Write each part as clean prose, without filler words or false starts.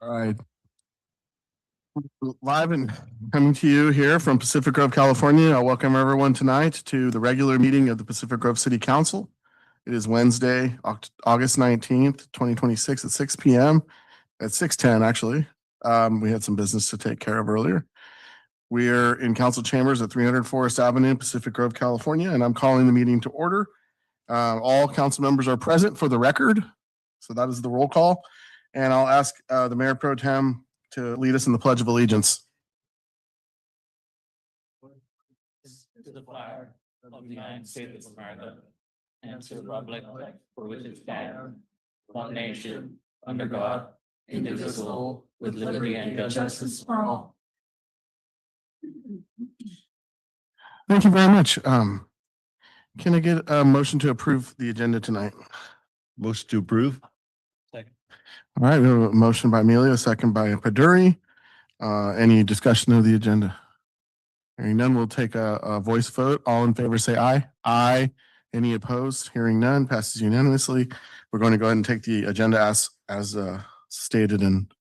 All right. Live and coming to you here from Pacific Grove, California. I welcome everyone tonight to the regular meeting of the Pacific Grove City Council. It is Wednesday, August 19th, 2026 at 6 p.m. at 6:10 actually. We had some business to take care of earlier. We are in council chambers at 300 Forest Avenue, Pacific Grove, California, and I'm calling the meeting to order. All council members are present for the record. So that is the roll call. And I'll ask the Mayor Pro Tem to lead us in the Pledge of Allegiance. To the flag of the United States of America and to the republic for which it stands, one nation, under God, indivisible, with liberty and justice for all. Thank you very much. Can I get a motion to approve the agenda tonight? Motion to approve. Second. All right, we have a motion by Amelia, second by Paduri. Any discussion of the agenda? Hearing none, we'll take a voice vote. All in favor say aye. Aye. Any opposed? Hearing none, passes unanimously. We're going to go ahead and take the agenda as stated and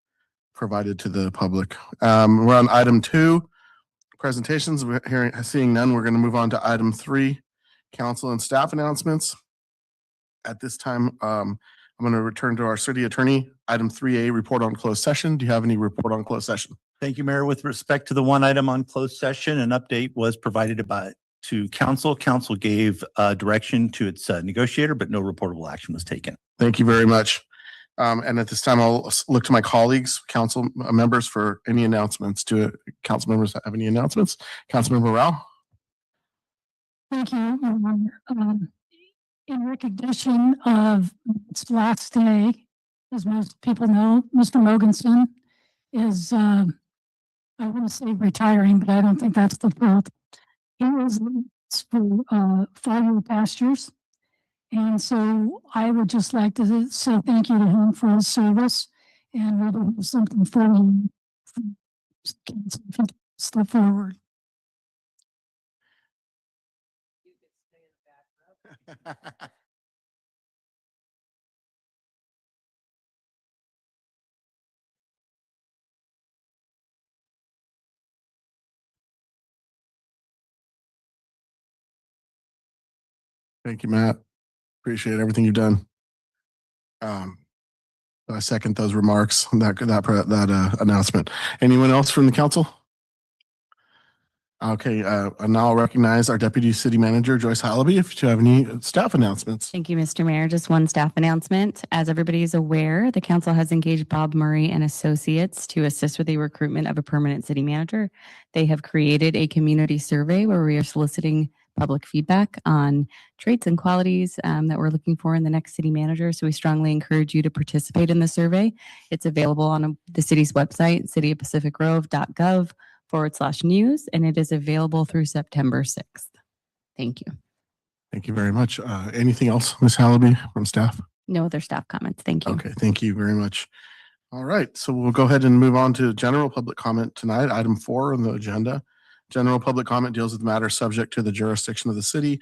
provided to the public. We're on item 2, presentations. Seeing none, we're going to move on to item 3, council and staff announcements. At this time, I'm going to return to our city attorney. Item 3A, report on closed session. Do you have any report on closed session? Thank you, Mayor. With respect to the one item on closed session, an update was provided to council. Council gave direction to its negotiator, but no reportable action was taken. Thank you very much. And at this time, I'll look to my colleagues, council members, for any announcements. Do council members have any announcements? Councilmember Rao? Thank you. In recognition of its last day, as most people know, Mr. Mogensen is, I wouldn't say retiring, but I don't think that's the truth. He was for 5-year pastures. And so I would just like to say thank you to him for his service, and we'll do something for him. Step forward. Thank you, Matt. Appreciate everything you've done. I second those remarks, that announcement. Anyone else from the council? Okay, and now I'll recognize our Deputy City Manager, Joyce Hallaby, if you have any staff announcements. Thank you, Mr. Mayor. Just one staff announcement. As everybody is aware, the council has engaged Bob Murray and Associates to assist with the recruitment of a permanent city manager. They have created a community survey where we are soliciting public feedback on traits and qualities that we're looking for in the next city manager. So we strongly encourage you to participate in the survey. It's available on the city's website, cityofpacificgrove.gov/news, and it is available through September 6th. Thank you. Thank you very much. Anything else, Ms. Hallaby, from staff? No other staff comments. Thank you. Okay, thank you very much. All right, so we'll go ahead and move on to general public comment tonight. Item 4 on the agenda. General public comment deals with matters subject to the jurisdiction of the city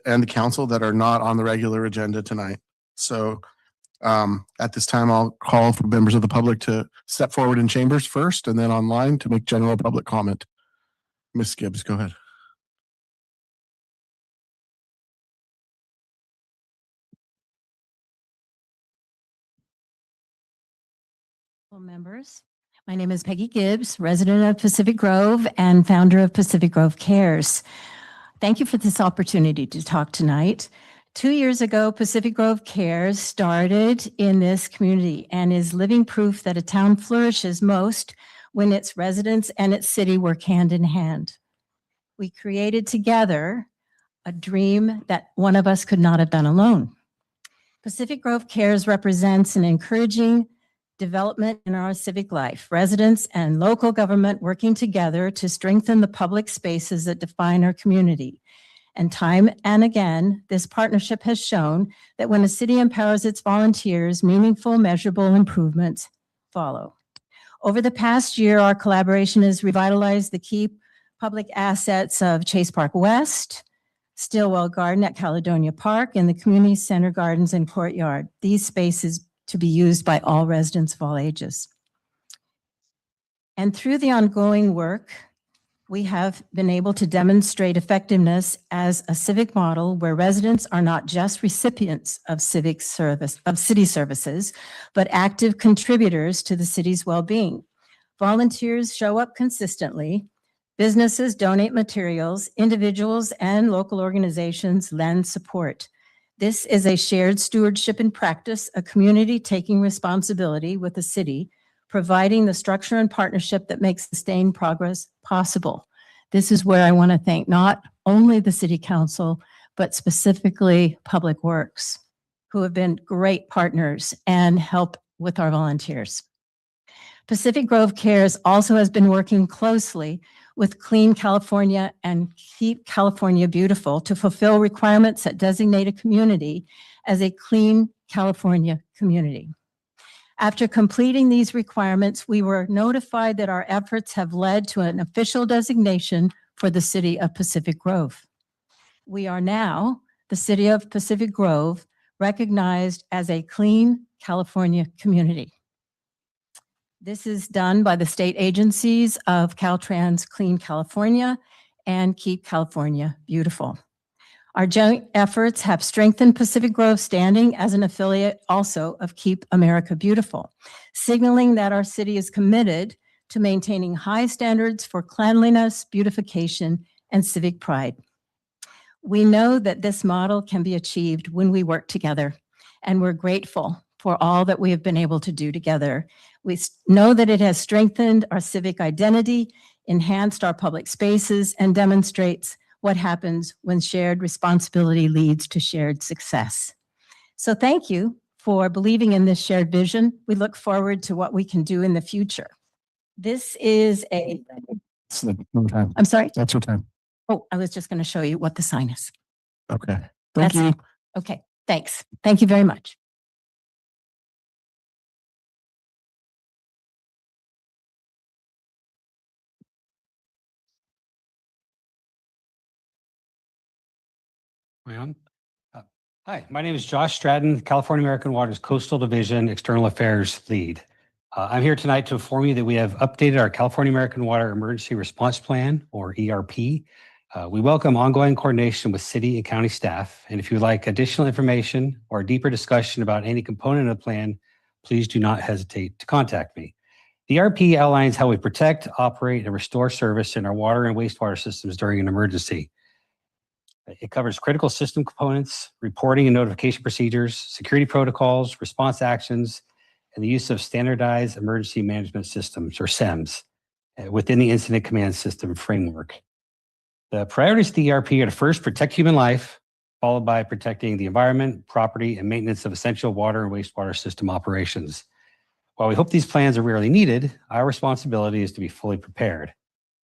and the council that are not on the regular agenda tonight. So at this time, I'll call for members of the public to step forward in chambers first and then online to make general public comment. Ms. Gibbs, go ahead. Members, my name is Peggy Gibbs, resident of Pacific Grove and founder of Pacific Grove Cares. Thank you for this opportunity to talk tonight. 2 years ago, Pacific Grove Cares started in this community and is living proof that a town flourishes most when its residents and its city work hand in hand. We created together a dream that one of us could not have done alone. Pacific Grove Cares represents an encouraging development in our civic life, residents and local government working together to strengthen the public spaces that define our community. And time and again, this partnership has shown that when a city empowers its volunteers, meaningful, measurable improvements follow. Over the past year, our collaboration has revitalized the key public assets of Chase Park West, Stillwell Garden at Caledonia Park, and the Community Center Gardens and Courtyard. These spaces to be used by all residents of all ages. And through the ongoing work, we have been able to demonstrate effectiveness as a civic model where residents are not just recipients of civic service, of city services, but active contributors to the city's well-being. Volunteers show up consistently. Businesses donate materials. Individuals and local organizations lend support. This is a shared stewardship in practice, a community taking responsibility with the city, providing the structure and partnership that makes sustained progress possible. This is where I want to thank not only the City Council, but specifically Public Works, who have been great partners and help with our volunteers. Pacific Grove Cares also has been working closely with Clean California and Keep California Beautiful to fulfill requirements that designate a community as a clean California community. After completing these requirements, we were notified that our efforts have led to an official designation for the city of Pacific Grove. We are now the city of Pacific Grove, recognized as a clean California community. This is done by the state agencies of Caltrans Clean California and Keep California Beautiful. Our joint efforts have strengthened Pacific Grove's standing as an affiliate also of Keep America Beautiful, signaling that our city is committed to maintaining high standards for cleanliness, beautification, and civic pride. We know that this model can be achieved when we work together, and we're grateful for all that we have been able to do together. We know that it has strengthened our civic identity, enhanced our public spaces, and demonstrates what happens when shared responsibility leads to shared success. So thank you for believing in this shared vision. We look forward to what we can do in the future. This is a, No time. I'm sorry. That's your time. Oh, I was just going to show you what the sign is. Okay. Thank That's- you. Okay, thanks. Thank you very much. Am I on? Hi, my name is Josh Stratton, California American Water's Coastal Division External Affairs Lead. I'm here tonight to inform you that we have updated our California American Water Emergency Response Plan, or ERP. We welcome ongoing coordination with city and county staff. And if you would like additional information or a deeper discussion about any component of the plan, please do not hesitate to contact me. The ERP outlines how we protect, operate, and restore service in our water and wastewater systems during an emergency. It covers critical system components, reporting and notification procedures, security protocols, response actions, and the use of standardized emergency management systems, or SEMS, within the incident command system framework. The priorities of the ERP are to first protect human life, followed by protecting the environment, property, and maintenance of essential water and wastewater system operations. While we hope these plans are rarely needed, our responsibility is to be fully prepared. In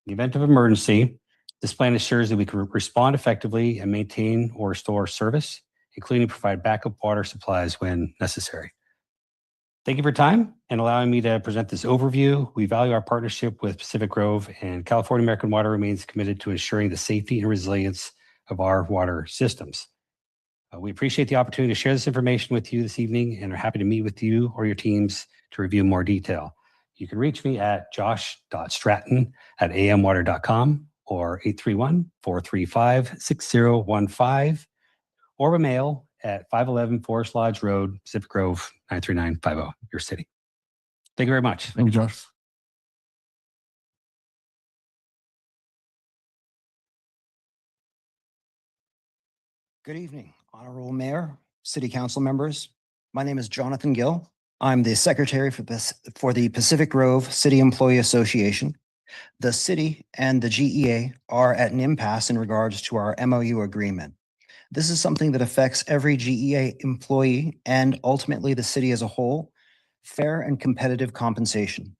the event of emergency, this plan ensures that we can respond effectively and maintain or restore service, including provide backup water supplies when necessary. Thank you for your time and allowing me to present this overview. We value our partnership with Pacific Grove, and California American Water remains committed to ensuring the safety and resilience of our water systems. We appreciate the opportunity to share this information with you this evening and are happy to meet with you or your teams to review more detail. You can reach me at josh.stratton@amwater.com or 831-435-6015, or by mail at 511 Forest Lodge Road, Pacific Grove, 93950, your city. Thank you very much. Thank you, Josh. Good evening, Honorable Mayor, City Council members. My name is Jonathan Gill. I'm the Secretary for the Pacific Grove City Employee Association. The city and the GEA are at an impasse in regards to our MOU agreement. This is something that affects every GEA employee and ultimately the city as a whole. Fair and competitive compensation.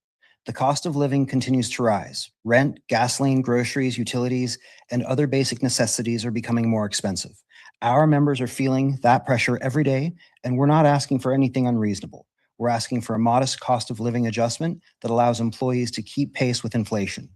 The cost of living continues to rise. Rent, gasoline, groceries, utilities, and other basic necessities are becoming more expensive. Our members are feeling that pressure every day, and we're not asking for anything unreasonable. We're asking for a modest cost of living adjustment that allows employees to keep pace with inflation.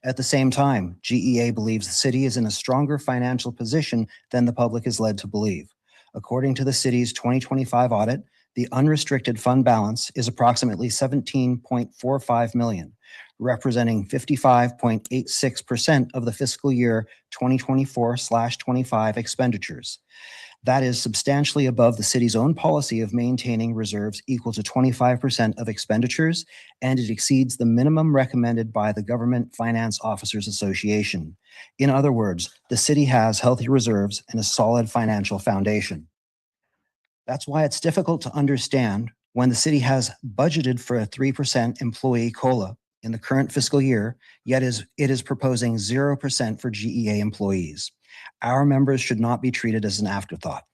At the same time, GEA believes the city is in a stronger financial position than the public is led to believe. According to the city's 2025 audit, the unrestricted fund balance is approximately $17.45 million. representing 55.86% of the fiscal year 2024/25 expenditures. That is substantially above the city's own policy of maintaining reserves equal to 25% of expenditures, and it exceeds the minimum recommended by the Government Finance Officers Association. In other words, the city has healthy reserves and a solid financial foundation. That's why it's difficult to understand when the city has budgeted for a 3% employee COLA in the current fiscal year, yet it is proposing 0% for GEA employees. Our members should not be treated as an afterthought.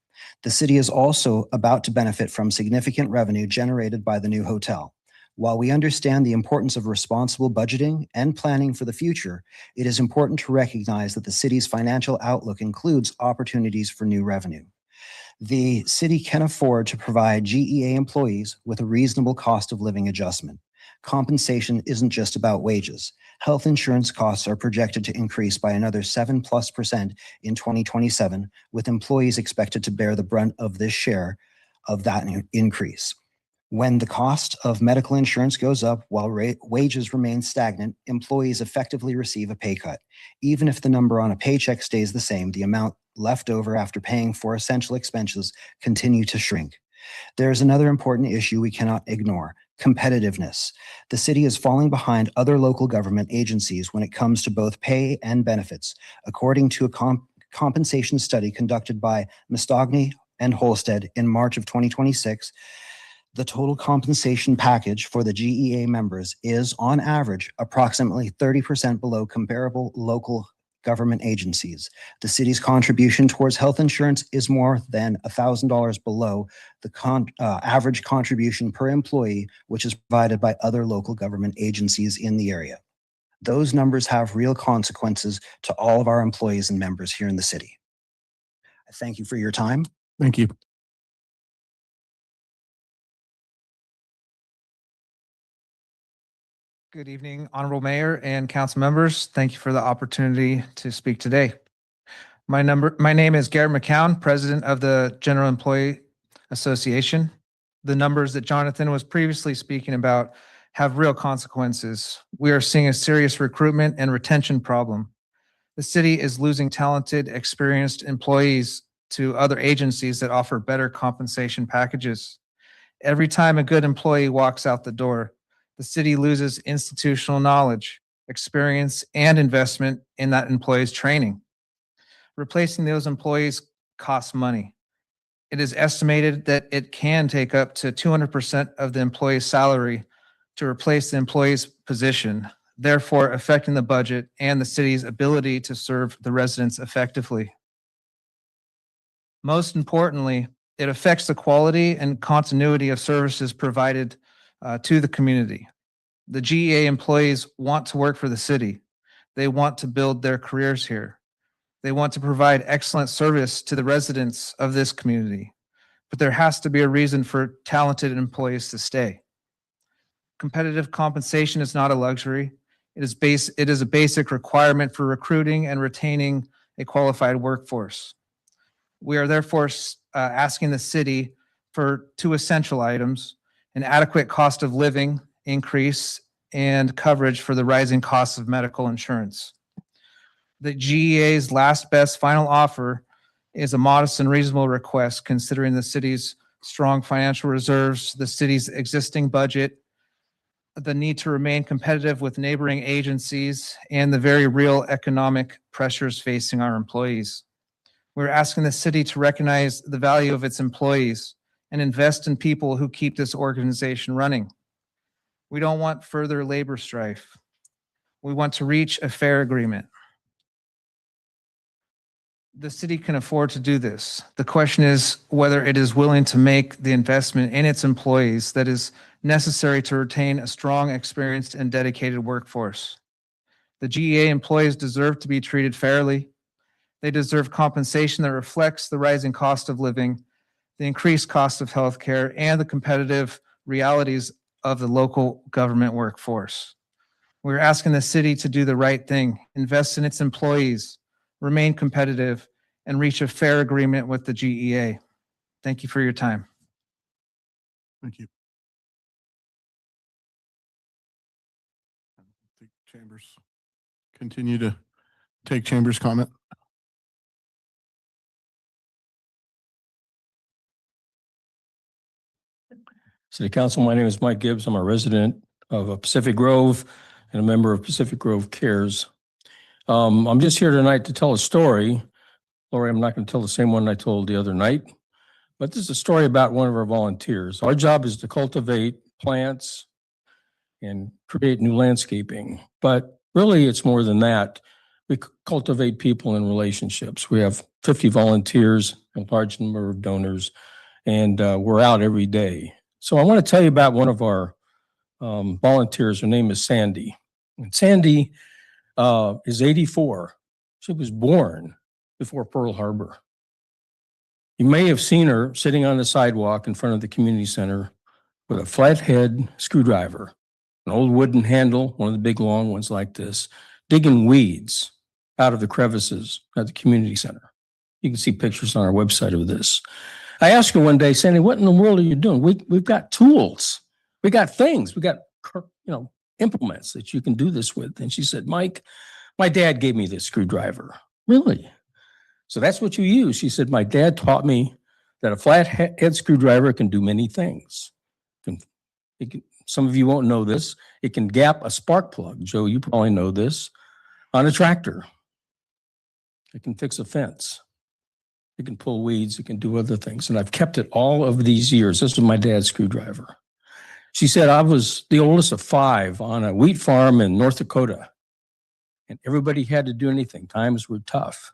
The city is also about to benefit from significant revenue generated by the new hotel. While we understand the importance of responsible budgeting and planning for the future, it is important to recognize that the city's financial outlook includes opportunities for new revenue. The city can afford to provide GEA employees with a reasonable cost of living adjustment. Compensation isn't just about wages. Health insurance costs are projected to increase by another 7+% in 2027, with employees expected to bear the brunt of this share of that increase. When the cost of medical insurance goes up while wages remain stagnant, employees effectively receive a pay cut. Even if the number on a paycheck stays the same, the amount left over after paying for essential expenses continue to shrink. There is another important issue we cannot ignore: competitiveness. The city is falling behind other local government agencies when it comes to both pay and benefits. According to a compensation study conducted by Mastogny and Holstead in March of 2026, the total compensation package for the GEA members is, on average, approximately 30% below comparable local government agencies. The city's contribution towards health insurance is more than $1,000 below the average contribution per employee, which is provided by other local government agencies in the area. Those numbers have real consequences to all of our employees and members here in the city. I thank you for your time. Thank you. Good evening, Honorable Mayor and council members. Thank you for the opportunity to speak today. My name is Garrett McCown, President of the General Employee Association. The numbers that Jonathan was previously speaking about have real consequences. We are seeing a serious recruitment and retention problem. The city is losing talented, experienced employees to other agencies that offer better compensation packages. Every time a good employee walks out the door, the city loses institutional knowledge, experience, and investment in that employee's training. Replacing those employees costs money. It is estimated that it can take up to 200% of the employee's salary to replace the employee's position, therefore affecting the budget and the city's ability to serve the residents effectively. Most importantly, it affects the quality and continuity of services provided to the community. The GEA employees want to work for the city. They want to build their careers here. They want to provide excellent service to the residents of this community. But there has to be a reason for talented employees to stay. Competitive compensation is not a luxury. It is a basic requirement for recruiting and retaining a qualified workforce. We are therefore asking the city for two essential items: an adequate cost of living increase and coverage for the rising costs of medical insurance. The GEA's last best final offer is a modest and reasonable request considering the city's strong financial reserves, the city's existing budget, the need to remain competitive with neighboring agencies, and the very real economic pressures facing our employees. We're asking the city to recognize the value of its employees and invest in people who keep this organization running. We don't want further labor strife. We want to reach a fair agreement. The city can afford to do this. The question is whether it is willing to make the investment in its employees that is necessary to retain a strong, experienced, and dedicated workforce. The GEA employees deserve to be treated fairly. They deserve compensation that reflects the rising cost of living, the increased cost of healthcare, and the competitive realities of the local government workforce. We're asking the city to do the right thing, invest in its employees, remain competitive, and reach a fair agreement with the GEA. Thank you for your time. Thank you. Chambers continue to take Chambers comment. City Council, my name is Mike Gibbs. I'm a resident of Pacific Grove and a member of Pacific Grove Cares. I'm just here tonight to tell a story. Lori, I'm not going to tell the same one I told the other night, but this is a story about one of our volunteers. Our job is to cultivate plants and create new landscaping, but really it's more than that. We cultivate people and relationships. We have 50 volunteers, a large number of donors, and we're out every day. So I want to tell you about one of our volunteers. Her name is Sandy. And Sandy is 84. She was born before Pearl Harbor. You may have seen her sitting on the sidewalk in front of the community center with a flathead screwdriver, an old wooden handle, one of the big long ones like this, digging weeds out of the crevices at the community center. You can see pictures on our website of this. I asked her one day, Sandy, what in the world are you doing? We've got tools. We got things. We got, implements that you can do this with. And she said, Mike, my dad gave me this screwdriver. Really? So that's what you use. She said, my dad taught me that a flathead screwdriver can do many things. Some of you won't know this. It can gap a spark plug. Joe, you probably know this. On a tractor. It can fix a fence. It can pull weeds. It can do other things. And I've kept it all of these years. This was my dad's screwdriver. She said, I was the oldest of 5 on a wheat farm in North Dakota. And everybody had to do anything. Times were tough.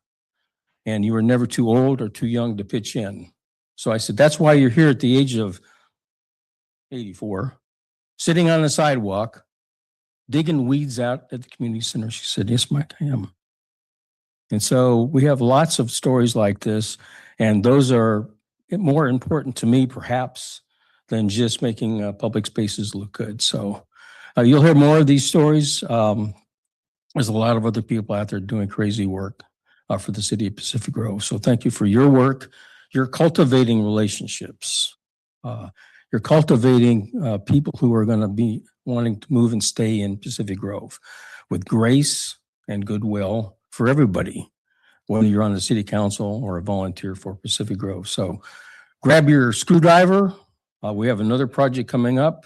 And you were never too old or too young to pitch in. So I said, that's why you're here at the age of 84, sitting on the sidewalk, digging weeds out at the community center. She said, yes, Mike, I am. And so we have lots of stories like this, and those are more important to me, perhaps, than just making public spaces look good. So you'll hear more of these stories. There's a lot of other people out there doing crazy work for the city of Pacific Grove. So thank you for your work. You're cultivating relationships. You're cultivating people who are going to be wanting to move and stay in Pacific Grove with grace and goodwill for everybody, whether you're on the city council or a volunteer for Pacific Grove. So grab your screwdriver. We have another project coming up.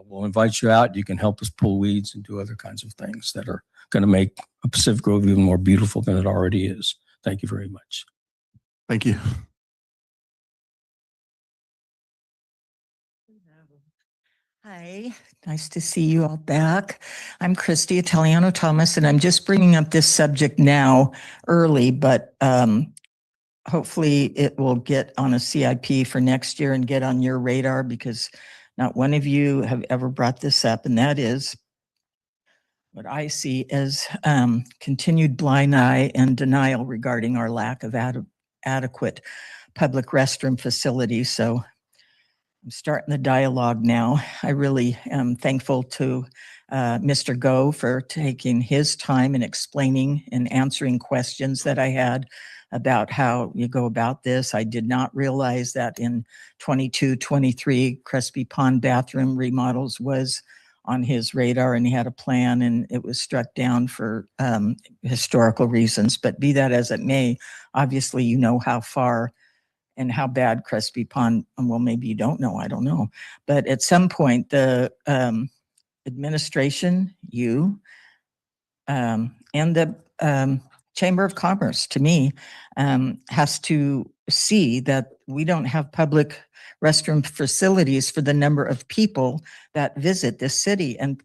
We'll invite you out. You can help us pull weeds and do other kinds of things that are going to make Pacific Grove even more beautiful than it already is. Thank you very much. Thank you. Hi, nice to see you all back. I'm Christy Italiano Thomas, and I'm just bringing up this subject now early, but hopefully it will get on a CIP for next year and get on your radar, because not one of you have ever brought this up, and that is what I see as continued blind eye and denial regarding our lack of adequate public restroom facilities. So I'm starting the dialogue now. I really am thankful to Mr. Go for taking his time and explaining and answering questions that I had about how you go about this. I did not realize that in 22-23, Crespi Pond bathroom remodels was on his radar, and he had a plan, and it was struck down for historical reasons. But be that as it may, obviously you know how far and how bad Crespi Pond, well, maybe you don't know, I don't know. But at some point, the administration, you, and the Chamber of Commerce, to me, has to see that we don't have public restroom facilities for the number of people that visit this city, and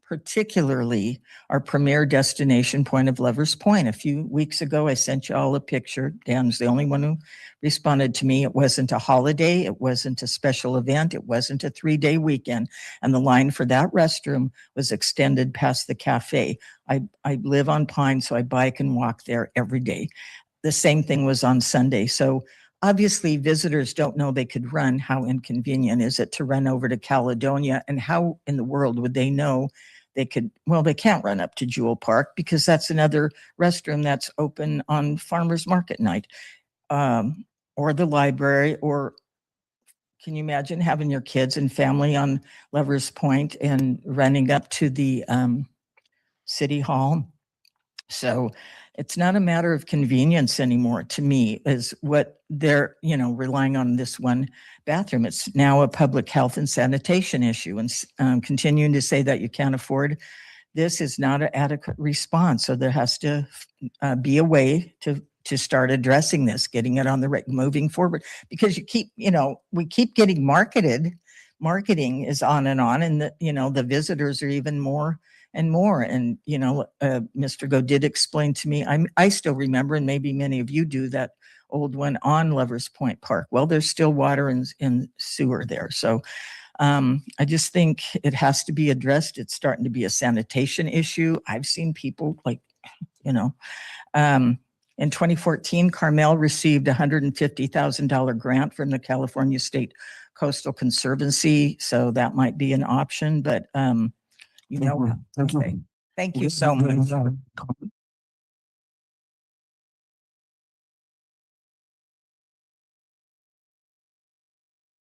particularly our premier destination point of Lovers Point. A few weeks ago, I sent you all a picture. Dan's the only one who responded to me. It wasn't a holiday. It wasn't a special event. It wasn't a 3-day weekend. And the line for that restroom was extended past the cafe. I live on Pine, so I bike and walk there every day. The same thing was on Sunday. So obviously visitors don't know they could run. How inconvenient is it to run over to Caledonia? And how in the world would they know they could, well, they can't run up to Jewel Park because that's another restroom that's open on farmers market night, or the library, or can you imagine having your kids and family on Lovers Point and running up to the City Hall. So it's not a matter of convenience anymore to me, is what they're, relying on this one bathroom. It's now a public health and sanitation issue, and continuing to say that you can't afford this is not an adequate response. So there has to be a way to start addressing this, getting it on the moving forward, because we keep getting marketing is on, and the visitors are even more and more. And, Mr. Go did explain to me, I still remember, and maybe many of you do, that old one on Lovers Point Park. Well, there's still water and sewer there. So I just think it has to be addressed. It's starting to be a sanitation issue. I've seen people in 2014, Carmel received a $150,000 grant from the California State Coastal Conservancy. So that might be an option, but okay. Thank you so much.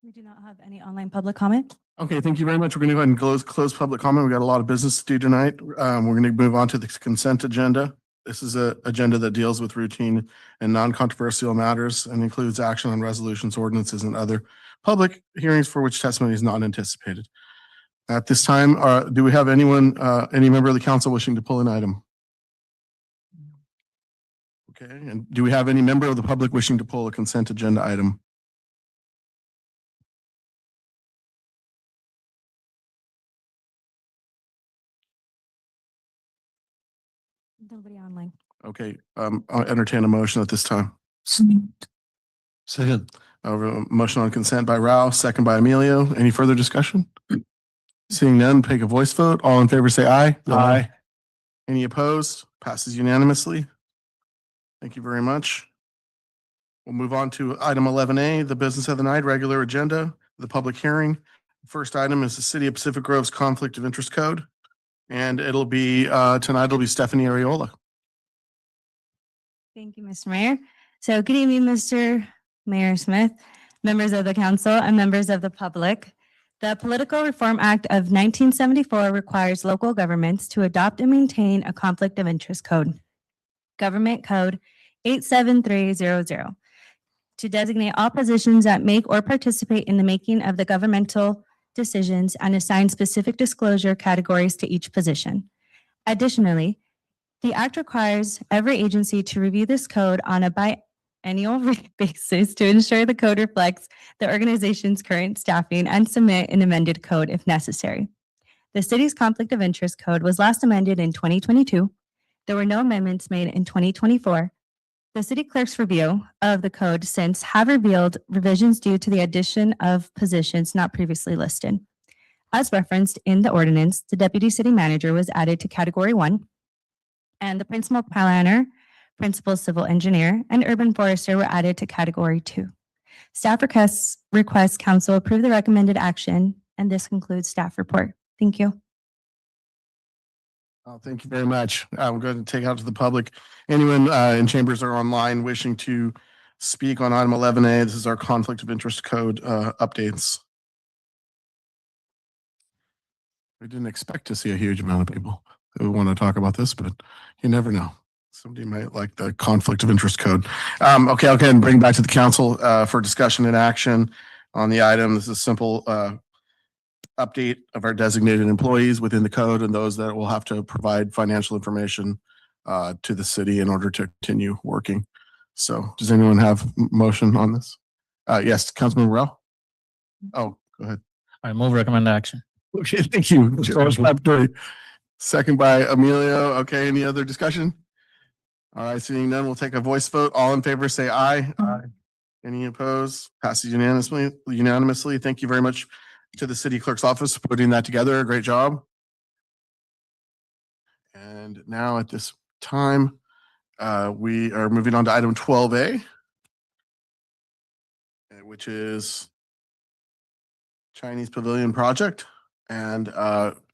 We do not have any online public comment. Okay, thank you very much. We're going to go ahead and close public comment. We got a lot of business to do tonight. We're going to move on to the consent agenda. This is an agenda that deals with routine and non-controversial matters and includes action on resolutions, ordinances, and other public hearings for which testimony is not anticipated. At this time, do we have anyone, any member of the council wishing to pull an item? Okay, and do we have any member of the public wishing to pull a consent agenda item? Nobody online. Okay, I'll entertain a motion at this time. Second. A motion on consent by Rao, second by Emilio. Any further discussion? Seeing none, take a voice vote. All in favor, say aye. Aye. Any opposed? Passes unanimously. Thank you very much. We'll move on to item 11A, the business of the night, regular agenda, the public hearing. First item is the City of Pacific Grove's Conflict of Interest Code. And it'll be, tonight it'll be Stephanie Ariola. Thank you, Mr. Mayor. So good evening, Mr. Mayor Smith, members of the council, and members of the public. The Political Reform Act of 1974 requires local governments to adopt and maintain a conflict of interest code, Government Code 87300, to designate all positions that make or participate in the making of the governmental decisions and assign specific disclosure categories to each position. Additionally, the act requires every agency to review this code on a biennial basis to ensure the code reflects the organization's current staffing and submit an amended code if necessary. The city's conflict of interest code was last amended in 2022. There were no amendments made in 2024. The city clerk's review of the code since have revealed revisions due to the addition of positions not previously listed. As referenced in the ordinance, the deputy city manager was added to category 1, and the principal planner, principal civil engineer, and urban forester were added to category 2. Staff requests council approve the recommended action, and this concludes staff report. Thank you. Oh, thank you very much. I'm going to take out to the public. Anyone in chambers or online wishing to speak on item 11A, this is our conflict of interest code updates. We didn't expect to see a huge amount of people who want to talk about this, but you never know. Somebody might like the conflict of interest code. Okay, I'll go ahead and bring it back to the council for discussion and action on the item. This is a simple update of our designated employees within the code and those that will have to provide financial information to the city in order to continue working. So does anyone have motion on this? Yes, Councilman Morrell? Oh, go ahead. I move recommend action. Okay, thank you. George Laboratory. Second by Emilio. Okay, any other discussion? All right, seeing none, we'll take a voice vote. All in favor, say aye. Aye. Any opposed? Passes unanimously. Thank you very much to the city clerk's office for putting that together. Great job. And now at this time, we are moving on to item 12A, which is Chinese Pavilion Project. And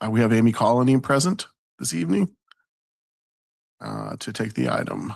we have Amy Colony present this evening to take the item.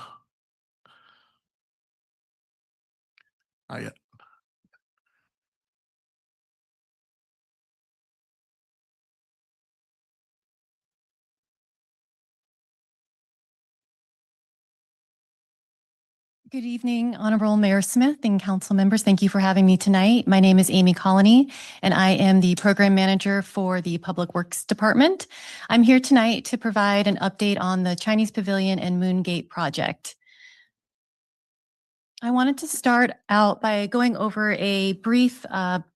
Good evening, Honorable Mayor Smith and council members. Thank you for having me tonight. My name is Amy Colony, and I am the program manager for the Public Works Department. I'm here tonight to provide an update on the Chinese Pavilion and Moongate project. I wanted to start out by going over a brief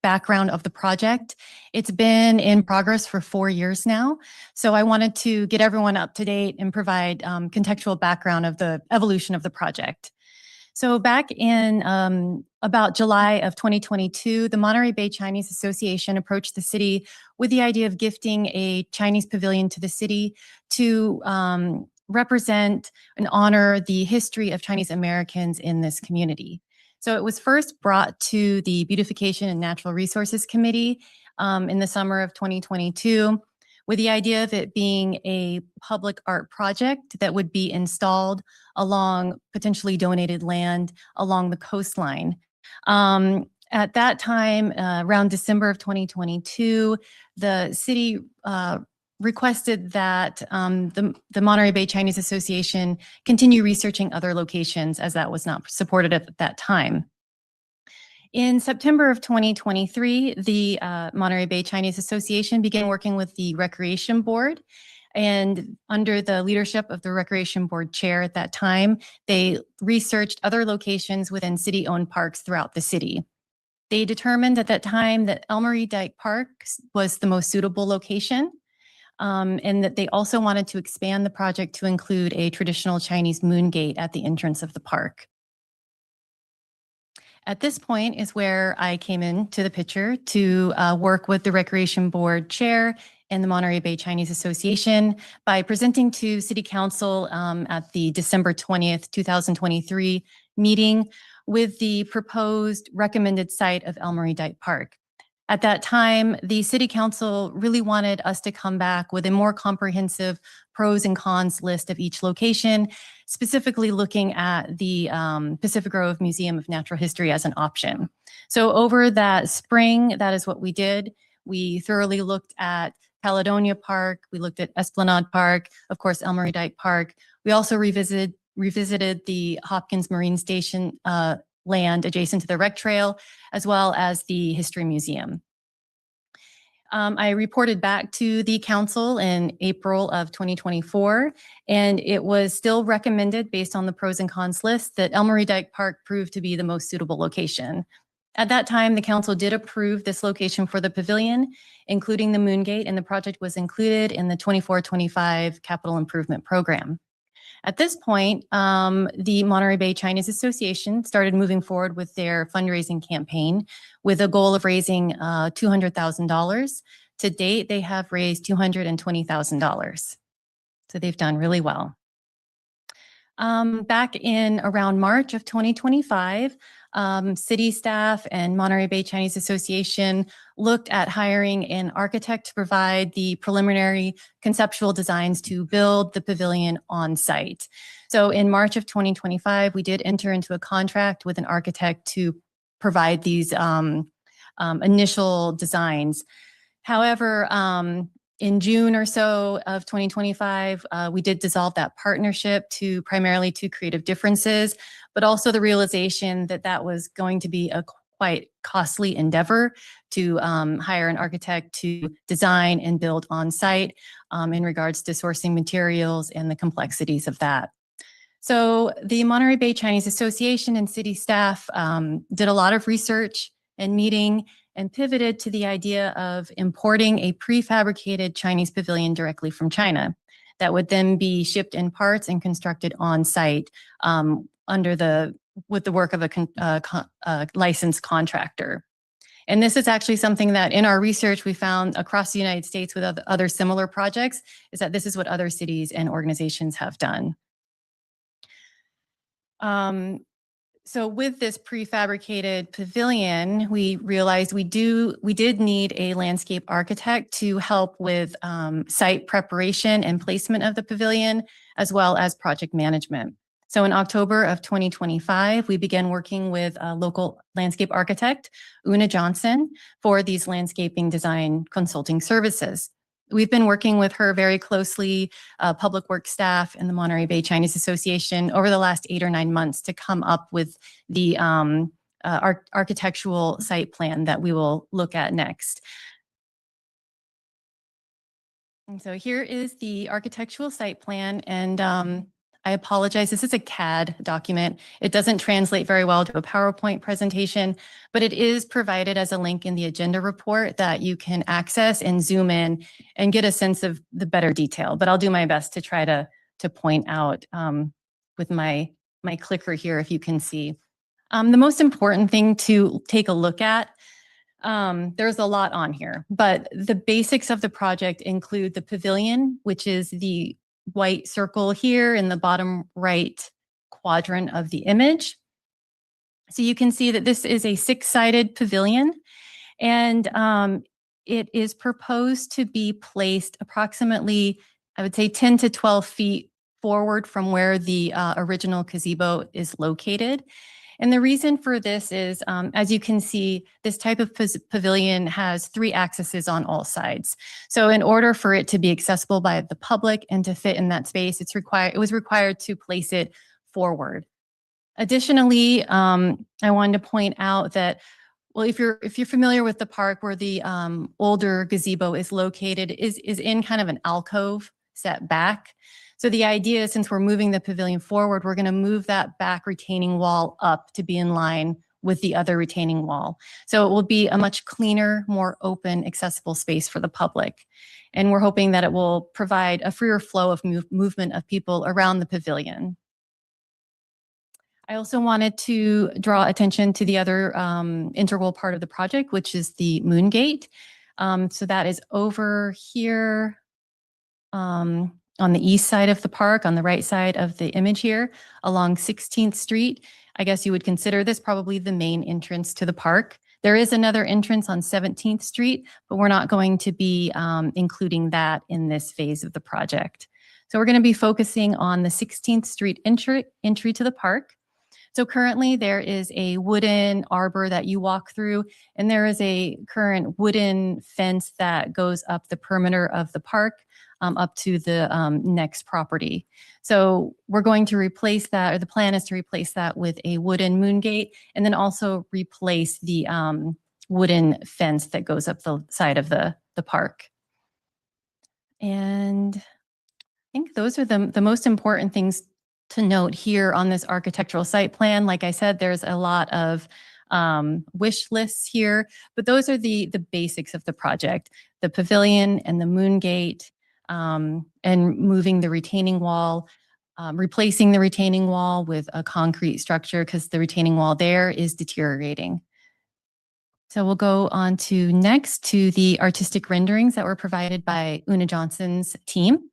background of the project. It's been in progress for 4 years now, so I wanted to get everyone up to date and provide contextual background of the evolution of the project. So back in about July of 2022, the Monterey Bay Chinese Association approached the city with the idea of gifting a Chinese pavilion to the city to represent and honor the history of Chinese Americans in this community. So it was first brought to the Beautification and Natural Resources Committee in the summer of 2022, with the idea of it being a public art project that would be installed along potentially donated land along the coastline. At that time, around December of 2022, the city requested that the Monterey Bay Chinese Association continue researching other locations, as that was not supported at that time. In September of 2023, the Monterey Bay Chinese Association began working with the Recreation Board, and under the leadership of the Recreation Board chair at that time, they researched other locations within city-owned parks throughout the city. They determined at that time that Elmery Dyke Park was the most suitable location, and that they also wanted to expand the project to include a traditional Chinese moongate at the entrance of the park. At this point is where I came into the picture to work with the Recreation Board Chair and the Monterey Bay Chinese Association by presenting to City Council at the December 20th, 2023 meeting with the proposed recommended site of Elmery Dyke Park. At that time, the City Council really wanted us to come back with a more comprehensive pros and cons list of each location, specifically looking at the Pacific Grove Museum of Natural History as an option. So over that spring, that is what we did. We thoroughly looked at Caledonia Park, we looked at Esplanade Park, of course, Elmery Dyke Park. We also revisited the Hopkins Marine Station land adjacent to the rec trail, as well as the History Museum. I reported back to the council in April of 2024, and it was still recommended based on the pros and cons list that Elmery Dyke Park proved to be the most suitable location. At that time, the council did approve this location for the pavilion, including the Moongate, and the project was included in the 24-25 capital improvement program. At this point, the Monterey Bay Chinese Association started moving forward with their fundraising campaign with a goal of raising $200,000. To date, they have raised $220,000. So they've done really well. Back in around March of 2025, city staff and Monterey Bay Chinese Association looked at hiring an architect to provide the preliminary conceptual designs to build the pavilion on site. So in March of 2025, we did enter into a contract with an architect to provide these initial designs. However, in June or so of 2025, we did dissolve that partnership primarily to creative differences, but also the realization that that was going to be a quite costly endeavor to hire an architect to design and build on site in regards to sourcing materials and the complexities of that. So the Monterey Bay Chinese Association and city staff did a lot of research and meeting and pivoted to the idea of importing a prefabricated Chinese pavilion directly from China that would then be shipped in parts and constructed on site with the work of a licensed contractor. And this is actually something that in our research we found across the United States with other similar projects, is that this is what other cities and organizations have done. So with this prefabricated pavilion, we realized we did need a landscape architect to help with site preparation and placement of the pavilion, as well as project management. So in October of 2025, we began working with a local landscape architect, Una Johnson, for these landscaping design consulting services. We've been working with her very closely, public works staff and the Monterey Bay Chinese Association over the last 8 or 9 months to come up with the architectural site plan that we will look at next. And so here is the architectural site plan, and I apologize, this is a CAD document. It doesn't translate very well to a PowerPoint presentation, but it is provided as a link in the agenda report that you can access and zoom in and get a sense of the better detail. But I'll do my best to try to point out with my clicker here, if you can see. The most important thing to take a look at, there's a lot on here, but the basics of the project include the pavilion, which is the white circle here in the bottom right quadrant of the image. So you can see that this is a 6-sided pavilion, and it is proposed to be placed approximately, I would say, 10 to 12 feet forward from where the original gazebo is located. And the reason for this is, as you can see, this type of pavilion has 3 axes on all sides. So in order for it to be accessible by the public and to fit in that space, it was required to place it forward. Additionally, I wanted to point out that, well, if you're familiar with the park where the older gazebo is located, is in kind of an alcove set back. So the idea is, since we're moving the pavilion forward, we're going to move that back retaining wall up to be in line with the other retaining wall. So it will be a much cleaner, more open, accessible space for the public. And we're hoping that it will provide a freer flow of movement of people around the pavilion. I also wanted to draw attention to the other integral part of the project, which is the Moon Gate. So that is over here on the east side of the park, on the right side of the image here, along 16th Street. I guess you would consider this probably the main entrance to the park. There is another entrance on 17th Street, but we're not going to be including that in this phase of the project. So we're going to be focusing on the 16th Street entry to the park. So currently there is a wooden arbor that you walk through, and there is a current wooden fence that goes up the perimeter of the park up to the next property. So we're going to replace that, or the plan is to replace that with a wooden moon gate, and then also replace the wooden fence that goes up the side of the park. And I think those are the most important things to note here on this architectural site plan. Like I said, there's a lot of wish lists here, but those are the basics of the project: the pavilion and the moon gate, and moving the retaining wall, replacing the retaining wall with a concrete structure because the retaining wall there is deteriorating. So we'll go on to next to the artistic renderings that were provided by Una Johnson's team.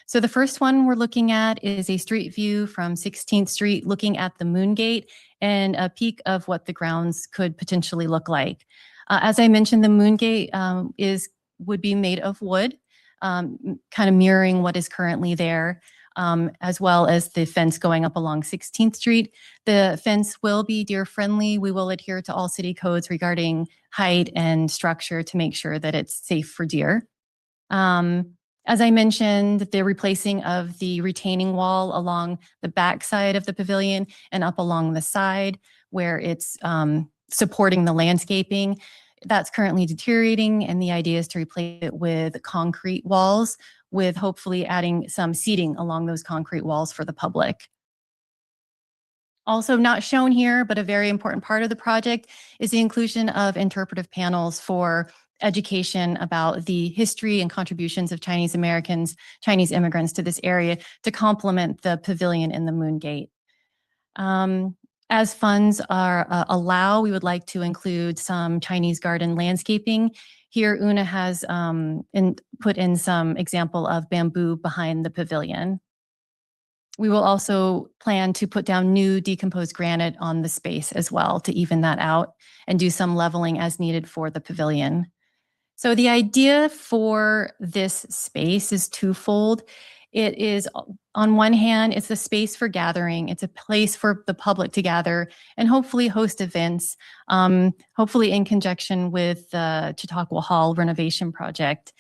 So the first one we're looking at is a street view from 16th Street looking at the Moon Gate and a peek of what the grounds could potentially look like. As I mentioned, the Moon Gate would be made of wood, kind of mirroring what is currently there, as well as the fence going up along 16th Street. The fence will be deer friendly. We will adhere to all city codes regarding height and structure to make sure that it's safe for deer. As I mentioned, the replacing of the retaining wall along the back side of the pavilion and up along the side where it's supporting the landscaping, that's currently deteriorating, and the idea is to replace it with concrete walls, with hopefully adding some seating along those concrete walls for the public. Also not shown here, but a very important part of the project is the inclusion of interpretive panels for education about the history and contributions of Chinese Americans, Chinese immigrants to this area to complement the pavilion and the Moon Gate. As funds allow, we would like to include some Chinese garden landscaping. Here, Una has put in some example of bamboo behind the pavilion. We will also plan to put down new decomposed granite on the space as well to even that out and do some leveling as needed for the pavilion. So the idea for this space is twofold. It is, on one hand, it's a space for gathering. It's a place for the public to gather and hopefully host events, hopefully in conjunction with the Chautauqua Hall renovation project.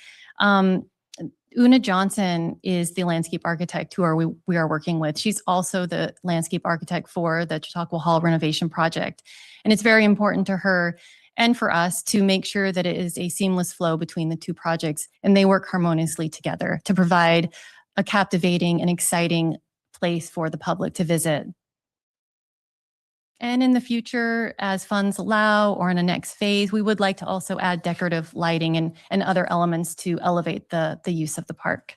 Una Johnson is the landscape architect we are working with. She's also the landscape architect for the Chautauqua Hall renovation project. And it's very important to her and for us to make sure that it is a seamless flow between the two projects and they work harmoniously together to provide a captivating and exciting place for the public to visit. And in the future, as funds allow or in a next phase, we would like to also add decorative lighting and other elements to elevate the use of the park.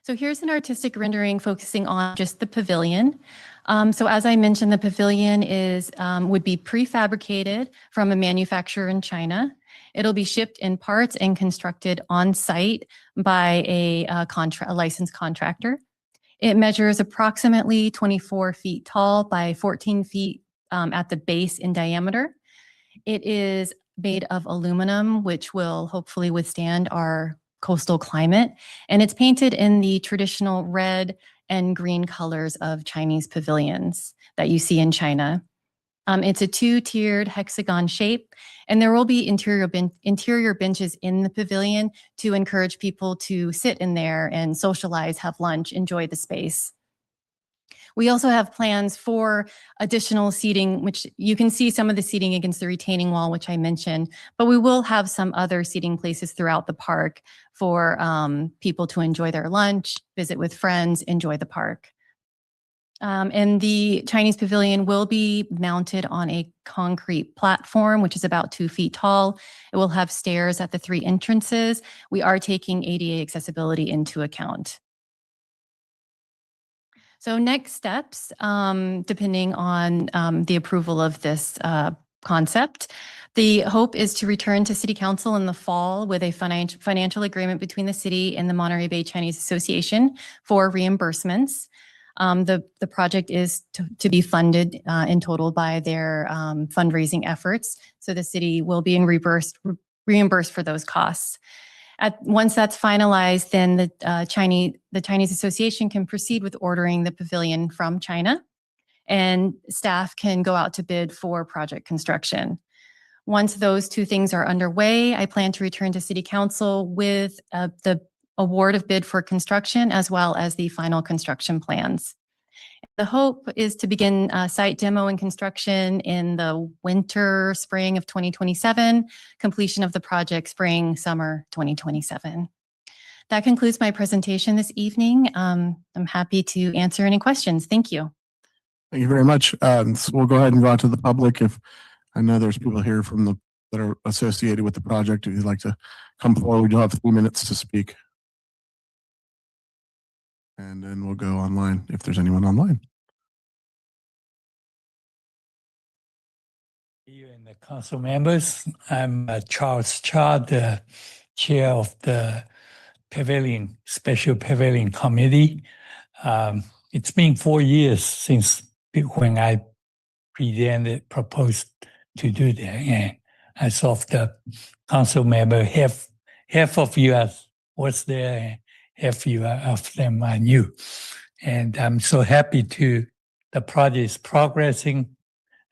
So here's an artistic rendering focusing on just the pavilion. So as I mentioned, the pavilion would be prefabricated from a manufacturer in China. It'll be shipped in parts and constructed on site by a licensed contractor. It measures approximately 24 feet tall by 14 feet at the base in diameter. It is made of aluminum, which will hopefully withstand our coastal climate. And it's painted in the traditional red and green colors of Chinese pavilions that you see in China. It's a two-tiered hexagon shape, and there will be interior benches in the pavilion to encourage people to sit in there and socialize, have lunch, enjoy the space. We also have plans for additional seating, which you can see some of the seating against the retaining wall, which I mentioned, but we will have some other seating places throughout the park for people to enjoy their lunch, visit with friends, enjoy the park. And the Chinese pavilion will be mounted on a concrete platform, which is about 2 feet tall. It will have stairs at the 3 entrances. We are taking ADA accessibility into account. So next steps, depending on the approval of this concept, the hope is to return to City Council in the fall with a financial agreement between the city and the Monterey Bay Chinese Association for reimbursements. The project is to be funded in total by their fundraising efforts. So the city will be reimbursed for those costs. Once that's finalized, then the Chinese Association can proceed with ordering the pavilion from China, and staff can go out to bid for project construction. Once those two things are underway, I plan to return to City Council with the award of bid for construction as well as the final construction plans. The hope is to begin site demo and construction in the winter, spring of 2027, completion of the project spring, summer 2027. That concludes my presentation this evening. I'm happy to answer any questions. Thank you. Thank you very much. So we'll go ahead and go out to the public. If I know there's people here that are associated with the project, if you'd like to come forward, you'll have 3 minutes to speak. And then we'll go online if there's anyone online. You and the council members, I'm Charles Cha, the chair of the Special Pavilion Committee. It's been 4 years since when I proposed to do that. And as of the council member, half of you was there, half of them I knew. And I'm so happy the project is progressing,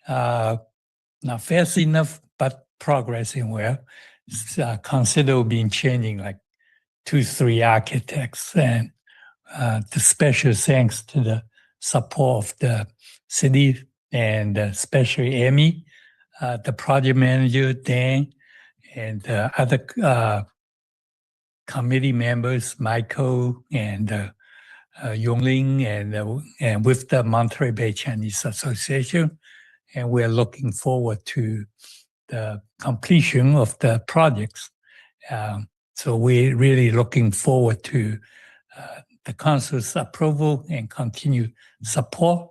not fast enough, but progressing well. It's considerably changing, like 2-3 architects. And the special thanks to the support of the city and especially Amy, the project manager, Dan, and other committee members, Michael and Yongling, and with the Monterey Bay Chinese Association. And we're looking forward to the completion of the projects. So we're really looking forward to the council's approval and continued support.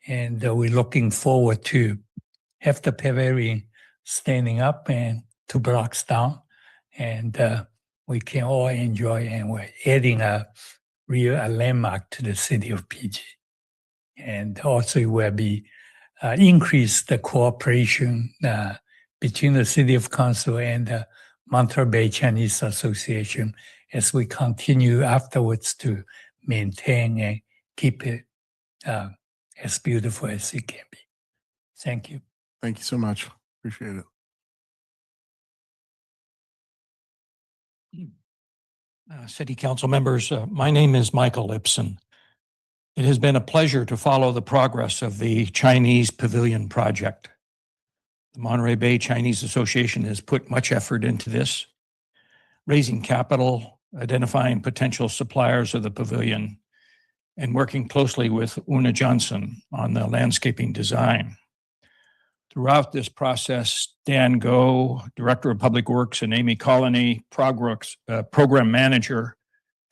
And we're looking forward to have the pavilion standing up and 2 blocks down. And we can all enjoy, and we're adding a landmark to the city of PG. And also will be increase the cooperation between the City of Council and the Monterey Bay Chinese Association as we continue afterwards to maintain and keep it as beautiful as it can be. Thank you. Thank you so much. Appreciate it. City Council members, my name is Michael Lipson. It has been a pleasure to follow the progress of the Chinese Pavilion project. The Monterey Bay Chinese Association has put much effort into this, raising capital, identifying potential suppliers of the pavilion, and working closely with Una Johnson on the landscaping design. Throughout this process, Dan Go, Director of Public Works, and Amy Colony, Program Manager,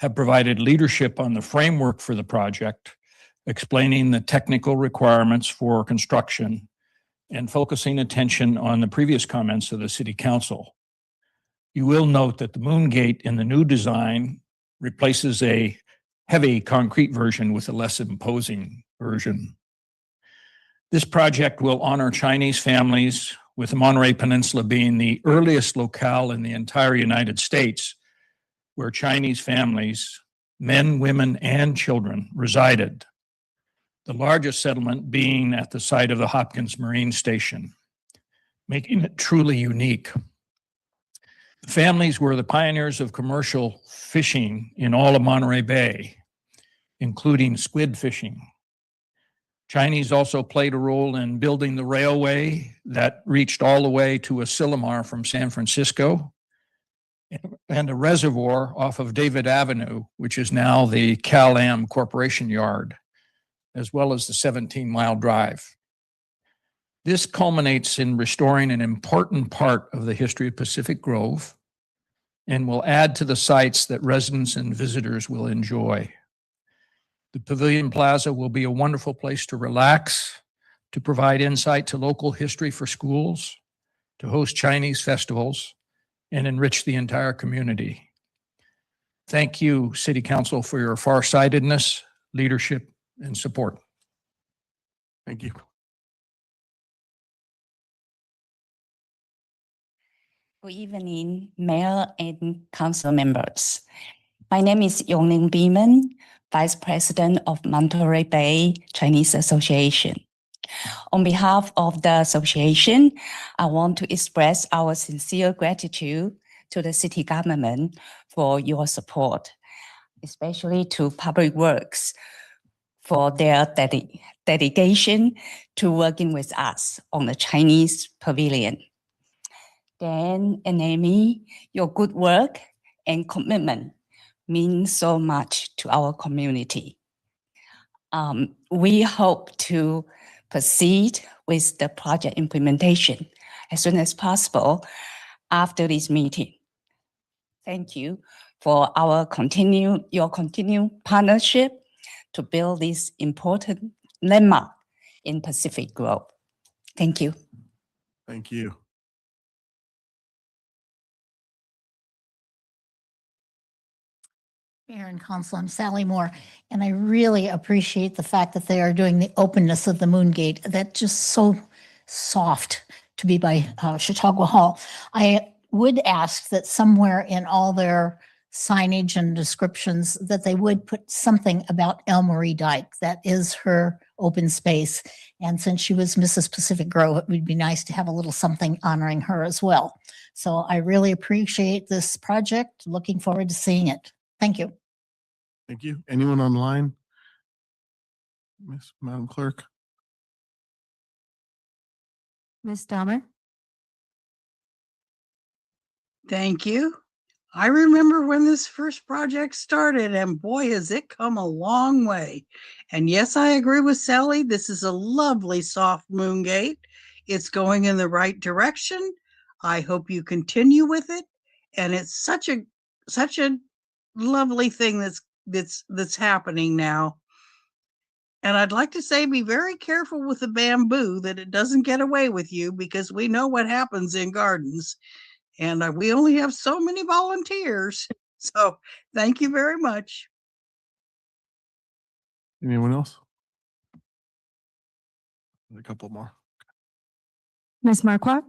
have provided leadership on the framework for the project, explaining the technical requirements for construction and focusing attention on the previous comments of the City Council. You will note that the Moon Gate in the new design replaces a heavy concrete version with a less imposing version. This project will honor Chinese families, with the Monterey Peninsula being the earliest locale in the entire United States where Chinese families, men, women, and children, resided. The largest settlement being at the site of the Hopkins Marine Station, making it truly unique. The families were the pioneers of commercial fishing in all of Monterey Bay, including squid fishing. Chinese also played a role in building the railway that reached all the way to Asilomar from San Francisco, and a reservoir off of David Avenue, which is now the Cal-Am Corporation Yard, as well as the 17-mile drive. This culminates in restoring an important part of the history of Pacific Grove and will add to the sites that residents and visitors will enjoy. The Pavilion Plaza will be a wonderful place to relax, to provide insight to local history for schools, to host Chinese festivals, and enrich the entire community. Thank you, City Council, for your farsightedness, leadership, and support. Thank you. Good evening, Mayor and Council members. My name is Yongling Beeman, Vice President of Monterey Bay Chinese Association. On behalf of the association, I want to express our sincere gratitude to the city government for your support, especially to Public Works for their dedication to working with us on the Chinese Pavilion. Dan and Amy, your good work and commitment means so much to our community. We hope to proceed with the project implementation as soon as possible after this meeting. Thank you for your continued partnership to build this important landmark in Pacific Grove. Thank you. Thank you. Mayor and Council, I'm Sally Moore, and I really appreciate the fact that they are doing the openness of the Moon Gate. That's just so soft to be by Chautauqua Hall. I would ask that somewhere in all their signage and descriptions that they would put something about El Marie Dyke. That is her open space. And since she was Mrs. Pacific Grove, it would be nice to have a little something honoring her as well. So I really appreciate this project. Looking forward to seeing it. Thank you. Thank you. Anyone online? Madam Clerk? Ms. Dahmer? Thank you. I remember when this first project started, and boy, has it come a long way. And yes, I agree with Sally. This is a lovely soft moon gate. It's going in the right direction. I hope you continue with it. And it's such a lovely thing that's happening now. And I'd like to say, be very careful with the bamboo, that it doesn't get away with you, because we know what happens in gardens. And we only have so many volunteers. So thank you very much. Anyone else? A couple more. Ms. Marquardt?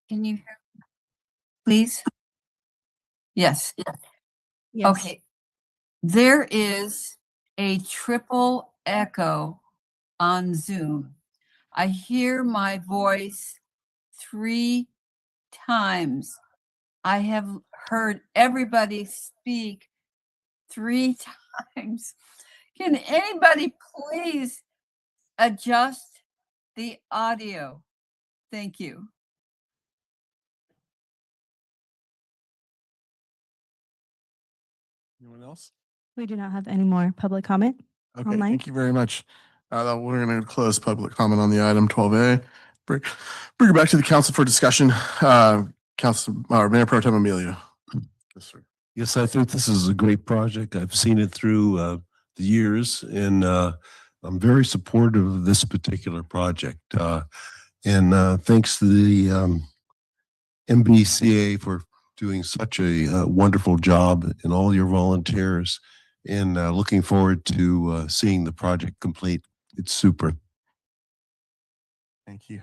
Can you hear me, please? Yes. Yes. Okay. There is a triple echo on Zoom. I hear my voice 3 times. I have heard everybody speak 3 times. Can anybody please adjust the audio? Thank you. Anyone else? We do not have any more public comment. Okay, Online. thank you very much. We're going to close public comment on the item 12A. Bring it back to the council for discussion. Council, Mayor Pro Tem Emilio. Yes, sir. Yes, I think this is a great project. I've seen it through the years, and I'm very supportive of this particular project. And thanks to the MBCA for doing such a wonderful job, and all your volunteers, and looking forward to seeing the project complete. It's super. Thank you.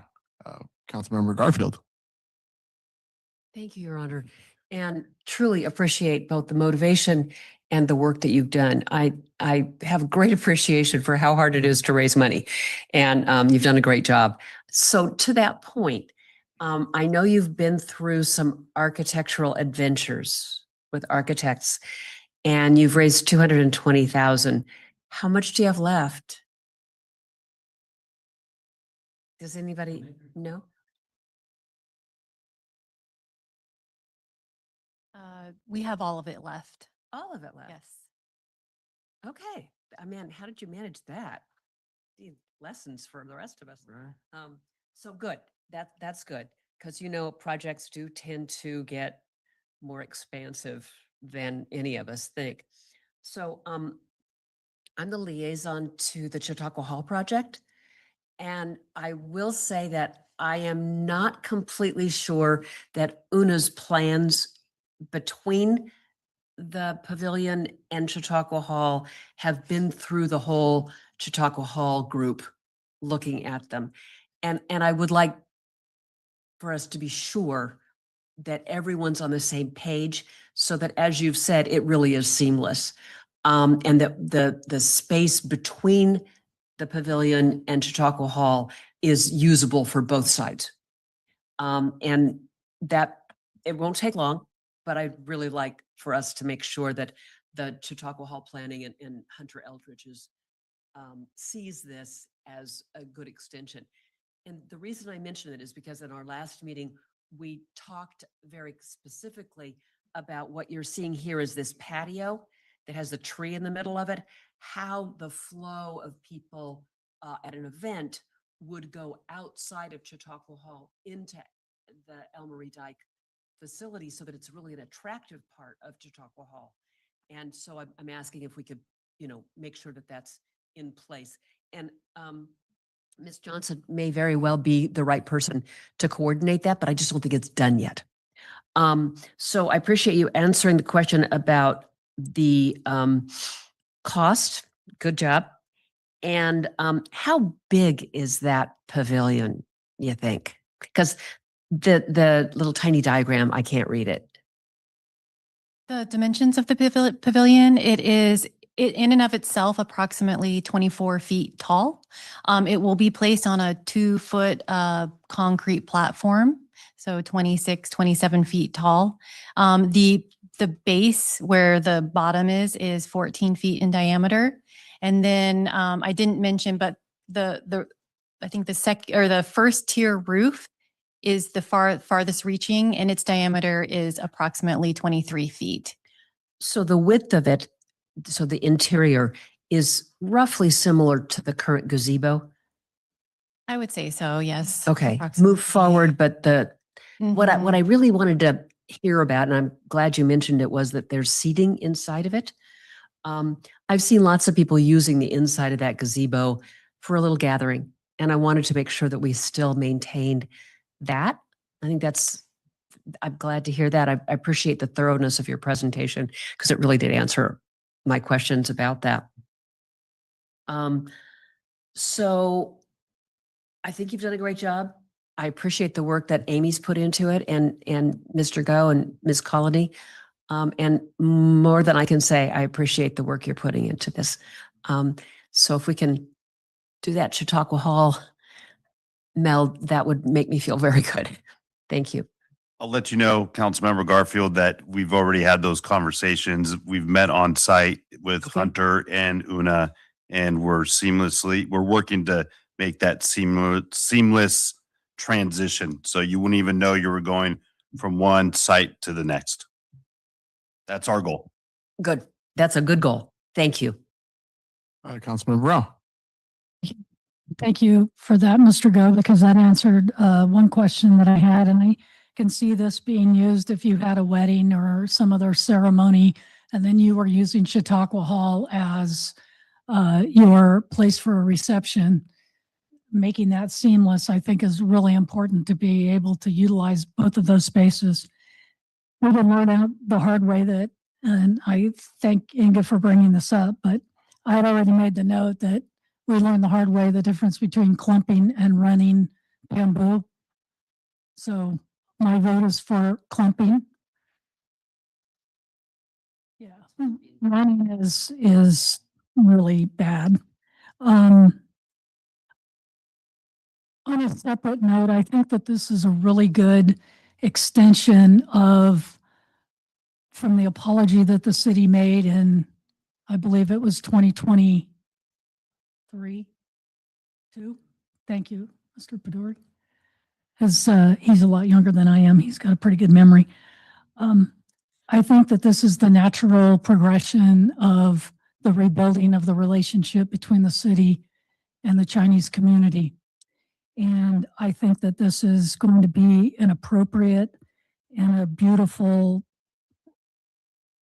Councilmember Garfield. Thank you, Your Honor, and truly appreciate both the motivation and the work that you've done. I have great appreciation for how hard it is to raise money, and you've done a great job. So to that point, I know you've been through some architectural adventures with architects, and you've raised 220,000. How much do you have left? Does anybody know? We have all of it left. All of it left? Yes. Okay. Man, how did you manage that? Gee, lessons for the rest of us. So good. That's good. Because projects do tend to get more expansive than any of us think. So I'm the liaison to the Chautauqua Hall project. And I will say that I am not completely sure that UNA's plans between the pavilion and Chautauqua Hall have been through the whole Chautauqua Hall group looking at them. And I would like for us to be sure that everyone's on the same page, so that, as you've said, it really is seamless. And that the space between the pavilion and Chautauqua Hall is usable for both sides. And that it won't take long, but I'd really like for us to make sure that the Chautauqua Hall planning and Hunter Eldridge's sees this as a good extension. And the reason I mention it is because in our last meeting, we talked very specifically about what you're seeing here is this patio that has a tree in the middle of it, how the flow of people at an event would go outside of Chautauqua Hall into the Elmery Dyke facility, so that it's really an attractive part of Chautauqua Hall. And so I'm asking if we could, make sure that that's in place. And Ms. Johnson may very well be the right person to coordinate that, but I just don't think it's done yet. So I appreciate you answering the question about the cost. Good job. And how big is that pavilion, you think? Because the little tiny diagram, I can't read it. The dimensions of the pavilion, it is in and of itself approximately 24 feet tall. It will be placed on a 2-foot concrete platform, so 26, 27 feet tall. The base where the bottom is 14 feet in diameter. And then I didn't mention, but I think the first tier roof is the farthest reaching, and its diameter is approximately 23 feet. So the width of it, so the interior, is roughly similar to the current gazebo? I would say so, yes. Okay, approximately. move forward, but what I really wanted to hear about, and I'm glad you mentioned it, was that there's seating inside of it. I've seen lots of people using the inside of that gazebo for a little gathering, and I wanted to make sure that we still maintained that. I'm glad to hear that. I appreciate the thoroughness of your presentation, because it really did answer my questions about that. So I think you've done a great job. I appreciate the work that Amy's put into it, and Mr. Go and Ms. Colony. And more than I can say, I appreciate the work you're putting into this. So if we can do that Chautauqua Hall, Mel, that would make me feel very good. Thank you. I'll let you know, Councilmember Garfield, that we've already had those conversations. We've met on site with Hunter and Una, and we're working to make that seamless transition. So you wouldn't even know you were going from one site to the next. That's our goal. Good. That's a good goal. Thank you. Councilmember Rao. Thank you for that, Mr. Go, because that answered one question that I had, and I can see this being used if you had a wedding or some other ceremony, and then you were using Chautauqua Hall as your place for a reception. Making that seamless, I think, is really important to be able to utilize both of those spaces. We would learn out the hard way that, and I thank Inga for bringing this up, but I had already made the note that we learned the hard way the difference between clumping and running bamboo. So my vote is for clumping. Yeah, running is really bad. On a separate note, I think that this is a really good extension from the apology that the city made in, I believe it was 2023. Thank you, Mr. Paduri. He's a lot younger than I am. He's got a pretty good memory. I think that this is the natural progression of the rebuilding of the relationship between the city and the Chinese community. And I think that this is going to be an appropriate and a beautiful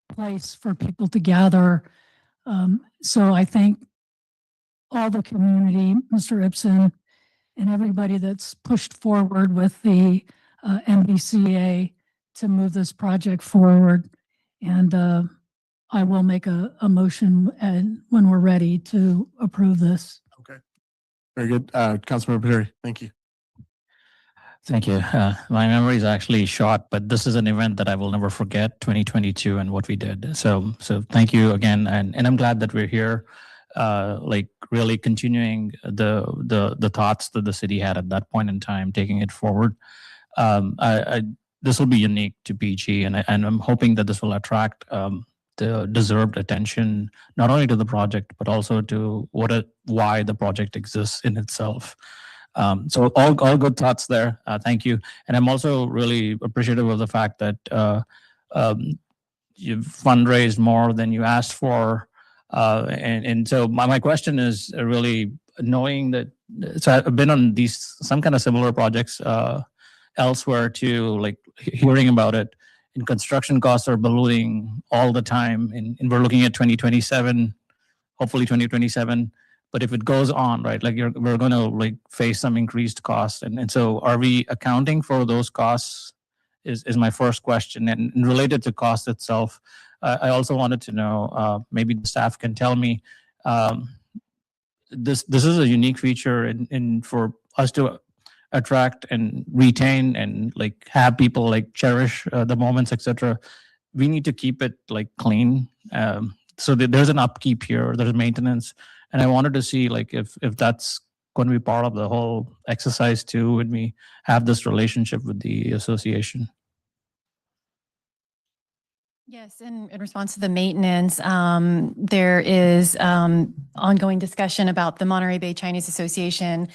place for people to gather. So I think all the community, Mr. Ibsen, and everybody that's pushed forward with the MBCA to move this project forward. And I will make a motion when we're ready to approve this. Okay. Very good. Councilmember Paduri, thank you. Thank you. My memory is actually short, but this is an event that I will never forget, 2022 and what we did. So thank you again. And I'm glad that we're here, like really continuing the thoughts that the city had at that point in time, taking it forward. This will be unique to PG, and I'm hoping that this will attract the deserved attention, not only to the project, but also to why the project exists in itself. So all good thoughts there. Thank you. And I'm also really appreciative of the fact that you've fundraised more than you asked for. And so my question is really knowing that, so I've been on some kind of similar projects elsewhere too, like hearing about it, and construction costs are ballooning all the time. And we're looking at 2027, hopefully 2027. But if it goes on, right, like we're going to like face some increased costs. And so are we accounting for those costs is my first question. And related to cost itself, I also wanted to know, maybe the staff can tell me, this is a unique feature in for us to attract and retain and like have people like cherish the moments, etc. We need to keep it like clean. So there's an upkeep here, there's maintenance. And I wanted to see like if that's going to be part of the whole exercise too, when we have this relationship with the association. Yes, in response to the maintenance, there is ongoing discussion about the Monterey Bay Chinese Association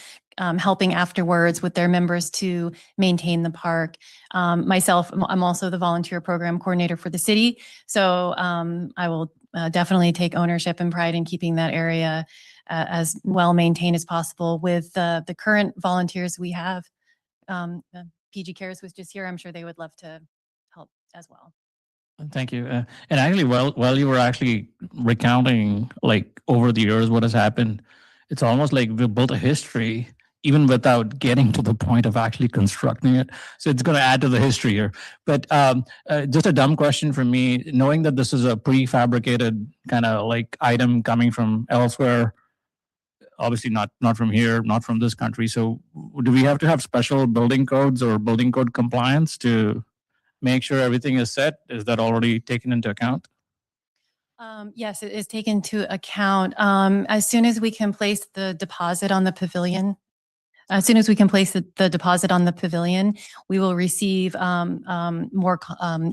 helping afterwards with their members to maintain the park. Myself, I'm also the volunteer program coordinator for the city. So I will definitely take ownership and pride in keeping that area as well maintained as possible with the current volunteers we have. PG Cares was just here. I'm sure they would love to help as well. Thank you. And actually, while you were actually recounting like over the years what has happened, it's almost like we built a history even without getting to the point of actually constructing it. So it's going to add to the history here. But just a dumb question from me, knowing that this is a prefabricated kind of like item coming from elsewhere, obviously not from here, not from this country. So do we have to have special building codes or building code compliance to make sure everything is set? Is that already taken into account? Yes, it is taken into account. As soon as we can place the deposit on the pavilion, we will receive more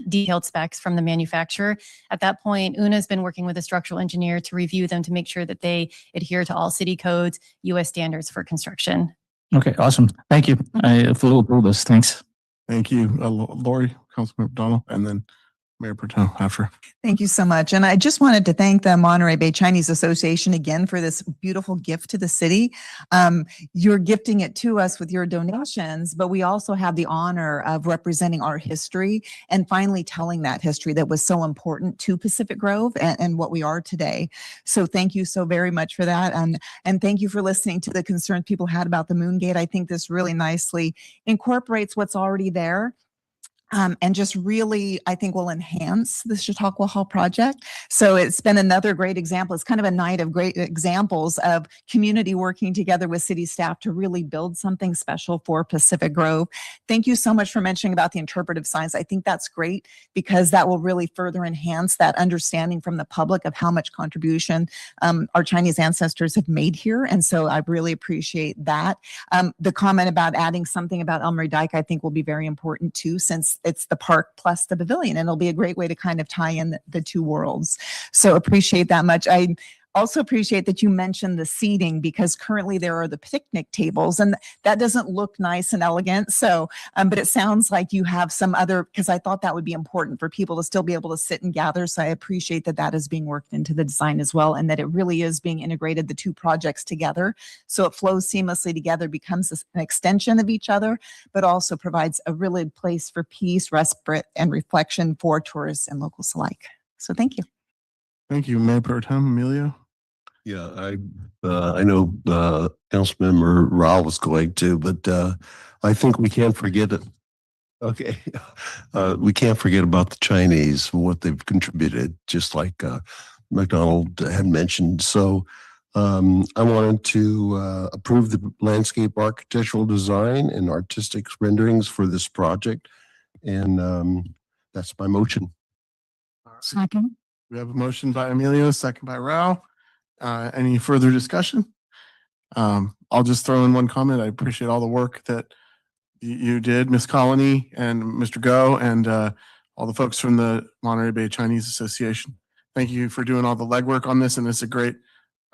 detailed specs from the manufacturer. At that point, UNA's been working with a structural engineer to review them to make sure that they adhere to all city codes, US standards for construction. Okay, awesome. Thank you. I fully approve this. Thanks. Thank you, Lori, Councilmember Donald, and then Mayor Protem after. Thank you so much. And I just wanted to thank the Monterey Bay Chinese Association again for this beautiful gift to the city. You're gifting it to us with your donations, but we also have the honor of representing our history and finally telling that history that was so important to Pacific Grove and what we are today. So thank you so very much for that. And thank you for listening to the concerns people had about the Moon Gate. I think this really nicely incorporates what's already there. And just really, I think, will enhance the Chautauqua Hall project. So it's been another great example. It's kind of a night of great examples of community working together with city staff to really build something special for Pacific Grove. Thank you so much for mentioning about the interpretive signs. I think that's great because that will really further enhance that understanding from the public of how much contribution our Chinese ancestors have made here. And so I really appreciate that. The comment about adding something about Elmery Dike, I think will be very important too, since it's the park plus the pavilion, and it'll be a great way to kind of tie in the two worlds. So appreciate that much. I also appreciate that you mentioned the seating because currently there are the picnic tables and that doesn't look nice and elegant. So, but it sounds like you have some other, because I thought that would be important for people to still be able to sit and gather. So I appreciate that that is being worked into the design as well, and that it really is being integrated, the two projects together. So it flows seamlessly together, becomes an extension of each other, but also provides a really place for peace, respite, and reflection for tourists and locals alike. So thank you. Thank you, Mayor Pro Tem Emilio. Yeah, I know Councilmember Rao was going to, but I think we can't forget it. Okay, we can't forget about the Chinese and what they've contributed, just like McDonald had mentioned. So I wanted to approve the landscape architectural design and artistic renderings for this project, and that's my motion. Second. We have a motion by Emilio, second by Rao. Any further discussion? I'll just throw in one comment. I appreciate all the work that you did, Miss Colony and Mr. Go, and all the folks from the Monterey Bay Chinese Association. Thank you for doing all the legwork on this, and it's a great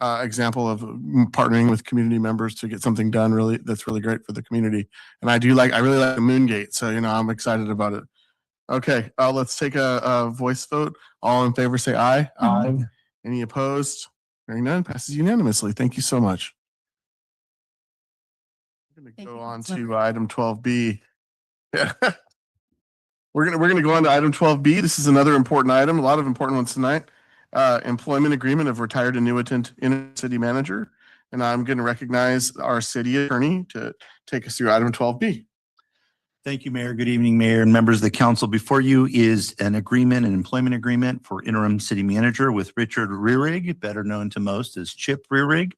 example of partnering with community members to get something done really that's really great for the community. And I really like the Moon Gate, so I'm excited about it. Okay, let's take a voice vote. All in favor say aye. Aye. Any opposed? Hearing none, passes unanimously. Thank you so much. I'm going to go on to item 12B. Yeah. We're gonna go on to item 12B. This is another important item, a lot of important ones tonight. Employment agreement of retired annuitant in city manager. And I'm going to recognize our city attorney to take us through item 12B. Thank you, Mayor. Good evening, Mayor and members of the council. Before you is an employment agreement for interim city manager with Richard Rearig, better known to most as Chip Rearig,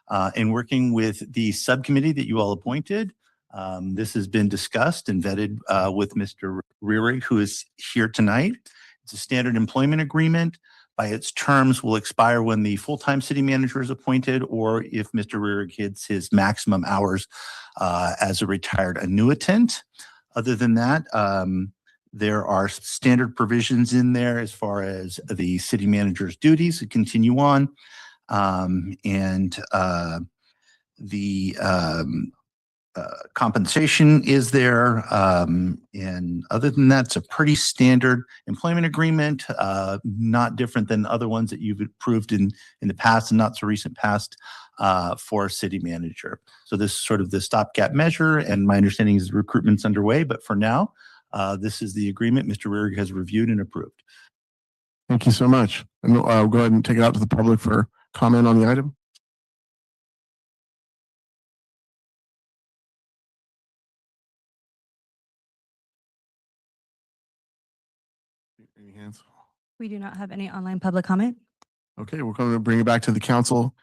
and working with the subcommittee that you all appointed. This has been discussed and vetted with Mr. Rearig, who is here tonight. It's a standard employment agreement. By its terms will expire when the full-time city manager is appointed, or if Mr. Rearig hits his maximum hours as a retired annuitant. Other than that, there are standard provisions in there as far as the city manager's duties to continue on, and the compensation is there. And other than that, it's a pretty standard employment agreement, not different than other ones that you've approved in the past and not so recent past for a city manager. So this is sort of the stopgap measure, and my understanding is the recruitment's underway, but for now, this is the agreement Mr. Rearig has reviewed and approved. Thank you so much. And I'll go ahead and take it out to the public for comment on the item. Any hands? We do not have any online public comment. Okay, we're going to bring it back to the council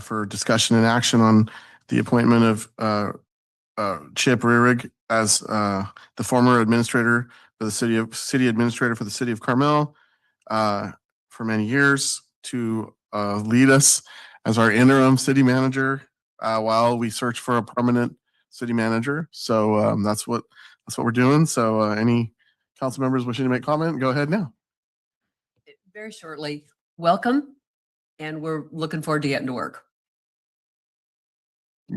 for discussion and action on the appointment of Chip Rearig as the former administrator for the city administrator for the city of Carmel for many years to lead us as our interim city manager while we search for a permanent city manager. So that's what we're doing. So any council members wishing to make comment, go ahead now. Very shortly, welcome. And we're looking forward to getting to work.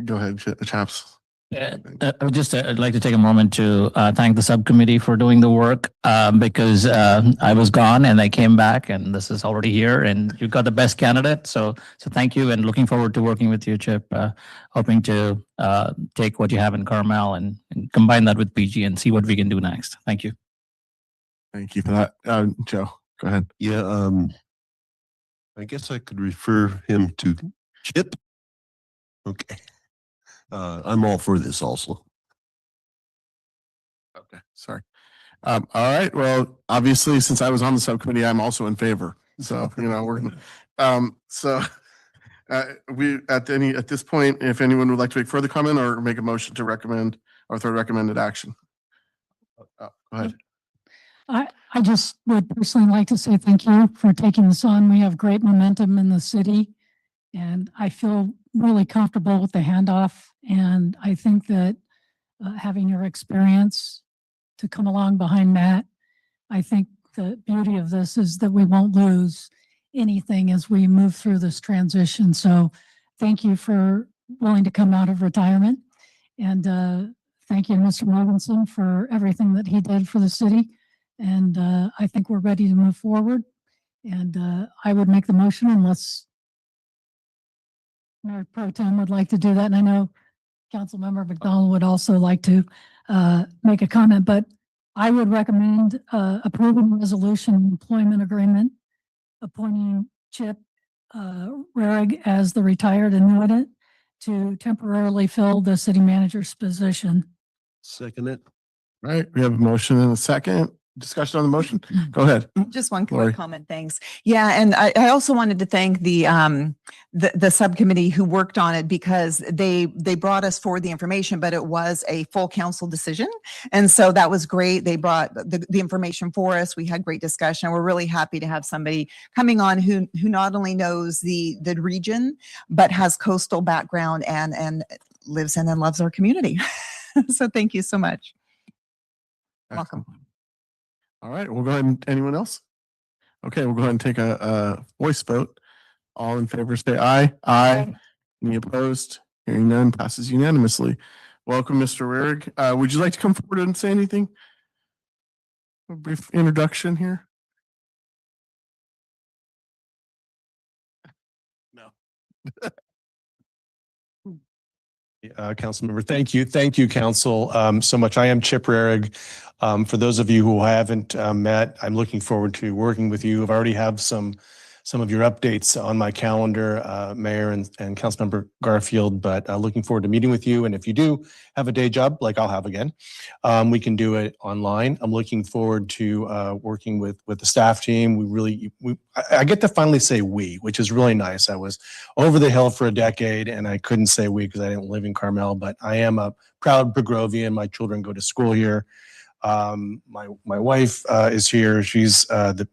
Go ahead, Chaps. I'd like to take a moment to thank the subcommittee for doing the work because I was gone and I came back and this is already here and you got the best candidate. So thank you and looking forward to working with you, Chip. Hoping to take what you have in Carmel and combine that with PG and see what we can do next. Thank you. Thank you for that. Joe, go ahead. Yeah, I guess I could refer him to Chip. Okay. I'm all for this also. Okay, sorry. All right. Well, obviously, since I was on the subcommittee, I'm also in favor. So, we're we at this point, if anyone would like to make further comment or make a motion to recommend or throw recommended action. Go ahead. I just would personally like to say thank you for taking this on. We have great momentum in the city and I feel really comfortable with the handoff. And I think that having your experience to come along behind Matt, I think the beauty of this is that we won't lose anything as we move through this transition. So thank you for willing to come out of retirement. And thank you, Mr. Mogensen, for everything that he did for the city. And I think we're ready to move forward. And I would make the motion unless Mayor Pro Tem would like to do that. And I know Councilmember McDonald would also like to make a comment, but I would recommend approving the resolution employment agreement, appointing Chip Rarig as the retired annuitant to temporarily fill the city manager's position. Second it. All right, we have a motion and a second. Discussion on the motion. Go ahead. Just one Lori. quick comment, thanks. Yeah, and I also wanted to thank the subcommittee who worked on it because they brought us forward the information, but it was a full council decision. And so that was great. They brought the information for us. We had great discussion. We're really happy to have somebody coming on who not only knows the region, but has coastal background and lives in and loves our community. So thank you so much. Welcome. All right, we'll go ahead and anyone else? Okay, we'll go ahead and take a voice vote. All in favor, say aye. Aye. Any opposed? Hearing none, passes unanimously. Welcome, Mr. Rarig. Would you like to come forward and say anything? A brief introduction here. No. Council member, thank you. Thank you, council, so much. I am Chip Rarig. For those of you who haven't met, I'm looking forward to working with you. I've already have some of your updates on my calendar, Mayor and Councilmember Garfield, but looking forward to meeting with you. And if you do have a day job, like I'll have again, we can do it online. I'm looking forward to working with the staff team. I get to finally say we, which is really nice. I was over the hill for a decade and I couldn't say we because I didn't live in Carmel, but I am a proud Bergrovian. My children go to school here. My wife is here. She's the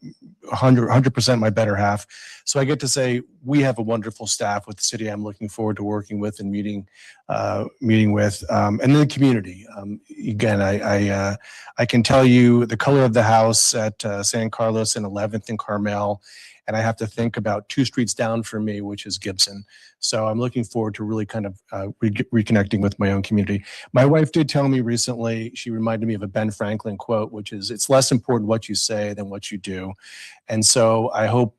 100% my better half. So I get to say we have a wonderful staff with the city. I'm looking forward to working with and meeting with, and then the community. Again, I can tell you the color of the house at San Carlos and 11th and Carmel. And I have to think about 2 streets down from me, which is Gibson. So I'm looking forward to really kind of reconnecting with my own community. My wife did tell me recently, she reminded me of a Ben Franklin quote, which is, it's less important what you say than what you do. And so I hope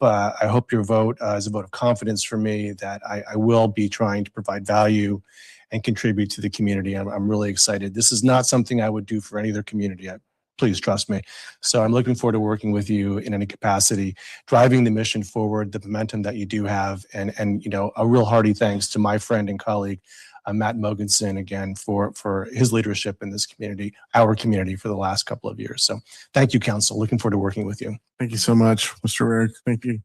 your vote is a vote of confidence for me that I will be trying to provide value and contribute to the community. I'm really excited. This is not something I would do for any other community. Please trust me. So I'm looking forward to working with you in any capacity, driving the mission forward, the momentum that you do have, and a real hearty thanks to my friend and colleague, Matt Mogensen, again, for his leadership in this community, our community, for the last couple of years. So thank you, council. Looking forward to working with you. Thank you so much, Mr. Rarig. Thank you.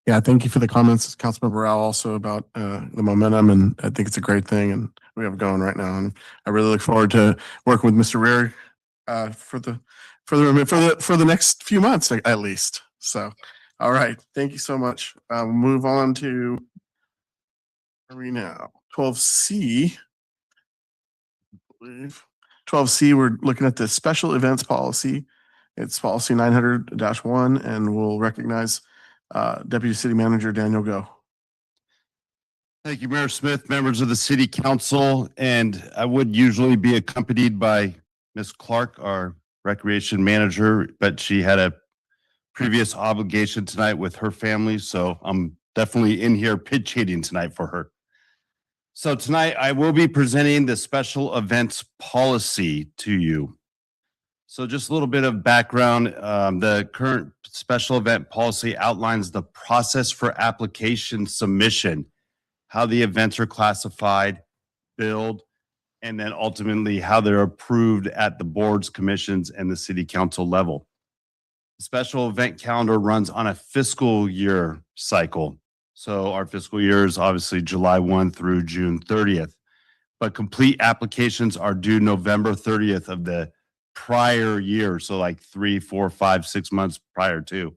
Yeah, thank you for the comments, Councilmember Rao, also about the momentum, and I think it's a great thing, and we have it going right now. And I really look forward to working with Mr. Rarig for the next few months at least. So, all right. Thank you so much. Move on to where are we now? 12C. I believe 12C. We're looking at the special events policy. It's policy 900-1, and we'll recognize Deputy City Manager Daniel Go. Thank you, Mayor Smith, members of the city council, and I would usually be accompanied by Ms. Clark, our recreation manager, but she had a previous obligation tonight with her family, so I'm definitely in here pitch hitting tonight for her. So tonight I will be presenting the special events policy to you. So just a little bit of background. The current special event policy outlines the process for application submission, how the events are classified, billed, and then ultimately how they're approved at the boards, commissions, and the city council level. The special event calendar runs on a fiscal year cycle. So our fiscal year is obviously July 1 through June 30th, but complete applications are due November 30th of the prior year. So like 3, 4, 5, 6 months prior to.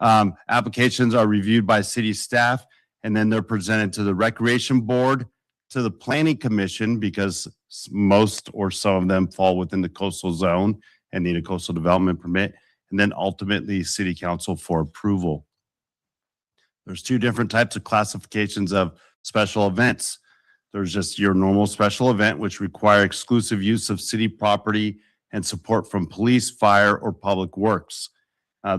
Applications are reviewed by city staff, and then they're presented to the Recreation Board, to the Planning Commission, because most or some of them fall within the coastal zone and need a coastal development permit, and then ultimately City Council for approval. There's two different types of classifications of special events. There's just your normal special event, which require exclusive use of city property and support from police, fire, or public works.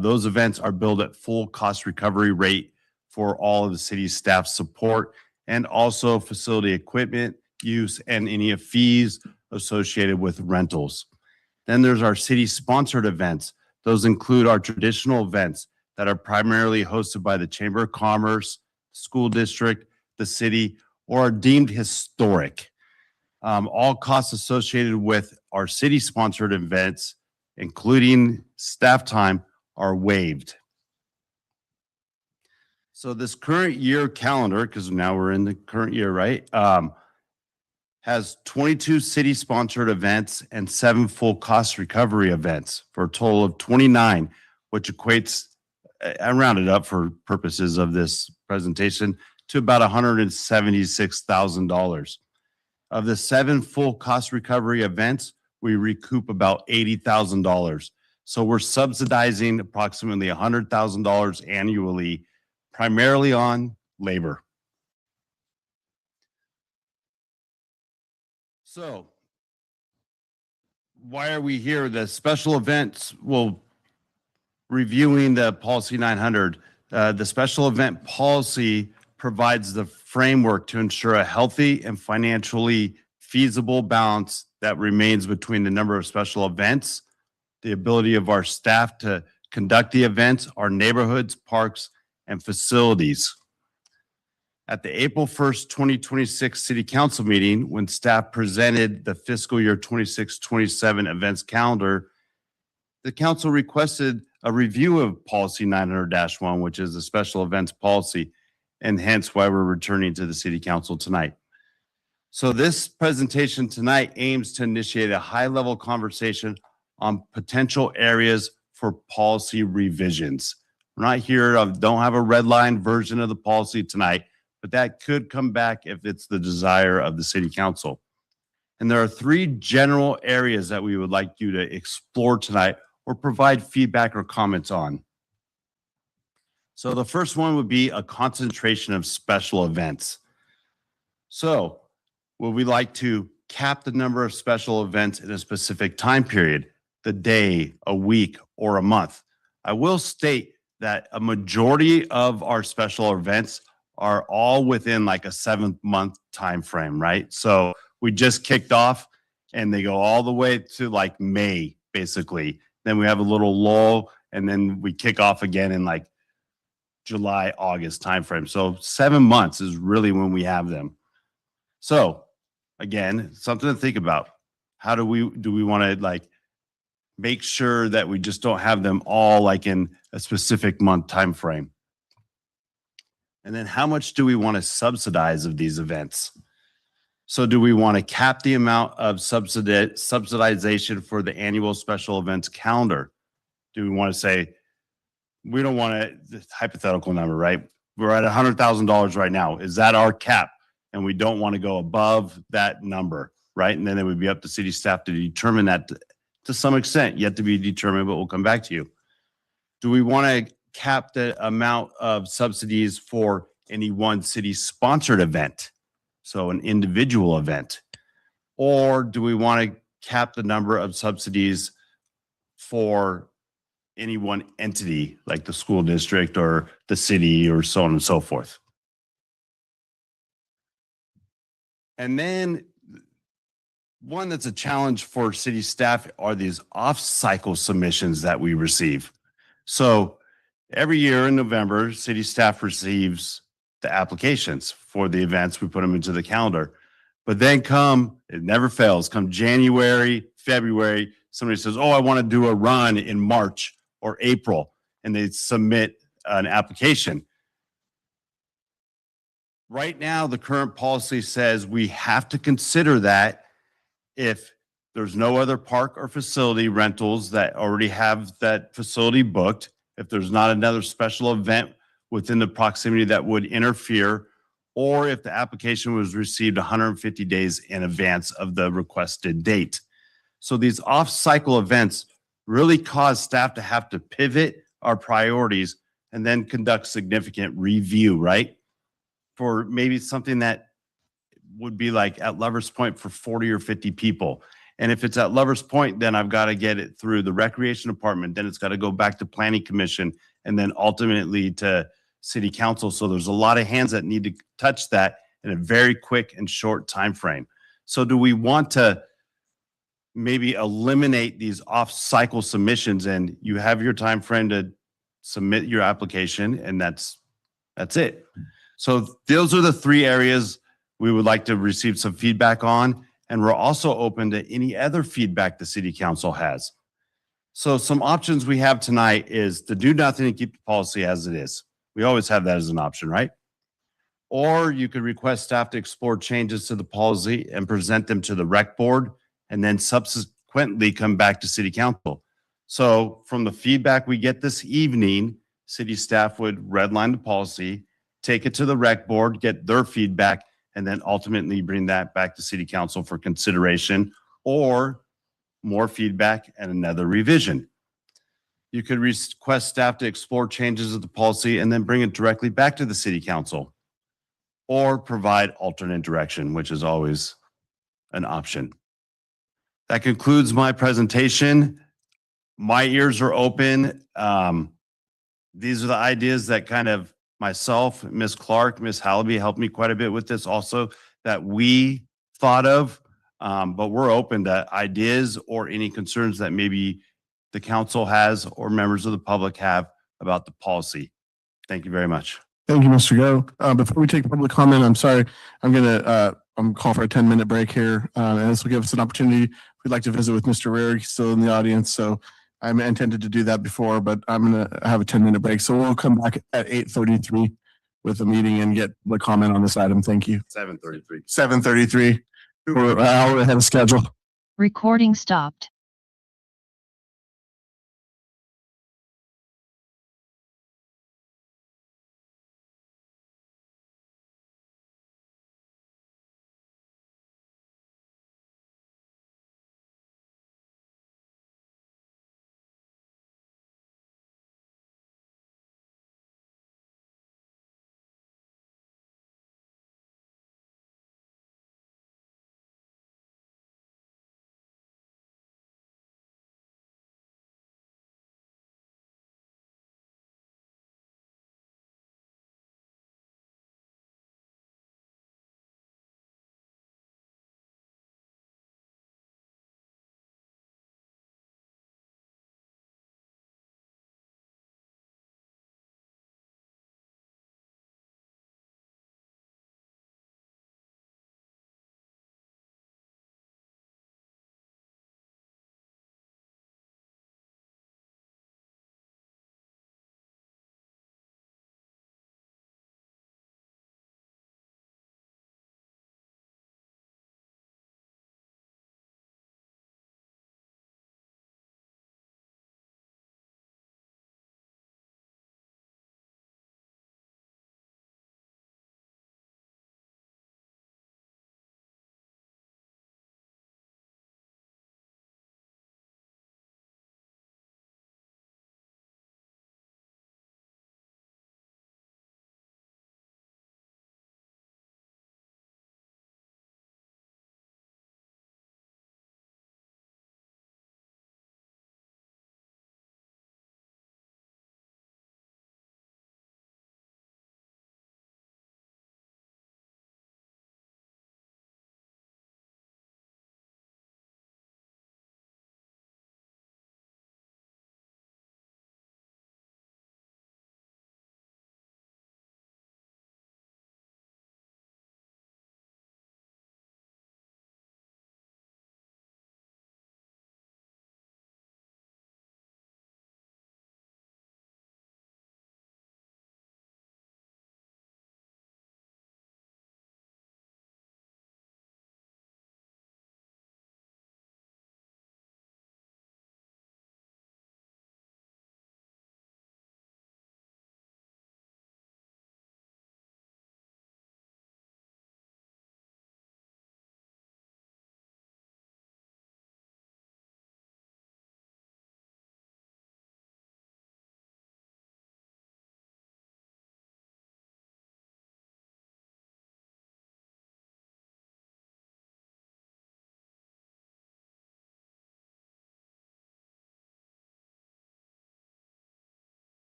Those events are billed at full cost recovery rate for all of the city's staff support, and also facility equipment use and any fees associated with rentals. Then there's our city-sponsored events. Those include our traditional events that are primarily hosted by the Chamber of Commerce, school district, the city, or are deemed historic. All costs associated with our city-sponsored events, including staff time, are waived. So this current year calendar, because now we're in the current year, right? Has 22 city-sponsored events and 7 full cost recovery events for a total of 29, which equates, I rounded up for purposes of this presentation, to about $176,000. Of the 7 full cost recovery events, we recoup about $80,000. So we're subsidizing approximately $100,000 annually, primarily on labor. So why are we here? The special events, well, reviewing the policy 900, the special event policy provides the framework to ensure a healthy and financially feasible balance that remains between the number of special events, the ability of our staff to conduct the events, our neighborhoods, parks, and facilities. At the April 1st, 2026 City Council meeting, when staff presented the fiscal year 26-27 events calendar, the council requested a review of policy 900-1, which is the special events policy, and hence why we're returning to the City Council tonight. So this presentation tonight aims to initiate a high-level conversation on potential areas for policy revisions. We're not here, don't have a red line version of the policy tonight, but that could come back if it's the desire of the City Council. And there are 3 general areas that we would like you to explore tonight or provide feedback or comments on. So the first one would be a concentration of special events. So would we like to cap the number of special events in a specific time period, the day, a week, or a month? I will state that a majority of our special events are all within like a 7-month time frame, right? So we just kicked off and they go all the way to like May, basically. Then we have a little lull and then we kick off again in like July, August timeframe. So 7 months is really when we have them. So again, something to think about. How do we want to like make sure that we just don't have them all like in a specific month time frame? And then how much do we want to subsidize of these events? So do we want to cap the amount of subsidization for the annual special events calendar? Do we want to say, we don't want a hypothetical number, right? We're at $100,000 right now. Is that our cap? And we don't want to go above that number, right? And then it would be up to city staff to determine that to some extent, yet to be determined, but we'll come back to you. Do we want to cap the amount of subsidies for any one city sponsored event? So an individual event? Or do we want to cap the number of subsidies for any one entity, like the school district or the city or so on and so forth? And then one that's a challenge for city staff are these off-cycle submissions that we receive. So every year in November, city staff receives the applications for the events. We put them into the calendar. But then it never fails, come January, February, somebody says, oh, I want to do a run in March or April, and they submit an application. Right now, the current policy says we have to consider that if there's no other park or facility rentals that already have that facility booked, if there's not another special event within the proximity that would interfere, or if the application was received 150 days in advance of the requested date. So these off-cycle events really cause staff to have to pivot our priorities and then conduct significant review, right? For maybe something that would be like at Lovers Point for 40 or 50 people. And if it's at Lovers Point, then I've got to get it through the recreation department. Then it's got to go back to planning commission and then ultimately to city council. So there's a lot of hands that need to touch that in a very quick and short time frame. So do we want to maybe eliminate these off-cycle submissions and you have your time frame to submit your application and that's it? So those are the three areas we would like to receive some feedback on. And we're also open to any other feedback the city council has. So some options we have tonight is to do nothing and keep the policy as it is. We always have that as an option, right? Or you could request staff to explore changes to the policy and present them to the rec board and then subsequently come back to city council. So from the feedback we get this evening, city staff would redline the policy, take it to the rec board, get their feedback, and then ultimately bring that back to city council for consideration or more feedback and another revision. You could request staff to explore changes of the policy and then bring it directly back to the city council or provide alternate direction, which is always an option. That concludes my presentation. My ears are open. These are the ideas that kind of myself, Ms. Clark, Ms. Hallaby helped me quite a bit with this also that we thought of, but we're open to ideas or any concerns that maybe the council has or members of the public have about the policy. Thank you very much. Thank you, Mr. Go. Before we take public comment, I'm sorry, I'm calling for a 10-minute break here. And this will give us an opportunity. We'd like to visit with Mr. Rearick, he's still in the audience. So I intended to do that before, but I'm going to have a 10-minute break. So we'll come back at 8:33 with a meeting and get the comment on this item. Thank you. 7:33. 7:33. We're an hour ahead of schedule. Recording stopped.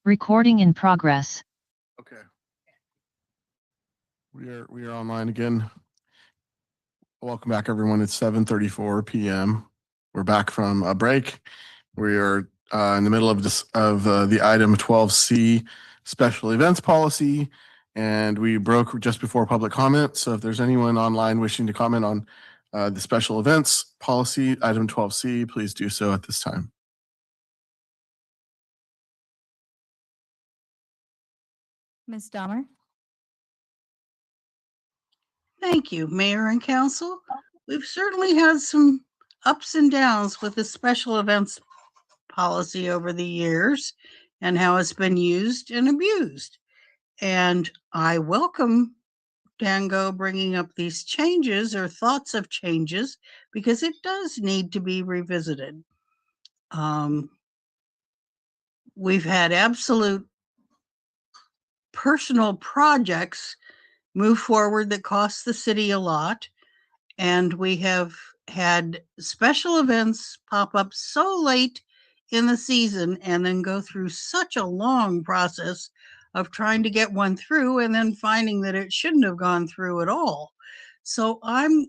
Recording in progress. Okay. We are online again. Welcome back, everyone. It's 7:34 p.m. We're back from a break. We are in the middle of the item 12C special events policy, and we broke just before public comment. So if there's anyone online wishing to comment on the special events policy, item 12C, please do so at this time. Ms. Dahmer? Thank you, Mayor and Council. We've certainly had some ups and downs with the special events policy over the years and how it's been used and abused. And I welcome Dango bringing up these changes or thoughts of changes because it does need to be revisited. We've had absolute personal projects move forward that cost the city a lot. And we have had special events pop up so late in the season and then go through such a long process of trying to get one through and then finding that it shouldn't have gone through at all. So I'm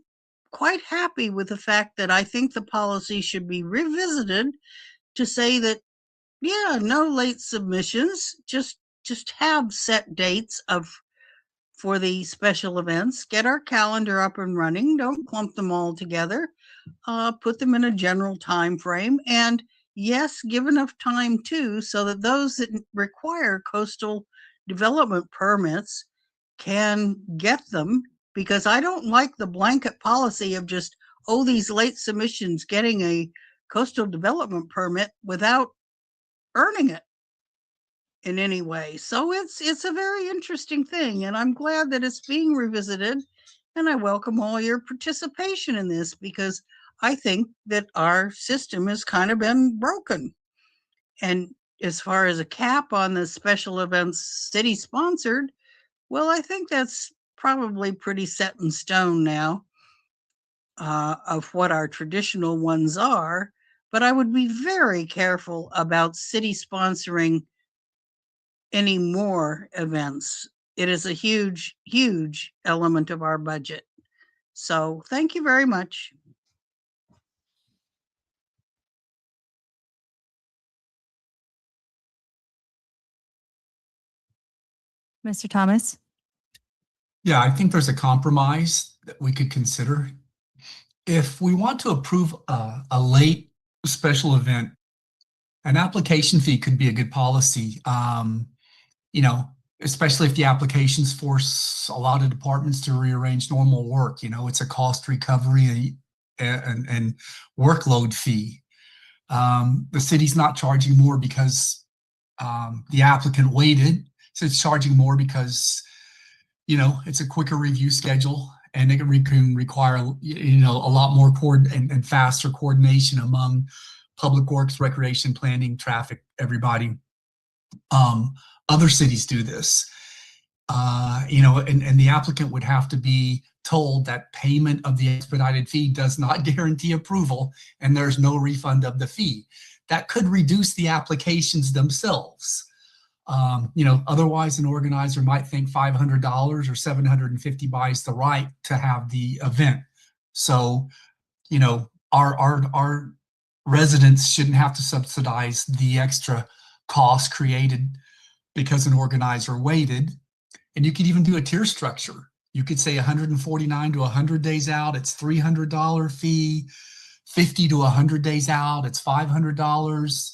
quite happy with the fact that I think the policy should be revisited to say that, yeah, no late submissions, just have set dates for the special events, get our calendar up and running, don't clump them all together, put them in a general time frame, and yes, give enough time too, so that those that require coastal development permits can get them, because I don't like the blanket policy of just, oh, these late submissions getting a coastal development permit without earning it in any way. So it's a very interesting thing, and I'm glad that it's being revisited, and I welcome all your participation in this because I think that our system has kind of been broken. And as far as a cap on the special events city sponsored, well, I think that's probably pretty set in stone now of what our traditional ones are, but I would be very careful about city sponsoring any more events. It is a huge, huge element of our budget. So thank you very much. Mr. Thomas? Yeah, I think there's a compromise that we could consider. If we want to approve a late special event, an application fee could be a good policy. Especially if the applications force a lot of departments to rearrange normal work. It's a cost recovery and workload fee. The city's not charging more because the applicant waited. So it's charging more because, it's a quicker review schedule and it can require, a lot more and faster coordination among public works, recreation, planning, traffic, everybody. Other cities do this, and the applicant would have to be told that payment of the expedited fee does not guarantee approval and there's no refund of the fee. That could reduce the applications themselves. Otherwise an organizer might think $500 or $750 buys the right to have the event. So, our residents shouldn't have to subsidize the extra cost created because an organizer waited. And you could even do a tier structure. You could say 149 to 100 days out, it's $300 fee, 50 to 100 days out, it's $500,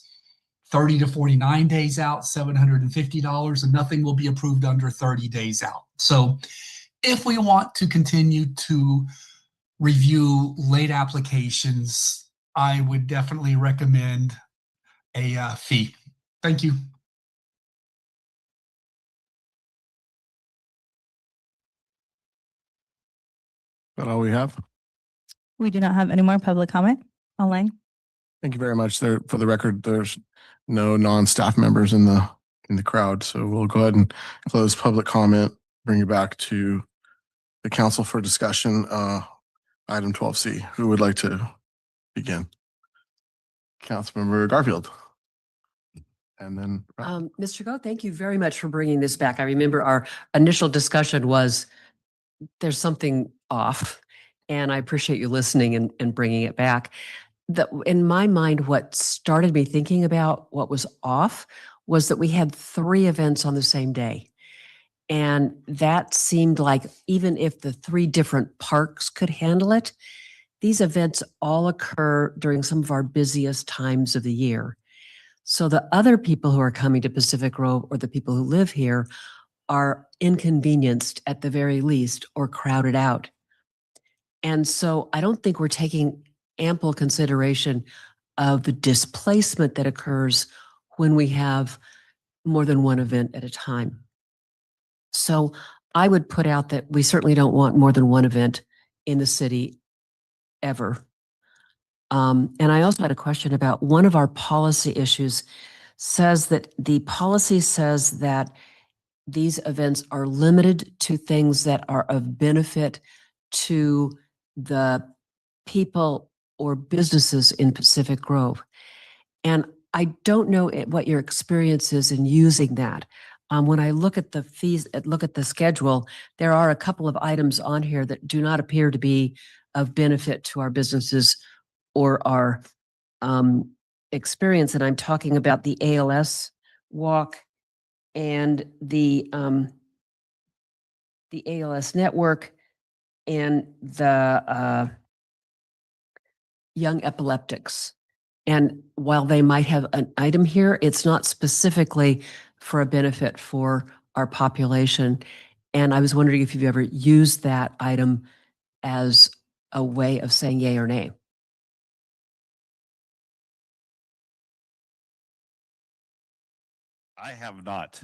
30 to 49 days out, $750, and nothing will be approved under 30 days out. So if we want to continue to review late applications, I would definitely recommend a fee. Thank you. That all we have? We do not have any more public comment online. Thank you very much. There, for the record, there's no non-staff members in the crowd, so we'll go ahead and close public comment, bring it back to the council for discussion. Item 12C. Who would like to begin? Councilmember Garfield. and then. Mr. Go, thank you very much for bringing this back. I remember our initial discussion was there's something off, and I appreciate you listening and bringing it back. In my mind, what started me thinking about what was off was that we had 3 events on the same day. And that seemed like even if the 3 different parks could handle it, these events all occur during some of our busiest times of the year. So the other people who are coming to Pacific Grove or the people who live here are inconvenienced at the very least or crowded out. And so I don't think we're taking ample consideration of the displacement that occurs when we have more than one event at a time. So I would put out that we certainly don't want more than one event in the city ever. And I also had a question about one of our policy issues says that the policy says that these events are limited to things that are of benefit to the people or businesses in Pacific Grove. And I don't know what your experience is in using that. When I look at the fees, look at the schedule, there are a couple of items on here that do not appear to be of benefit to our businesses or our experience. And I'm talking about the ALS walk and the ALS network and the young epileptics. And while they might have an item here, it's not specifically for a benefit for our population. And I was wondering if you've ever used that item as a way of saying yay or nay. I have not.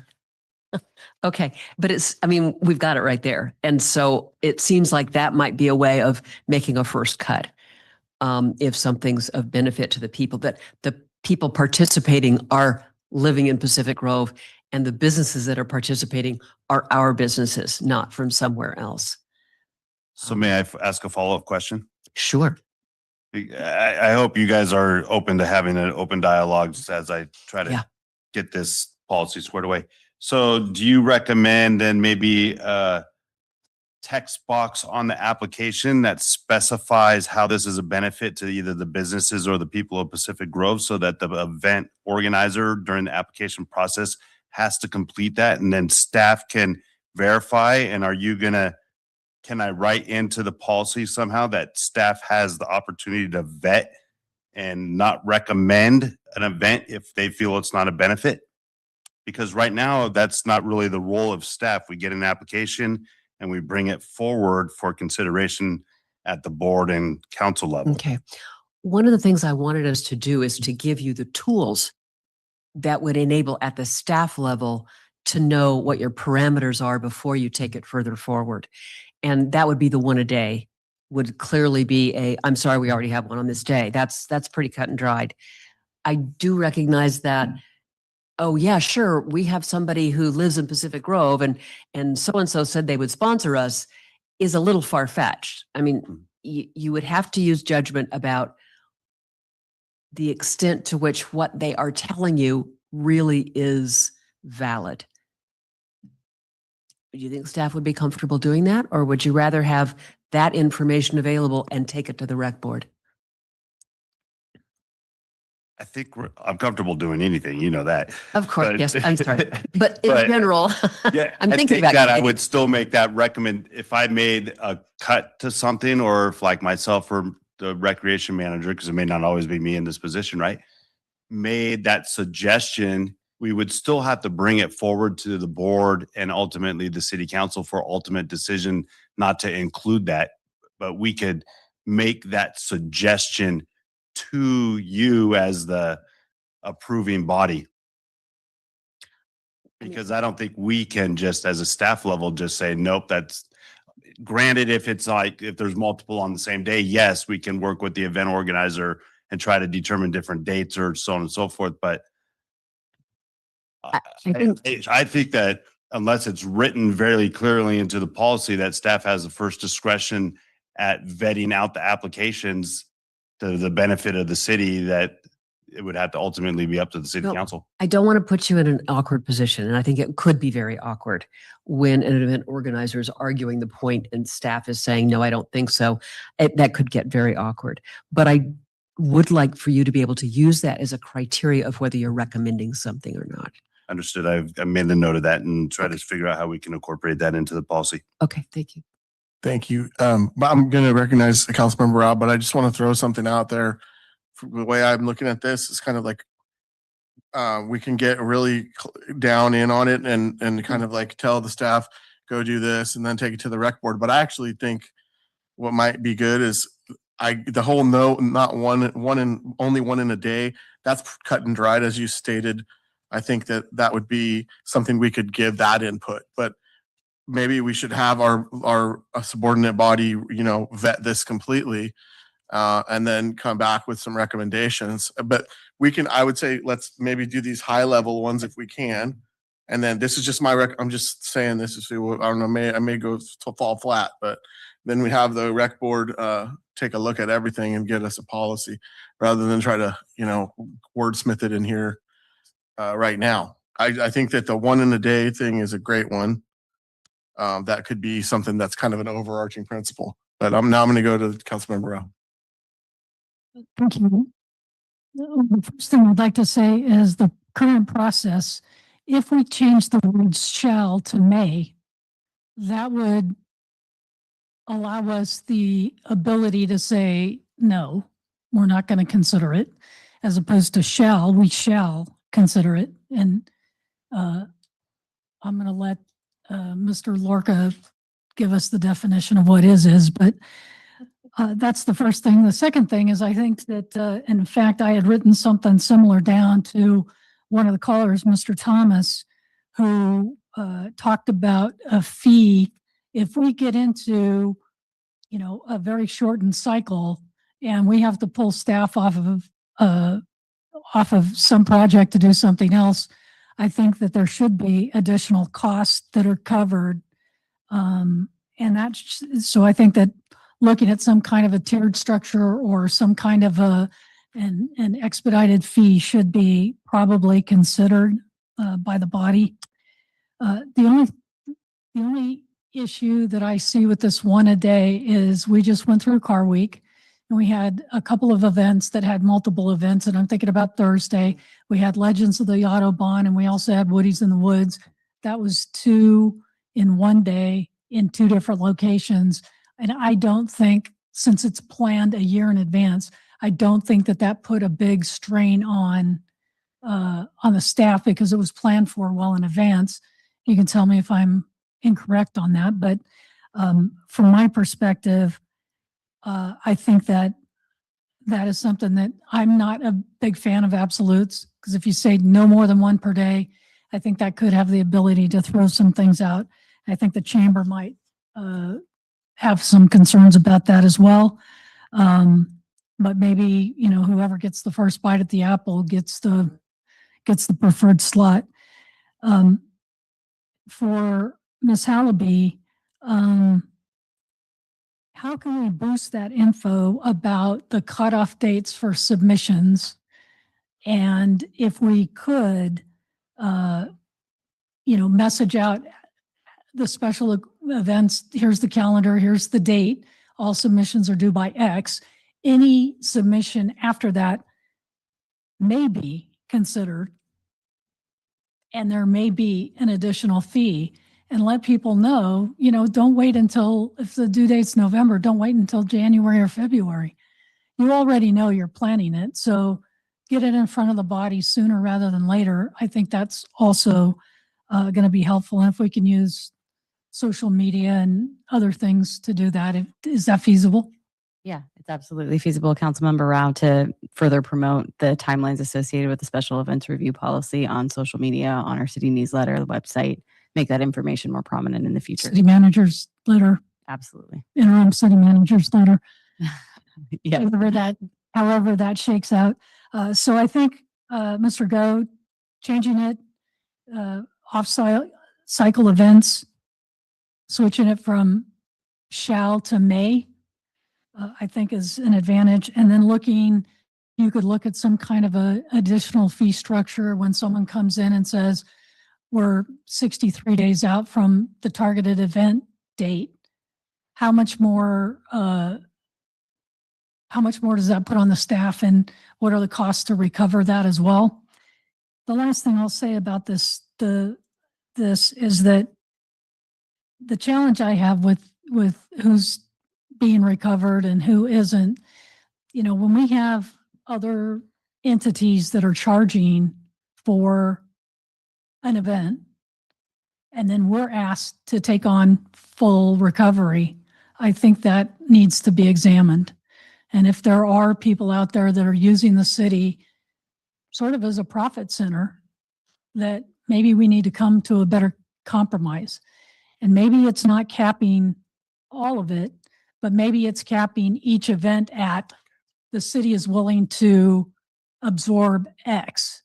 Okay, but I mean, we've got it right there. And so it seems like that might be a way of making a first cut. If something's of benefit to the people, that the people participating are living in Pacific Grove and the businesses that are participating are our businesses, not from somewhere else. So may I ask a follow-up question? Sure. I hope you guys are open to having an open dialogue as I try to Yeah. get this policy squared away. So do you recommend then maybe a text box on the application that specifies how this is a benefit to either the businesses or the people of Pacific Grove so that the event organizer during the application process has to complete that and then staff can verify? And can I write into the policy somehow that staff has the opportunity to vet and not recommend an event if they feel it's not a benefit? Because right now, that's not really the role of staff. We get an application and we bring it forward for consideration at the board and council level. Okay. One of the things I wanted us to do is to give you the tools that would enable at the staff level to know what your parameters are before you take it further forward. And that would be the one a day would clearly be I'm sorry, we already have one on this day. That's pretty cut and dried. I do recognize that, oh yeah, sure, we have somebody who lives in Pacific Grove and so-and-so said they would sponsor us is a little far-fetched. I mean, you would have to use judgment about the extent to which what they are telling you really is valid. Do you think staff would be comfortable doing that? Or would you rather have that information available and take it to the rec board? I think I'm comfortable doing anything, you know that. Of course, But- yes, I'm sorry. But in But, general, Yeah, I'm I thinking think about that I getting- would still make that recommend, if I made a cut to something or if like myself or the recreation manager, because it may not always be me in this position, right? Made that suggestion, we would still have to bring it forward to the board and ultimately the city council for ultimate decision not to include that. But we could make that suggestion to you as the approving body. Because I don't think we can just as a staff level just say, nope, that's granted. If it's like, if there's multiple on the same day, yes, we can work with the event organizer and try to determine different dates or so on and so forth. But I think that unless it's written very clearly into the policy that staff has the first discretion at vetting out the applications to the benefit of the city, that it would have to ultimately be up to the city No, council. I don't want to put you in an awkward position, and I think it could be very awkward when an event organizer is arguing the point and staff is saying, no, I don't think so. That could get very awkward. But I would like for you to be able to use that as a criteria of whether you're recommending something or not. Understood. I made a note of that and try to figure out how we can incorporate that into the policy. Okay, thank you. Thank you. But I'm going to recognize Councilmember Rob, but I just want to throw something out there. The way I'm looking at this is kind of like, we can get really down in on it and kind of like tell the staff, go do this and then take it to the rec board. But I actually think what might be good is the whole no, not only one in a day, that's cut and dried, as you stated. I think that would be something we could give that input, but maybe we should have our subordinate body, vet this completely, and then come back with some recommendations. But I would say, let's maybe do these high level ones if we can. And then this is just I'm just saying this is, I don't know, I may go to fall flat, but then we have the rec board, take a look at everything and get us a policy rather than try to, wordsmith it in here, right now. I think that the one in a day thing is a great one. That could be something that's kind of an overarching principle, but I'm going to go to Councilmember Rao. Thank you. The first thing I'd like to say is the current process, if we change the word shall to may, that would allow us the ability to say, no, we're not going to consider it, as opposed to shall, we shall consider it. And I'm going to let Mr. Lorca give us the definition of what is, but that's the first thing. The second thing is I think that, in fact, I had written something similar down to one of the callers, Mr. Thomas, who talked about a fee. If we get into, a very shortened cycle and we have to pull staff off of some project to do something else, I think that there should be additional costs that are covered. So I think that looking at some kind of a tiered structure or some kind of an expedited fee should be probably considered by the body. The only issue that I see with this one a day is we just went through Car Week and we had a couple of events that had multiple events. And I'm thinking about Thursday, we had Legends of the Autobahn and we also had Woody's in the Woods. That was 2 in one day in 2 different locations. And I don't think, since it's planned a year in advance, I don't think that put a big strain on the staff because it was planned for well in advance. You can tell me if I'm incorrect on that, but from my perspective, I think that is something that I'm not a big fan of absolutes, because if you say no more than 1 per day, I think that could have the ability to throw some things out. I think the chamber might have some concerns about that as well. But maybe, whoever gets the first bite at the apple gets the preferred slot. For Ms. Hallaby, how can we boost that info about the cutoff dates for submissions? And if we could, message out the special events, here's the calendar, here's the date, all submissions are due by X. Any submission after that may be considered, and there may be an additional fee. And let people know, don't wait until, if the due date's November, don't wait until January or February. You already know you're planning it, so get it in front of the body sooner rather than later. I think that's also going to be helpful. And if we can use social media and other things to do that, is that feasible? Yeah, it's absolutely feasible, Councilmember Rao, to further promote the timelines associated with the special events review policy on social media, on our city newsletter, the website, make that information more prominent in the future. City manager's letter. Absolutely. Interim city manager's letter. Yes. However that shakes out. So I think, Mr. Go, changing it, off-cycle events, switching it from shall to may, I think is an advantage. And then looking you could look at some kind of a additional fee structure when someone comes in and says, we're 63 days out from the targeted event date. How much more does that put on the staff, and what are the costs to recover that as well? The last thing I'll say about this is that the challenge I have with who's being recovered and who isn't, when we have other entities that are charging for an event, and then we're asked to take on full recovery, I think that needs to be examined. And if there are people out there that are using the city sort of as a profit center, that maybe we need to come to a better compromise. And maybe it's not capping all of it, but maybe it's capping each event at the city is willing to absorb X,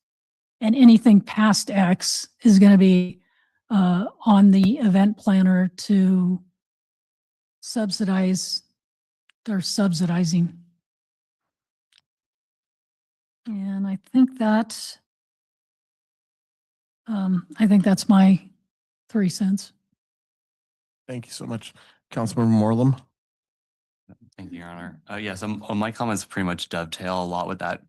and anything past X is going to be on the event planner to subsidize. They're subsidizing. And I think that's my 3 cents. Thank you so much. Councilmember Morlum. Thank you, Your Honor. Yes, my comments pretty much dovetail a lot with that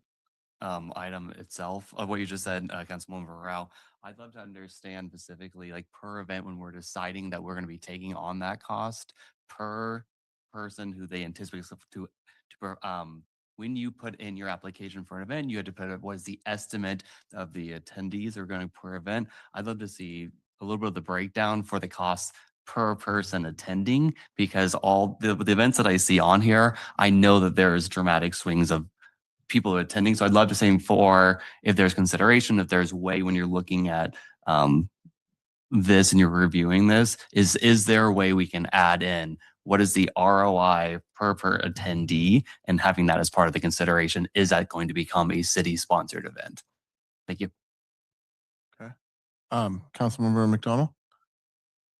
item itself of what you just said, Councilwoman Varao. I'd love to understand specifically, like per event, when we're deciding that we're going to be taking on that cost per person who they anticipate to when you put in your application for an event, you had to put what is the estimate of the attendees are going per event. I'd love to see a little bit of the breakdown for the costs per person attending, because all the events that I see on here, I know that there's dramatic swings of people attending. So I'd love to see for if there's consideration, if there's way when you're looking at this and you're reviewing this, is there a way we can add in what is the ROI per attendee, and having that as part of the consideration? Is that going to become a city sponsored event? Thank you. Okay. Councilmember McDonald.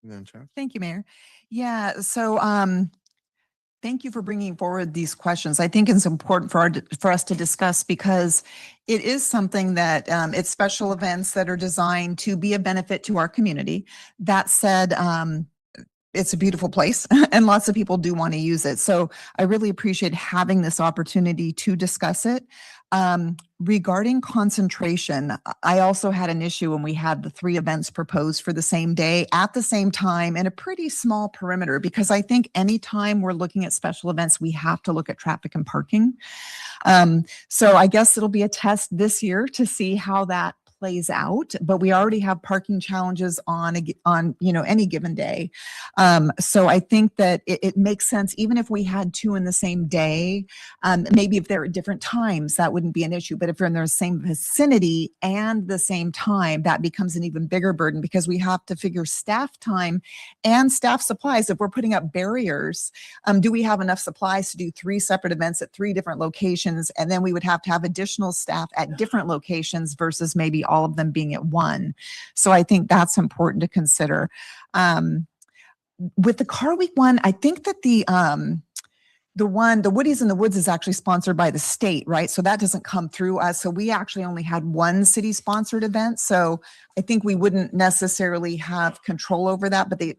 And then Chad. Thank you, Mayor. Yeah, so thank you for bringing forward these questions. I think it's important for us to discuss, because it is something that it's special events that are designed to be a benefit to our community. That said, it's a beautiful place and lots of people do want to use it. So I really appreciate having this opportunity to discuss it. Regarding concentration, I also had an issue when we had the 3 events proposed for the same day at the same time in a pretty small perimeter, because I think anytime we're looking at special events, we have to look at traffic and parking. So I guess it'll be a test this year to see how that plays out, but we already have parking challenges on any given day. So I think that it makes sense, even if we had 2 in the same day, maybe if they're at different times, that wouldn't be an issue. But if they're in the same vicinity and the same time, that becomes an even bigger burden, because we have to figure staff time and staff supplies. If we're putting up barriers, do we have enough supplies to do 3 separate events at 3 different locations? And then we would have to have additional staff at different locations versus maybe all of them being at one. So I think that's important to consider. With the Car Week one, I think that the Woodies in the Woods is actually sponsored by the state, right? So that doesn't come through us. So we actually only had 1 city sponsored event. So I think we wouldn't necessarily have control over that, but they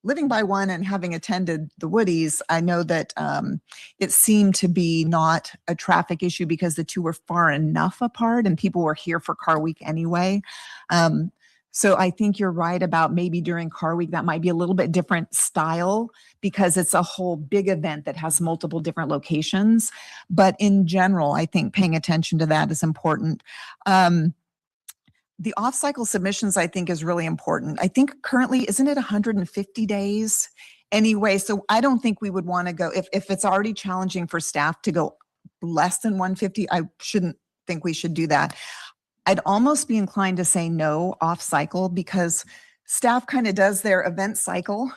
living by one and having attended the Woodies, I know that it seemed to be not a traffic issue because the 2 were far enough apart and people were here for Car Week anyway. So I think you're right about maybe during Car Week, that might be a little bit different style because it's a whole big event that has multiple different locations. But in general, I think paying attention to that is important. The off-cycle submissions, I think, is really important. I think currently, isn't it 150 days anyway? So I don't think we would want to go, if it's already challenging for staff to go less than 150, I shouldn't think we should do that. I'd almost be inclined to say no off-cycle, because staff kind of does their event cycle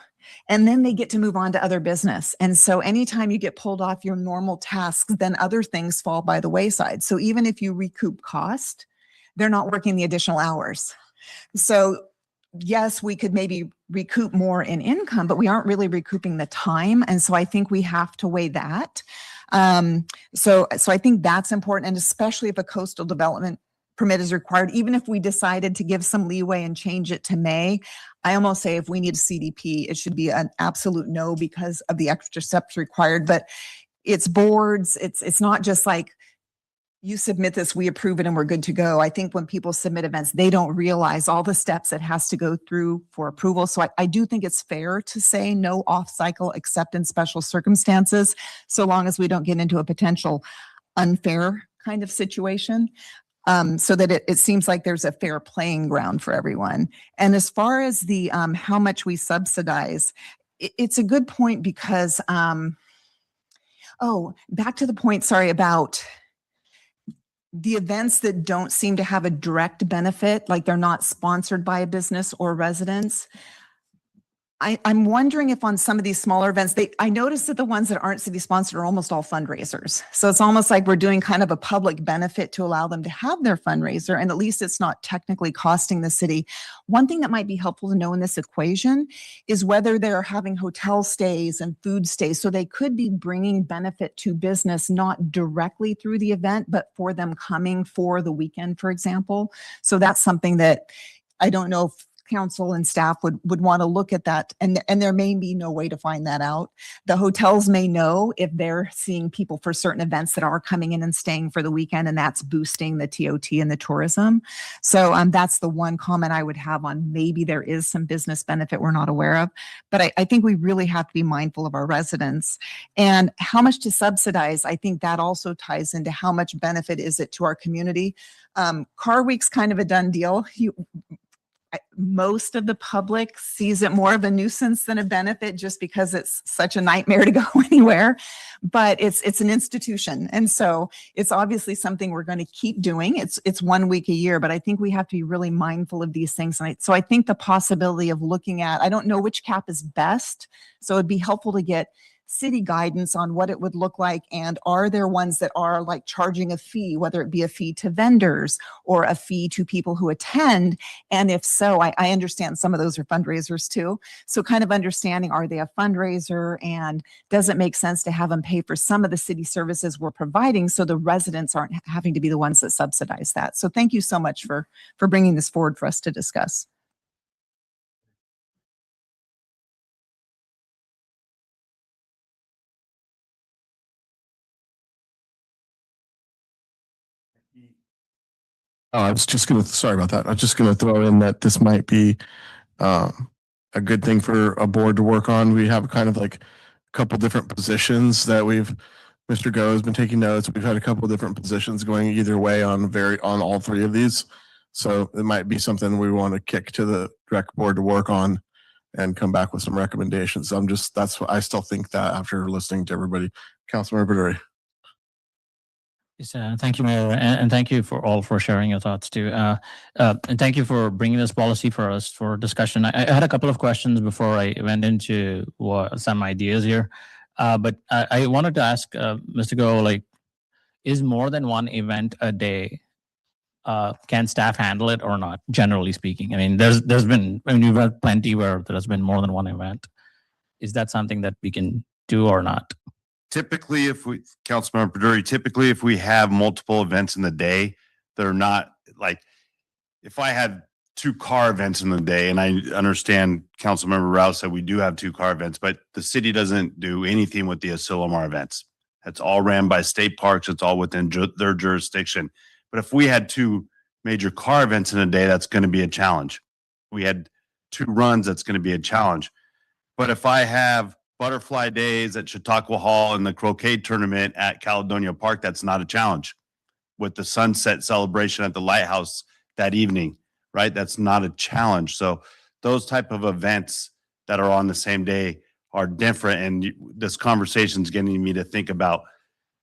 and then they get to move on to other business. And so anytime you get pulled off your normal tasks, then other things fall by the wayside. So even if you recoup cost, they're not working the additional hours. So yes, we could maybe recoup more in income, but we aren't really recouping the time. And so I think we have to weigh that. So I think that's important, and especially if a coastal development permit is required, even if we decided to give some leeway and change it to May, I almost say if we need a CDP, it should be an absolute no because of the extra steps required. But it's boards, it's not just like you submit this, we approve it, and we're good to go. I think when people submit events, they don't realize all the steps it has to go through for approval. So I do think it's fair to say no off-cycle except in special circumstances, so long as we don't get into a potential unfair kind of situation. So that it seems like there's a fair playing ground for everyone. And as far as the how much we subsidize, it's a good point because, back to the point, sorry, about the events that don't seem to have a direct benefit, like they're not sponsored by a business or residents. I'm wondering if on some of these smaller events, I noticed that the ones that aren't city sponsored are almost all fundraisers. So it's almost like we're doing kind of a public benefit to allow them to have their fundraiser, and at least it's not technically costing the city. One thing that might be helpful to know in this equation is whether they're having hotel stays and food stays. So they could be bringing benefit to business, not directly through the event, but for them coming for the weekend, for example. So that's something that I don't know if council and staff would want to look at that. And there may be no way to find that out. The hotels may know if they're seeing people for certain events that are coming in and staying for the weekend, and that's boosting the TOT and the tourism. So that's the one comment I would have on maybe there is some business benefit we're not aware of. But I think we really have to be mindful of our residents and how much to subsidize. I think that also ties into how much benefit is it to our community. Car Week's kind of a done deal. Most of the public sees it more of a nuisance than a benefit just because it's such a nightmare to go anywhere, but it's an institution. And so it's obviously something we're going to keep doing. It's 1 week a year, but I think we have to be really mindful of these things. And so I think the possibility of looking at, I don't know which cap is best, so it'd be helpful to get city guidance on what it would look like, and are there ones that are like charging a fee, whether it be a fee to vendors or a fee to people who attend, and if so, I understand some of those are fundraisers too, so kind of understanding, are they a fundraiser, and does it make sense to have them pay for some of the city services we're providing so the residents aren't having to be the ones that subsidize that. So thank you so much for bringing this forward for us to discuss. Oh, I was just gonna, sorry about that. I was just gonna throw in that this might be a good thing for a board to work on. We have kind of like a couple different positions that Mr. Go has been taking notes. We've had a couple different positions going either way on all three of these. So it might be something we want to kick to the direct board to work on and come back with some recommendations. That's what I still think that after listening to everybody. Councilmember Baduri. Yes, thank you, Mayor, and thank you for sharing your thoughts too. And thank you for bringing this policy for us for discussion. I had a couple of questions before I went into some ideas here, but I wanted to ask Mr. Go, like, is more than one event a day? Can staff handle it or not? Generally speaking, I mean, we've had plenty where there's been more than one event. Is that something that we can do or not? Typically, Councilmember Baduri, typically if we have multiple events in the day, they're not like, if I had 2 car events in the day, and I understand Councilmember Rouse said we do have 2 car events, but the city doesn't do anything with the Asilomar events. That's all ran by state parks. It's all within their jurisdiction. But if we had 2 major car events in a day, that's going to be a challenge. We had 2 runs, that's going to be a challenge. But if I have Butterfly Days at Chautauqua Hall and the croquet tournament at Caledonia Park, that's not a challenge. With the sunset celebration at the lighthouse that evening, right? That's not a challenge. So those type of events that are on the same day are different. And this conversation is getting me to think about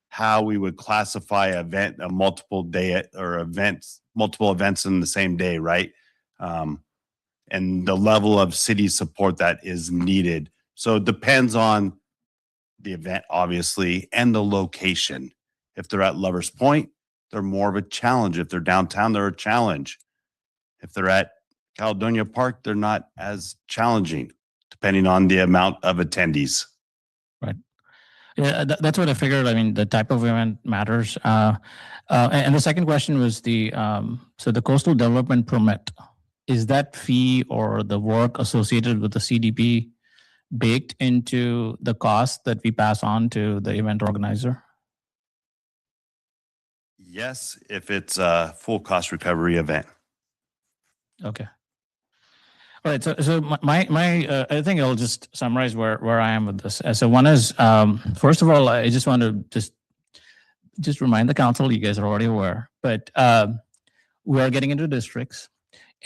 how we would classify a multiple events in the same day, right? And the level of city support that is needed. So it depends on the event, obviously, and the location. If they're at Lovers Point, they're more of a challenge. If they're downtown, they're a challenge. If they're at Caledonia Park, they're not as challenging, depending on the amount of attendees. Right. Yeah, that's what I figured. I mean, the type of event matters. And the second question was so the coastal development permit, is that fee or the work associated with the CDP baked into the cost that we pass on to the event organizer? Yes, if it's a full cost recovery event. Okay. All right. So I think I'll just summarize where I am with this. So one is, first of all, I just want to just remind the council, you guys are already aware, but we are getting into districts.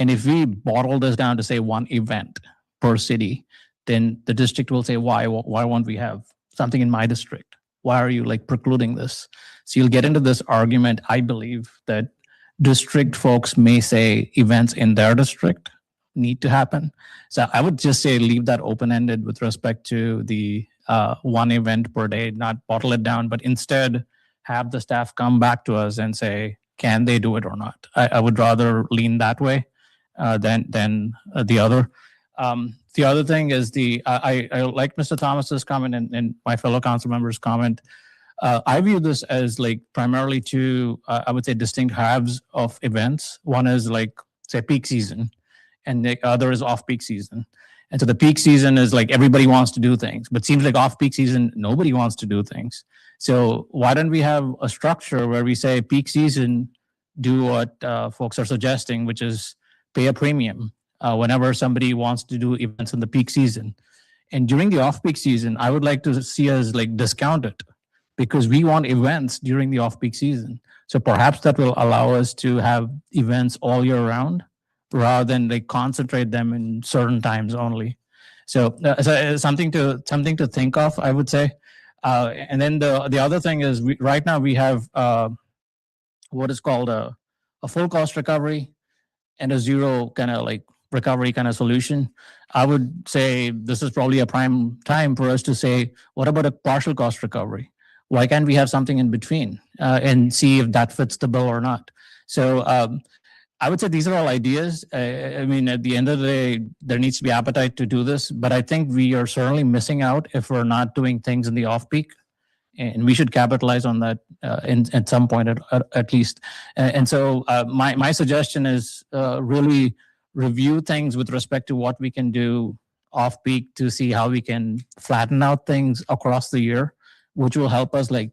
And if we bottle this down to say one event per city, then the district will say, why won't we have something in my district? Why are you like precluding this? So you'll get into this argument, I believe, that district folks may say events in their district need to happen. So I would just say leave that open-ended with respect to the one event per day, not bottle it down, but instead have the staff come back to us and say, can they do it or not? I would rather lean that way than the other. The other thing is I like Mr. Thomas's comment and my fellow council members' comment. I view this as like primarily two, I would say, distinct halves of events. One is like, say, peak season, and the other is off-peak season. And so the peak season is like everybody wants to do things, but seems like off-peak season, nobody wants to do things. So why don't we have a structure where we say peak season, do what folks are suggesting, which is pay a premium whenever somebody wants to do events in the peak season. And during the off-peak season, I would like to see us like discount it because we want events during the off-peak season. So perhaps that will allow us to have events all year round rather than like concentrate them in certain times only. So, something to think of, I would say. And then the other thing is right now we have what is called a full cost recovery and a zero kind of like recovery kind of solution. I would say this is probably a prime time for us to say, what about a partial cost recovery? Why can't we have something in between and see if that fits the bill or not? So I would say these are all ideas. I mean, at the end of the day, there needs to be appetite to do this, but I think we are certainly missing out if we're not doing things in the off-peak, and we should capitalize on that at some point at least. And so my suggestion is really review things with respect to what we can do off-peak to see how we can flatten out things across the year, which will help us like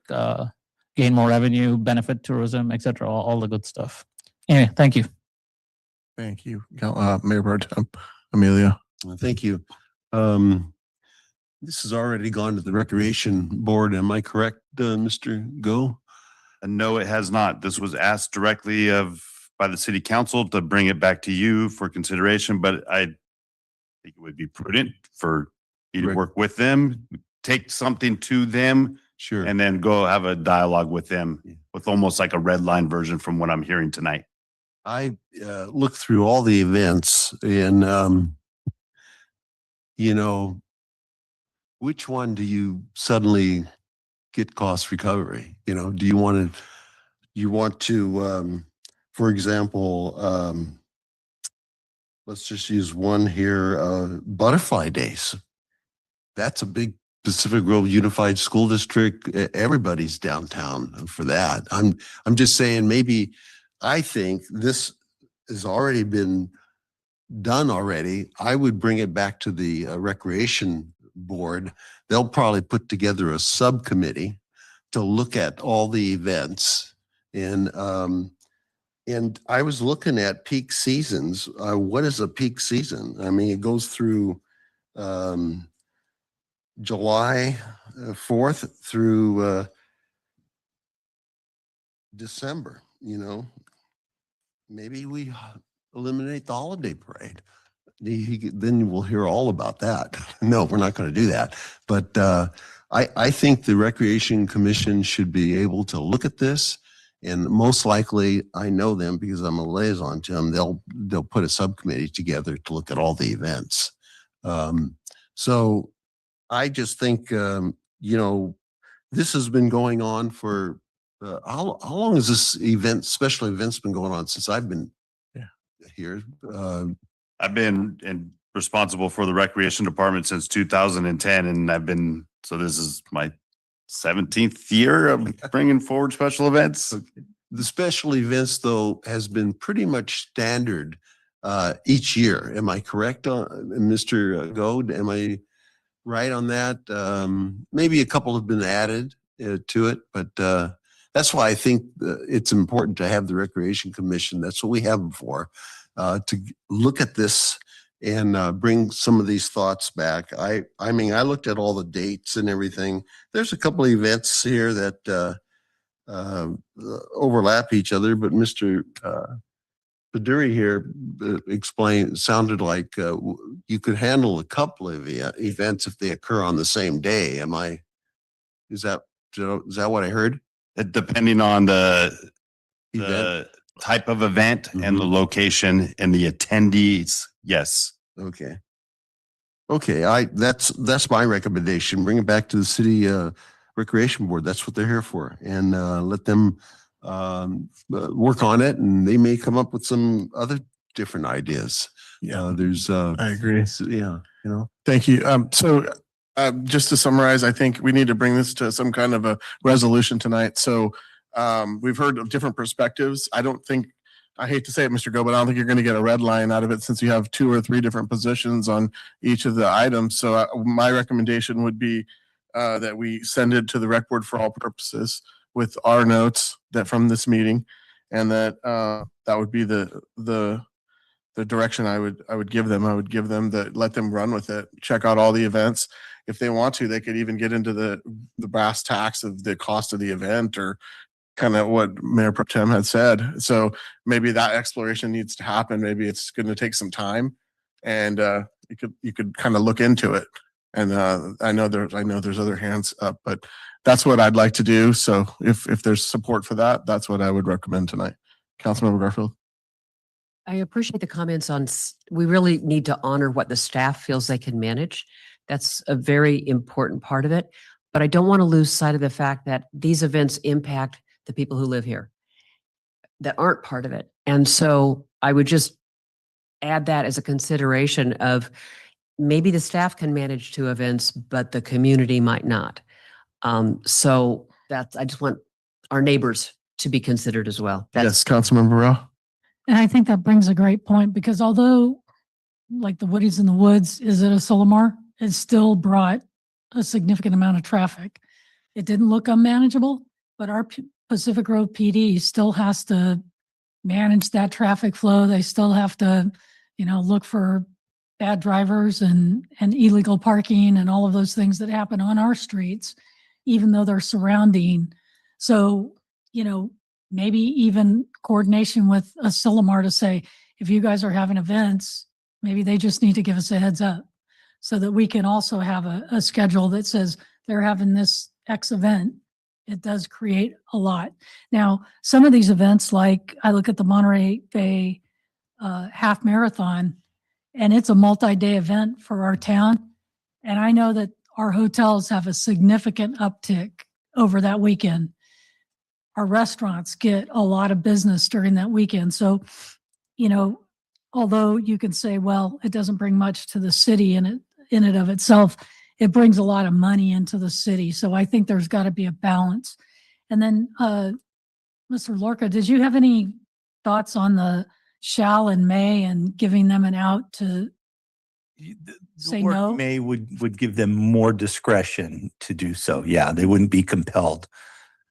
gain more revenue, benefit tourism, et cetera, all the good stuff. Anyway, thank you. Thank you, Mayor Pro Tem Amelia. Thank you. This has already gone to the Recreation Board. Am I correct, Mr. Go? No, it has not. This was asked directly by the city council to bring it back to you for consideration, but I think it would be prudent for you to work with them, take something to them, sure, and then go have a dialogue with them with almost like a red line version from what I'm hearing tonight. I looked through all the events and, you know, which one do you suddenly get cost recovery? You know, do you want to, for example, let's just use one here, Butterfly Days. That's a big Pacific Grove Unified School District. Everybody's downtown for that. I'm just saying maybe I think this has already been done already. I would bring it back to the Recreation Board. They'll probably put together a subcommittee to look at all the events. And I was looking at peak seasons. What is a peak season? I mean, it goes through July 4th through December, you know. Maybe we eliminate the holiday parade. Then we'll hear all about that. No, we're not going to do that. But I think the Recreation Commission should be able to look at this, and most likely, I know them because I'm a liaison to them. They'll put a subcommittee together to look at all the events. So I just think you know, this has been going on for how long has this event, special events, been going on since I've been here? I've been responsible for the recreation department since 2010, and so this is my 17th year of bringing forward special events. The special events, though, has been pretty much standard each year. Am I correct, Mr. Gold? Am I right on that? Maybe a couple have been added to it, but that's why I think it's important to have the Recreation Commission. That's what we have them for, to look at this and bring some of these thoughts back. I mean, I looked at all the dates and everything. There's a couple of events here that overlap each other, but Mr. Paduri here explained, sounded like you could handle a couple of events if they occur on the same day. Is that what I heard? Depending on the type of event and the location and the attendees, yes. Okay. Okay, that's my recommendation. Bring it back to the city recreation board. That's what they're here for. And let them work on it, and they may come up with some other different ideas. Yeah, I agree. Yeah, you know. Thank you. Just to summarize, I think we need to bring this to some kind of a resolution tonight. So we've heard of different perspectives. I hate to say it, Mr. Go, but I don't think you're going to get a red line out of it since you have 2 or 3 different positions on each of the items. So my recommendation would be that we send it to the rec board for all purposes with our notes that from this meeting, and that would be the direction I would give them. I would give them let them run with it, check out all the events. If they want to, they could even get into the brass tacks of the cost of the event, or kind of what Mayor Pro Tem had said. So maybe that exploration needs to happen. Maybe it's going to take some time, and you could kind of look into it. And I know there's other hands up, but that's what I'd like to do. So if there's support for that, that's what I would recommend tonight. Councilmember Garfield. I appreciate the comments on, we really need to honor what the staff feels they can manage. That's a very important part of it. But I don't want to lose sight of the fact that these events impact the people who live here that aren't part of it. And so I would just add that as a consideration of maybe the staff can manage 2 events, but the community might not. So I just want our neighbors to be considered as well. Yes, Councilmember Rowe. And I think that brings a great point, because although like the Woodies in the Woods is at a Solimar, it still brought a significant amount of traffic. It didn't look unmanageable, but our Pacific Grove PD still has to manage that traffic flow. They still have to, look for bad drivers and illegal parking and all of those things that happen on our streets, even though they're surrounding. So, maybe even coordination with a Solimar to say, if you guys are having events, maybe they just need to give us a heads up so that we can also have a schedule that says they're having this X event. It does create a lot. Now, some of these events, like I look at the Monterey Bay half marathon, and it's a multi-day event for our town. And I know that our hotels have a significant uptick over that weekend. Our restaurants get a lot of business during that weekend. So, although you can say, well, it doesn't bring much to the city in it of itself, it brings a lot of money into the city. So I think there's got to be a balance. And then, Mr. Lorca, did you have any thoughts on the shall and may and giving them an out to say Work no? May would give them more discretion to do so. Yeah, they wouldn't be compelled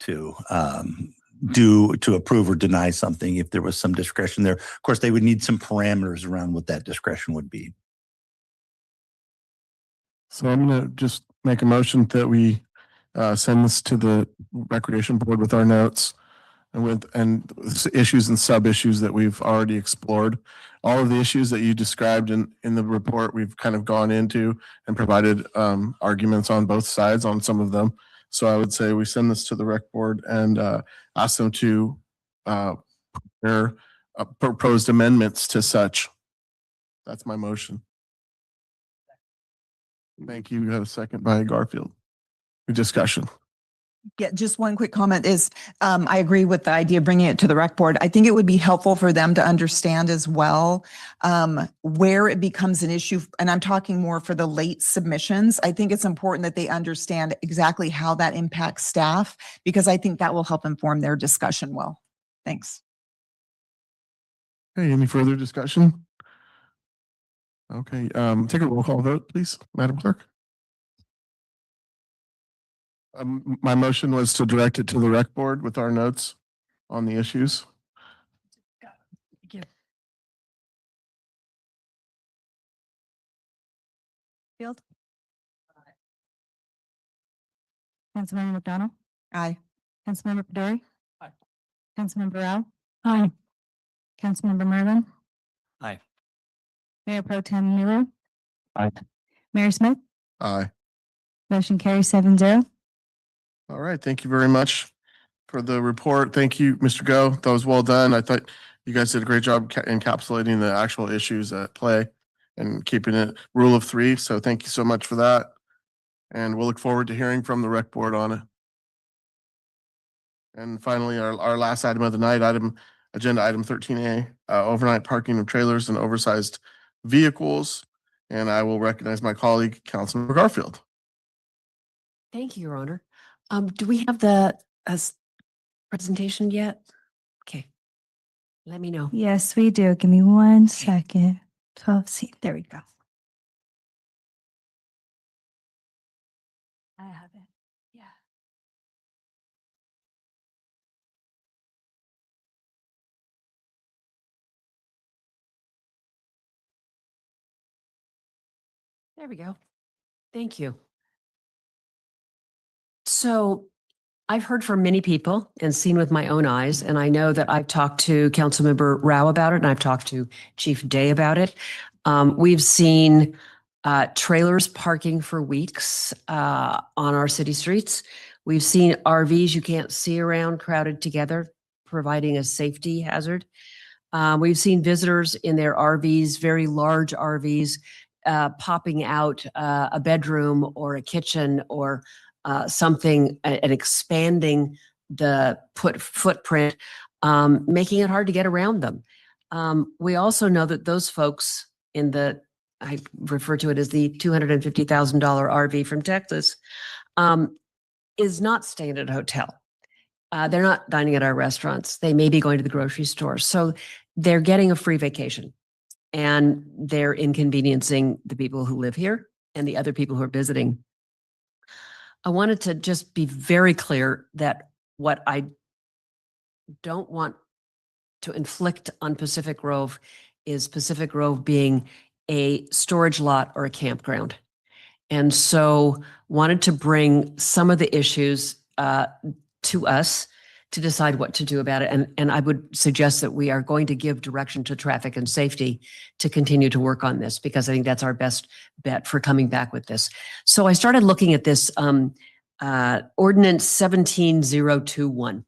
to approve or deny something if there was some discretion there. Of course, they would need some parameters around what that discretion would be. So I'm going to just make a motion that we send this to the Recreation Board with our notes and issues and sub-issues that we've already explored. All of the issues that you described in the report, we've kind of gone into and provided arguments on both sides on some of them. So I would say we send this to the Rec Board and ask them to prepare proposed amendments to such. That's my motion. Thank you. We have a second by Garfield. Discussion. Yeah, just one quick comment is, I agree with the idea of bringing it to the rec board. I think it would be helpful for them to understand as well, where it becomes an issue. And I'm talking more for the late submissions. I think it's important that they understand exactly how that impacts staff, because I think that will help inform their discussion well. Thanks. Okay, any further discussion? Okay, take a roll call vote, please, Madam Clerk. My motion was to direct it to the rec board with our notes on the issues. Field. Councilmember McDonald. Aye. Councilmember Pedori. Aye. Councilmember Rao. Aye. Councilmember Merlin. Aye. Mayor Pro Tem Miller. Aye. Mayor Smith. Aye. Motion carries 7-0. All right, thank you very much for the report. Thank you, Mr. Go. That was well done. I thought you guys did a great job encapsulating the actual issues at play and keeping it rule of three. So thank you so much for that. And we'll look forward to hearing from the rec board on it. And finally, our last item of the night, agenda item 13A, overnight parking of trailers and oversized vehicles. And I will recognize my colleague, Councilmember Garfield. Thank you, Your Honor. Do we have the presentation yet? Okay. Let me know. Yes, we do. Give me 1 second. 12C. There we go. I have it. Yeah. There we go. Thank you. So I've heard from many people and seen with my own eyes, and I know that I've talked to Councilmember Rao about it, and I've talked to Chief Day about it. We've seen trailers parking for weeks on our city streets. We've seen RVs you can't see around crowded together, providing a safety hazard. We've seen visitors in their RVs, very large RVs, popping out a bedroom or a kitchen or something and expanding the footprint, making it hard to get around them. We also know that those folks in I refer to it as the $250,000 RV from Texas, is not staying at a hotel. They're not dining at our restaurants. They may be going to the grocery store. So they're getting a free vacation, and they're inconveniencing the people who live here and the other people who are visiting. I wanted to just be very clear that what I don't want to inflict on Pacific Grove is Pacific Grove being a storage lot or a campground. And so wanted to bring some of the issues to us to decide what to do about it. And I would suggest that we are going to give direction to traffic and safety to continue to work on this, because I think that's our best bet for coming back with this. So I started looking at this ordinance 17021,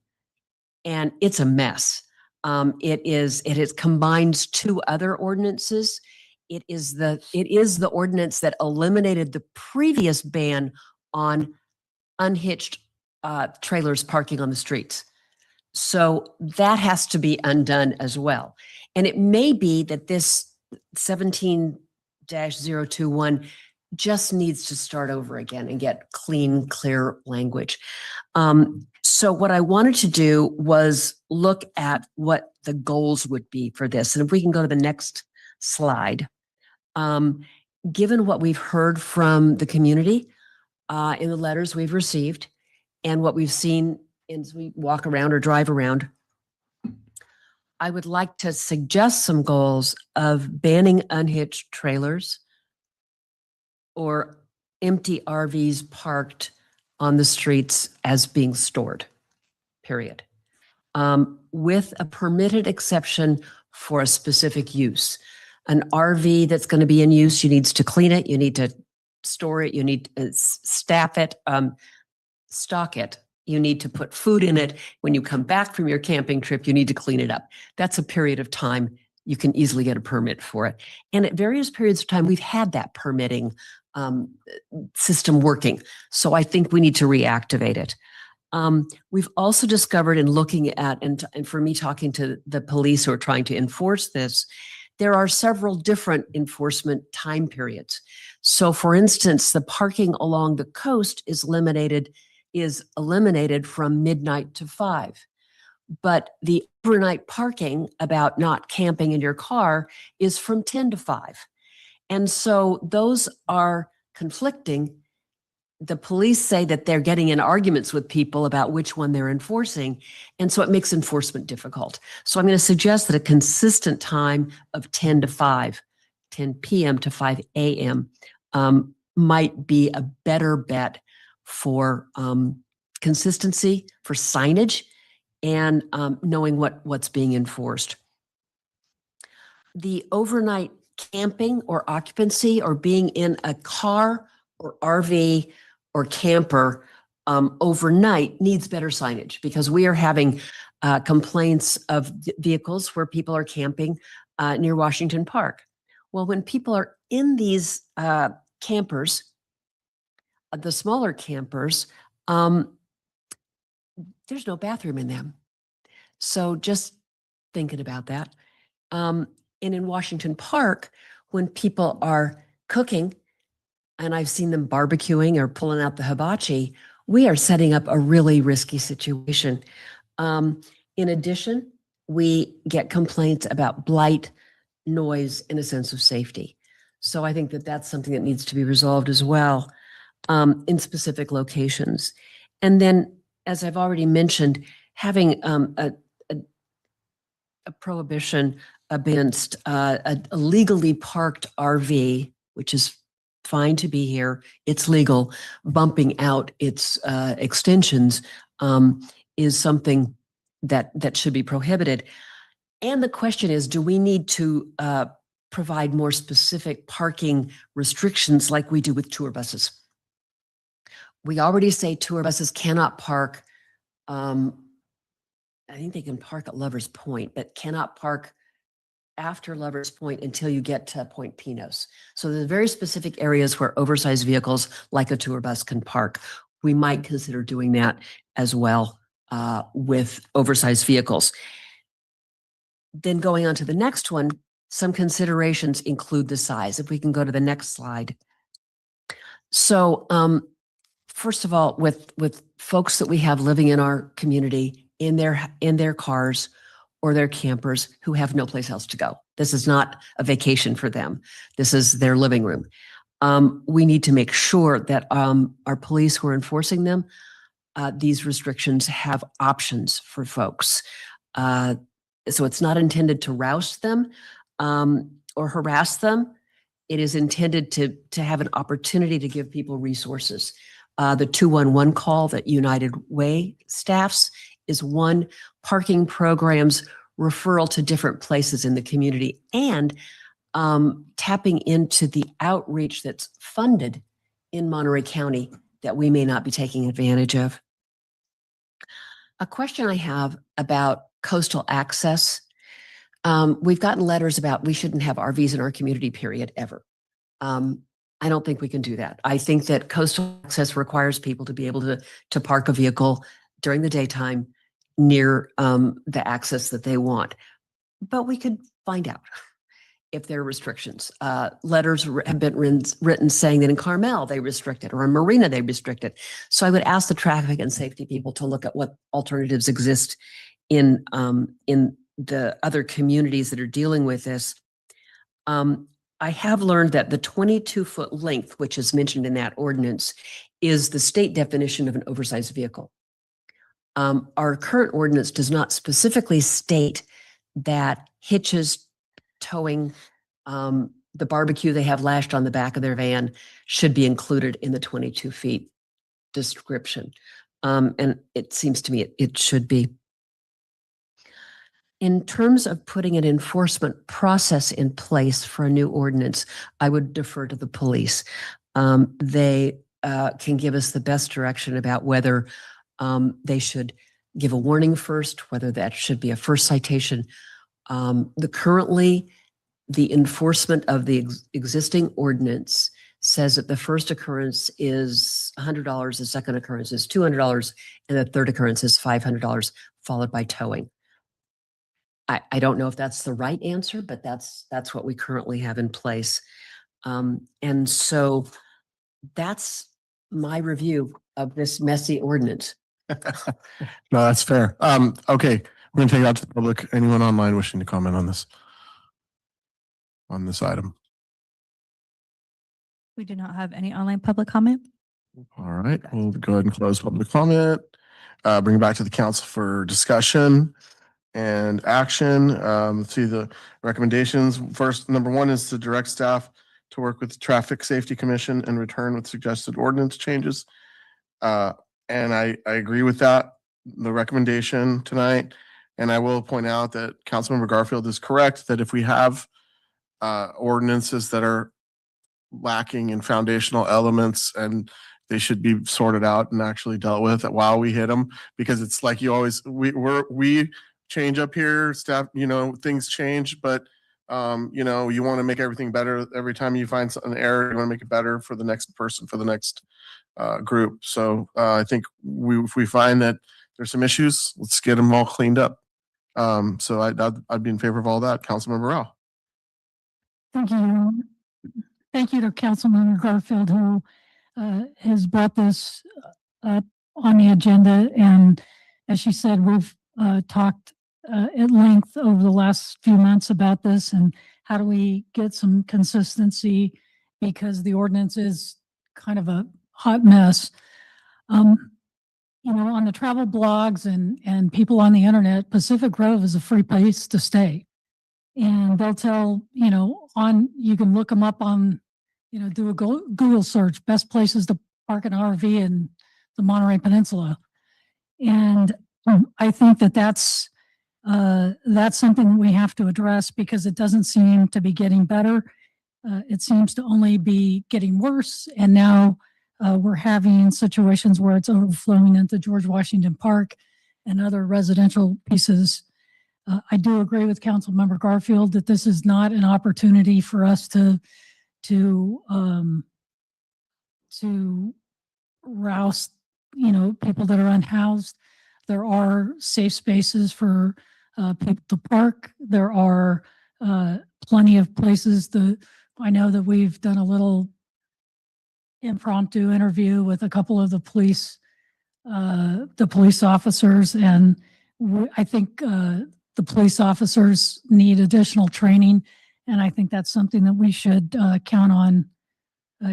and it's a mess. It combines two other ordinances. It is the ordinance that eliminated the previous ban on unhitched trailers parking on the streets. So that has to be undone as well. And it may be that this 17-021 just needs to start over again and get clean, clear language. So what I wanted to do was look at what the goals would be for this. And if we can go to the next slide. Given what we've heard from the community in the letters we've received and what we've seen as we walk around or drive around, I would like to suggest some goals of banning unhitched trailers or empty RVs parked on the streets as being stored, period. With a permitted exception for a specific use. An RV that's going to be in use, you need to clean it, you need to store it, you need to staff it, stock it. You need to put food in it. When you come back from your camping trip, you need to clean it up. That's a period of time. You can easily get a permit for it. And at various periods of time, we've had that permitting system working. So I think we need to reactivate it. We've also discovered in looking at, and for me talking to the police who are trying to enforce this, there are several different enforcement time periods. So for instance, the parking along the coast is eliminated from midnight to 5. But the overnight parking about not camping in your car is from 10 to 5. And so those are conflicting. The police say that they're getting in arguments with people about which one they're enforcing. And so it makes enforcement difficult. So I'm going to suggest that a consistent time of 10 to 5, 10 p.m. to 5 a.m. Might be a better bet for consistency, for signage, and knowing what's being enforced. The overnight camping or occupancy or being in a car or RV or camper overnight needs better signage, because we are having complaints of vehicles where people are camping near Washington Park. Well, when people are in these campers, the smaller campers, there's no bathroom in them. So just thinking about that. And in Washington Park, when people are cooking, and I've seen them barbecuing or pulling out the hibachi, we are setting up a really risky situation. In addition, we get complaints about blight, noise, and a sense of safety. So I think that that's something that needs to be resolved as well in specific locations. And then, as I've already mentioned, having a prohibition against a legally parked RV, which is fine to be here, it's legal, bumping out its extensions is something that should be prohibited. And the question is, do we need to provide more specific parking restrictions like we do with tour buses? We already say tour buses cannot park, I think they can park at Lover's Point, but cannot park after Lover's Point until you get to Point Pinos. So there's very specific areas where oversized vehicles like a tour bus can park. We might consider doing that as well with oversized vehicles. Then going on to the next one, some considerations include the size. If we can go to the next slide. So first of all, with folks that we have living in our community in their cars or their campers who have no place else to go. This is not a vacation for them. This is their living room. We need to make sure that our police who are enforcing them, these restrictions have options for folks. So it's not intended to rouse them or harass them. It is intended to have an opportunity to give people resources. The 211 call that United Way staffs is one. Parking programs, referral to different places in the community, and tapping into the outreach that's funded in Monterey County that we may not be taking advantage of. A question I have about coastal access. We've gotten letters about we shouldn't have RVs in our community, period, ever. I don't think we can do that. I think that coastal access requires people to be able to park a vehicle during the daytime near the access that they want. But we could find out if there are restrictions. Letters have been written saying that in Carmel they restrict it, or in Marina they restrict it. So I would ask the traffic and safety people to look at what alternatives exist in the other communities that are dealing with this. I have learned that the 22-foot length, which is mentioned in that ordinance, is the state definition of an oversized vehicle. Our current ordinance does not specifically state that hitches, towing, the barbecue they have lashed on the back of their van should be included in the 22 feet description. And it seems to me it should be. In terms of putting an enforcement process in place for a new ordinance, I would defer to the police. They can give us the best direction about whether they should give a warning first, whether that should be a first citation. Currently, the enforcement of the existing ordinance says that the first occurrence is $100, the second occurrence is $200, and the third occurrence is $500, followed by towing. I don't know if that's the right answer, but that's what we currently have in place. And so that's my review of this messy ordinance. No, that's fair. Okay, we're gonna take it out to the public. Anyone online wishing to comment on this item? We do not have any online public comment. All right, we'll go ahead and close public comment. Bring it back to the council for discussion and action. See the recommendations. First, number one is to direct staff to work with the Traffic Safety Commission and return with suggested ordinance changes. And I agree with that, the recommendation tonight. And I will point out that Councilmember Garfield is correct that if we have ordinances that are lacking in foundational elements, and they should be sorted out and actually dealt with while we hit them, because it's like you always, we change up here, staff, things change, but you want to make everything better. Every time you find an error, you want to make it better for the next person, for the next group. So I think if we find that there's some issues, let's get them all cleaned up. So I'd be in favor of all that. Councilmember Rao. Thank you. Thank you to Councilmember Garfield, who has brought this up on the agenda. And as she said, we've talked at length over the last few months about this and how do we get some consistency, because the ordinance is kind of a hot mess. On the travel blogs and people on the internet, Pacific Grove is a free place to stay. And they'll tell, you can look them up on, do a Google search, best places to park an RV in the Monterey Peninsula. And I think that's something we have to address, because it doesn't seem to be getting better. It seems to only be getting worse. And now we're having situations where it's overflowing into George Washington Park and other residential pieces. I do agree with Councilmember Garfield that this is not an opportunity for us to rouse, people that are unhoused. There are safe spaces for people to park. There are plenty of places. I know that we've done a little impromptu interview with a couple of the police officers, and I think the police officers need additional training, and I think that's something that we should count on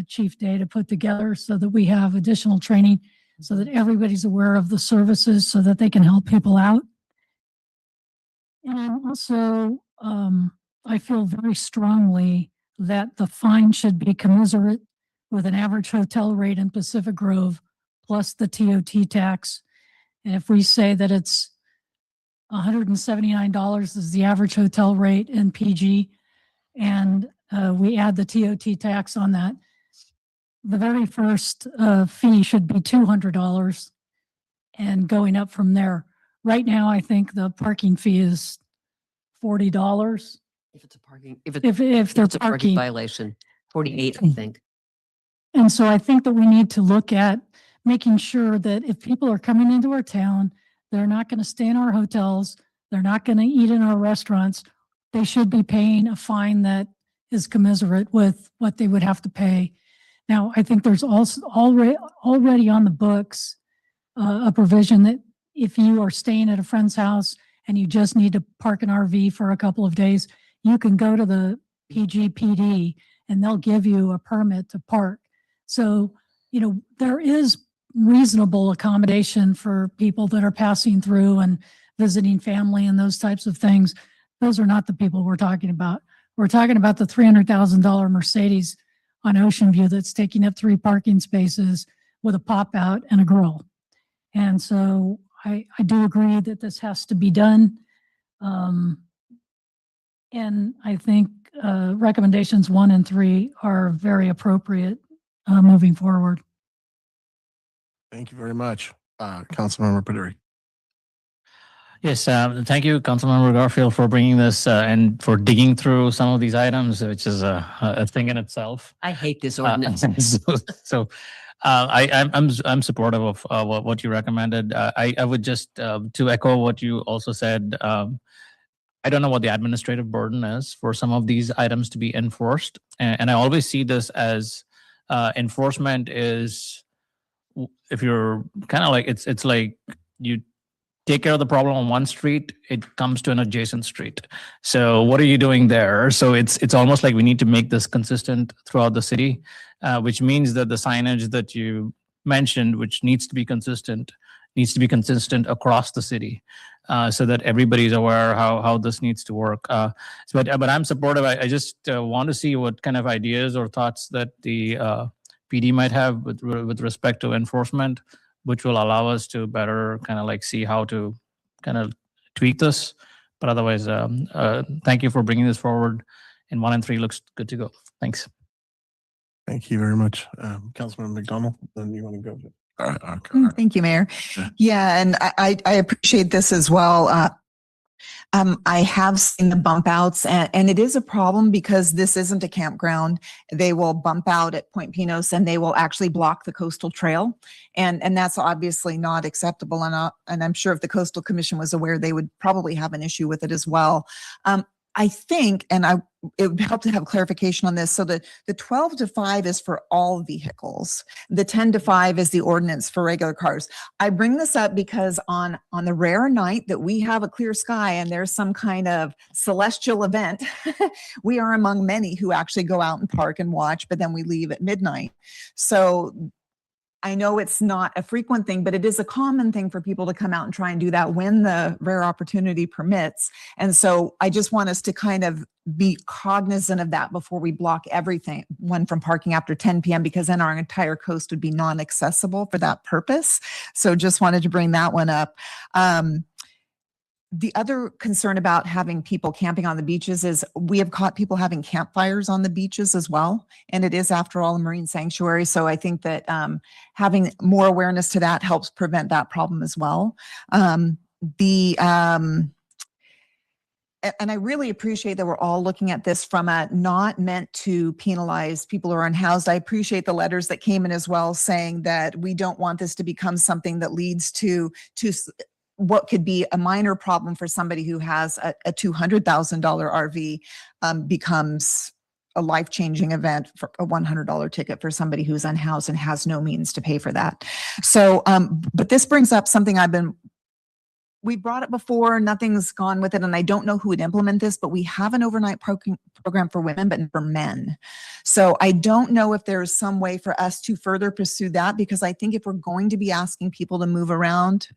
Chief Day to put together, so that we have additional training, so that everybody's aware of the services, so that they can help people out. And also, I feel very strongly that the fine should be commensurate with an average hotel rate in Pacific Grove plus the TOT tax. And if we say that it's $179 is the average hotel rate in PG, and we add the TOT tax on that, the very first fee should be $200 and going up from there. Right now, I think the parking fee is $40. If it's a parking, If if they're it's a parking parking. violation, 48, I think. And so I think that we need to look at making sure that if people are coming into our town, they're not going to stay in our hotels, they're not going to eat in our restaurants, they should be paying a fine that is commensurate with what they would have to pay. Now, I think there's also already on the books a provision that if you are staying at a friend's house and you just need to park an RV for a couple of days, you can go to the PGPD and they'll give you a permit to park. So, there is reasonable accommodation for people that are passing through and visiting family and those types of things. Those are not the people we're talking about. We're talking about the $300,000 Mercedes on Ocean View that's taking up 3 parking spaces with a pop out and a grill. And so I do agree that this has to be done. And I think recommendations 1 and 3 are very appropriate moving forward. Thank you very much, Councilmember Paduri. Yes, thank you, Councilmember Garfield, for bringing this and for digging through some of these items, which is a thing in itself. I hate this ordinance. So I'm supportive of what you recommended. I would just to echo what you also said. I don't know what the administrative burden is for some of these items to be enforced, and I always see this as enforcement is if you're kind of like it's like you take care of the problem on one street, it comes to an adjacent street. So what are you doing there? So it's almost like we need to make this consistent throughout the city, which means that the signage that you mentioned, which needs to be consistent across the city, so that everybody's aware how this needs to work. But I'm supportive. I just want to see what kind of ideas or thoughts that the PD might have with respect to enforcement, which will allow us to better kind of like see how to kind of tweak this. But otherwise, thank you for bringing this forward. And 1 and 3 looks good to go. Thanks. Thank you very much. Councilman McDonald, then you want to go? Thank you, Mayor. Yeah, and I appreciate this as well. I have seen the bump outs and it is a problem because this isn't a campground. They will bump out at Point Pinos and they will actually block the coastal trail. And that's obviously not acceptable. And I'm sure if the Coastal Commission was aware, they would probably have an issue with it as well. I think, and it would help to have clarification on this. So the 12 to 5 is for all vehicles. The 10 to 5 is the ordinance for regular cars. I bring this up because on the rare night that we have a clear sky and there's some kind of celestial event, we are among many who actually go out and park and watch, but then we leave at midnight. So I know it's not a frequent thing, but it is a common thing for people to come out and try and do that when the rare opportunity permits. And so I just want us to kind of be cognizant of that before we block everyone from parking after 10 p.m. because then our entire coast would be non-accessible for that purpose. So just wanted to bring that one up. The other concern about having people camping on the beaches is we have caught people having campfires on the beaches as well. And it is, after all, a marine sanctuary. So I think that having more awareness to that helps prevent that problem as well. And I really appreciate that we're all looking at this from a not meant to penalize people who are unhoused. I appreciate the letters that came in as well saying that we don't want this to become something that leads to what could be a minor problem for somebody who has a $200,000 RV becomes a life-changing event for a $100 ticket for somebody who's unhoused and has no means to pay for that. So, but this brings up something we brought it before, nothing's gone with it, and I don't know who would implement this, but we have an overnight program for women, but for men. So I don't know if there's some way for us to further pursue that, because I think if we're going to be asking people to move around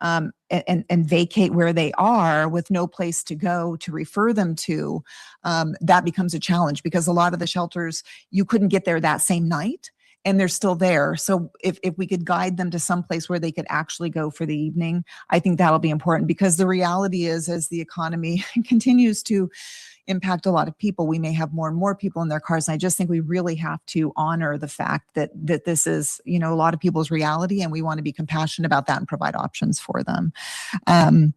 and vacate where they are with no place to go to refer them to, that becomes a challenge, because a lot of the shelters, you couldn't get there that same night and they're still there. So if we could guide them to some place where they could actually go for the evening, I think that'll be important, because the reality is, as the economy continues to impact a lot of people, we may have more and more people in their cars. And I just think we really have to honor the fact that this is, a lot of people's reality, and we want to be compassionate about that and provide options for them. And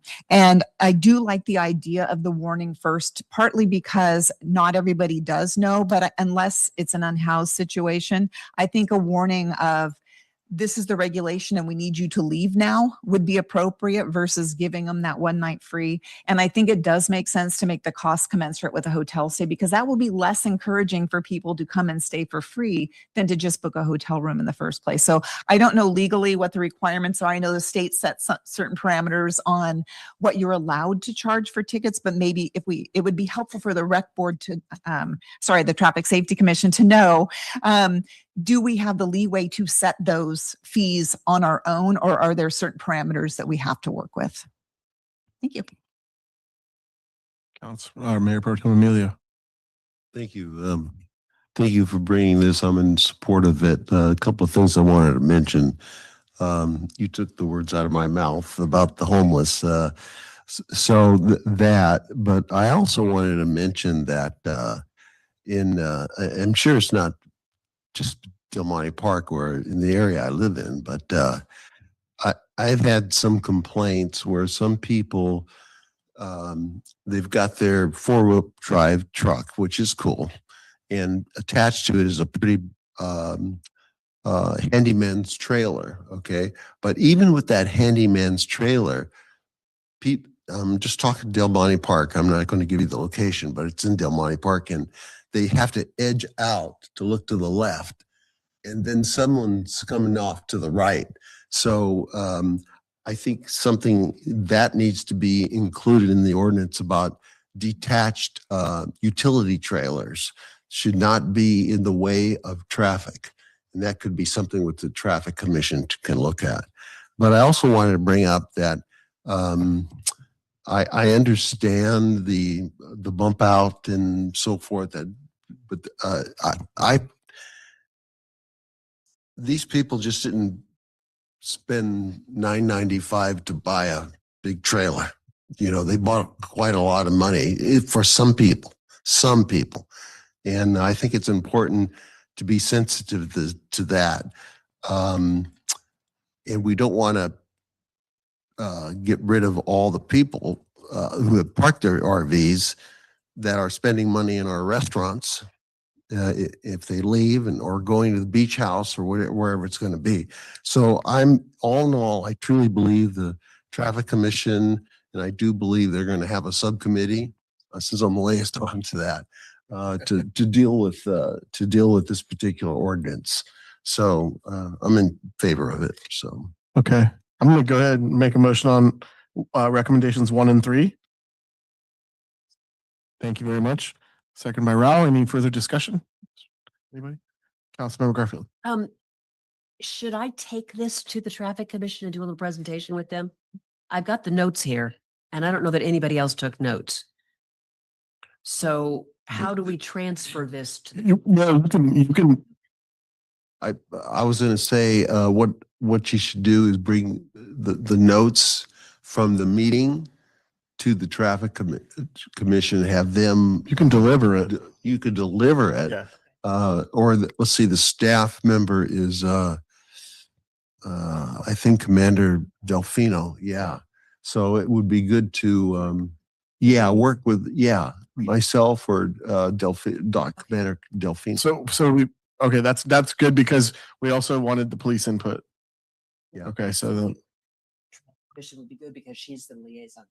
I do like the idea of the warning first, partly because not everybody does know, but unless it's an unhoused situation, I think a warning of, this is the regulation and we need you to leave now would be appropriate, versus giving them that one night free. And I think it does make sense to make the cost commensurate with a hotel stay, because that will be less encouraging for people to come and stay for free than to just book a hotel room in the first place. So I don't know legally what the requirements are. I know the state sets certain parameters on what you're allowed to charge for tickets, but maybe it would be helpful for the rec board to, the Traffic Safety Commission to know, do we have the leeway to set those fees on our own, or are there certain parameters that we have to work with? Thank you. Mayor Pro Tem Amelia. Thank you. Thank you for bringing this. I'm in support of it. A couple of things I wanted to mention. You took the words out of my mouth about the homeless. But I also wanted to mention that I'm sure it's not just Del Monte Park or in the area I live in, but I've had some complaints where some people, they've got their 4-wheel drive truck, which is cool, and attached to it is a pretty handyman's trailer, okay? But even with that handyman's trailer, I'm just talking Del Monte Park. I'm not going to give you the location, but it's in Del Monte Park, and they have to edge out to look to the left, and then someone's coming off to the right. So I think something that needs to be included in the ordinance about detached utility trailers should not be in the way of traffic. And that could be something with the traffic commission can look at. But I also wanted to bring up that I understand the bump out and so forth, but these people just didn't spend $995 to buy a big trailer. You know, they bought quite a lot of money for some people. And I think it's important to be sensitive to that. And we don't want to get rid of all the people who have parked their RVs that are spending money in our restaurants if they leave or going to the beach house or wherever it's going to be. So all in all, I truly believe the traffic commission, and I do believe they're going to have a subcommittee, since I'm the latest on to that, to deal with this particular ordinance. So I'm in favor of it. So Okay, I'm going to go ahead and make a motion on recommendations 1 and 3. Thank you very much. Second by Rao. Any further discussion? Anybody? Councilmember Garfield. Should I take this to the traffic commission and do a little presentation with them? I've got the notes here and I don't know that anybody else took notes. So how do we transfer this to? You can. I was going to say what you should do is bring the notes from the meeting to the traffic commission, have them. You can deliver it. You could deliver it. Yeah. Let's see, the staff member is I think Commander Delfino. Yeah. So it would be good to work with myself or Commander Delfino. Okay, that's good because we also wanted the police input. Yeah. Okay, so the Commission would be good because she's the liaison.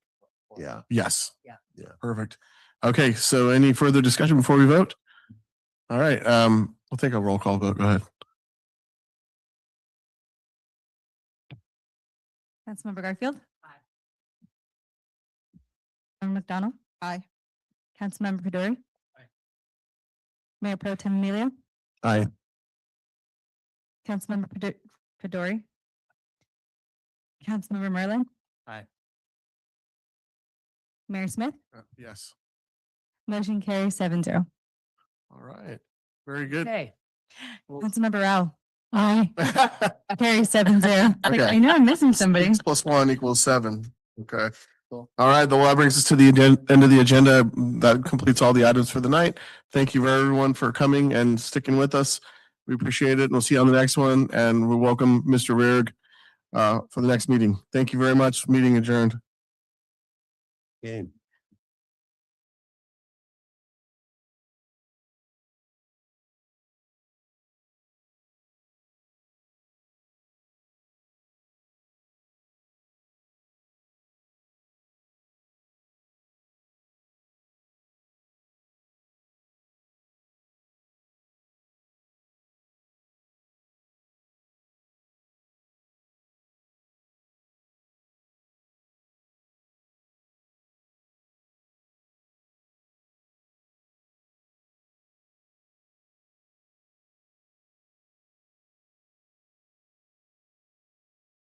Yeah. yes. Yeah. Perfect. Okay, so any further discussion before we vote? All right, we'll take a roll call vote. Go ahead. Councilmember Garfield? Aye. Member McDonald? Aye. Councilmember Pedori? Aye. Mayor Pro Tem Amelia? Aye. Councilmember Pedori? Councilmember Merlin? Aye. Mayor Smith? Yes. Motion carries 7-0. All right. Very good. Okay. Councilmember Rao? Aye. Carries 7-0. Like, Okay. I know I'm missing somebody. 6 + 1 = 7. Okay. All right. Well, that brings us to the end of the agenda. That completes all the items for the night. Thank you everyone for coming and sticking with us. We appreciate it. And we'll see you on the next one. And we welcome Mr. Rerig for the next meeting. Thank you very much. Meeting adjourned. Game.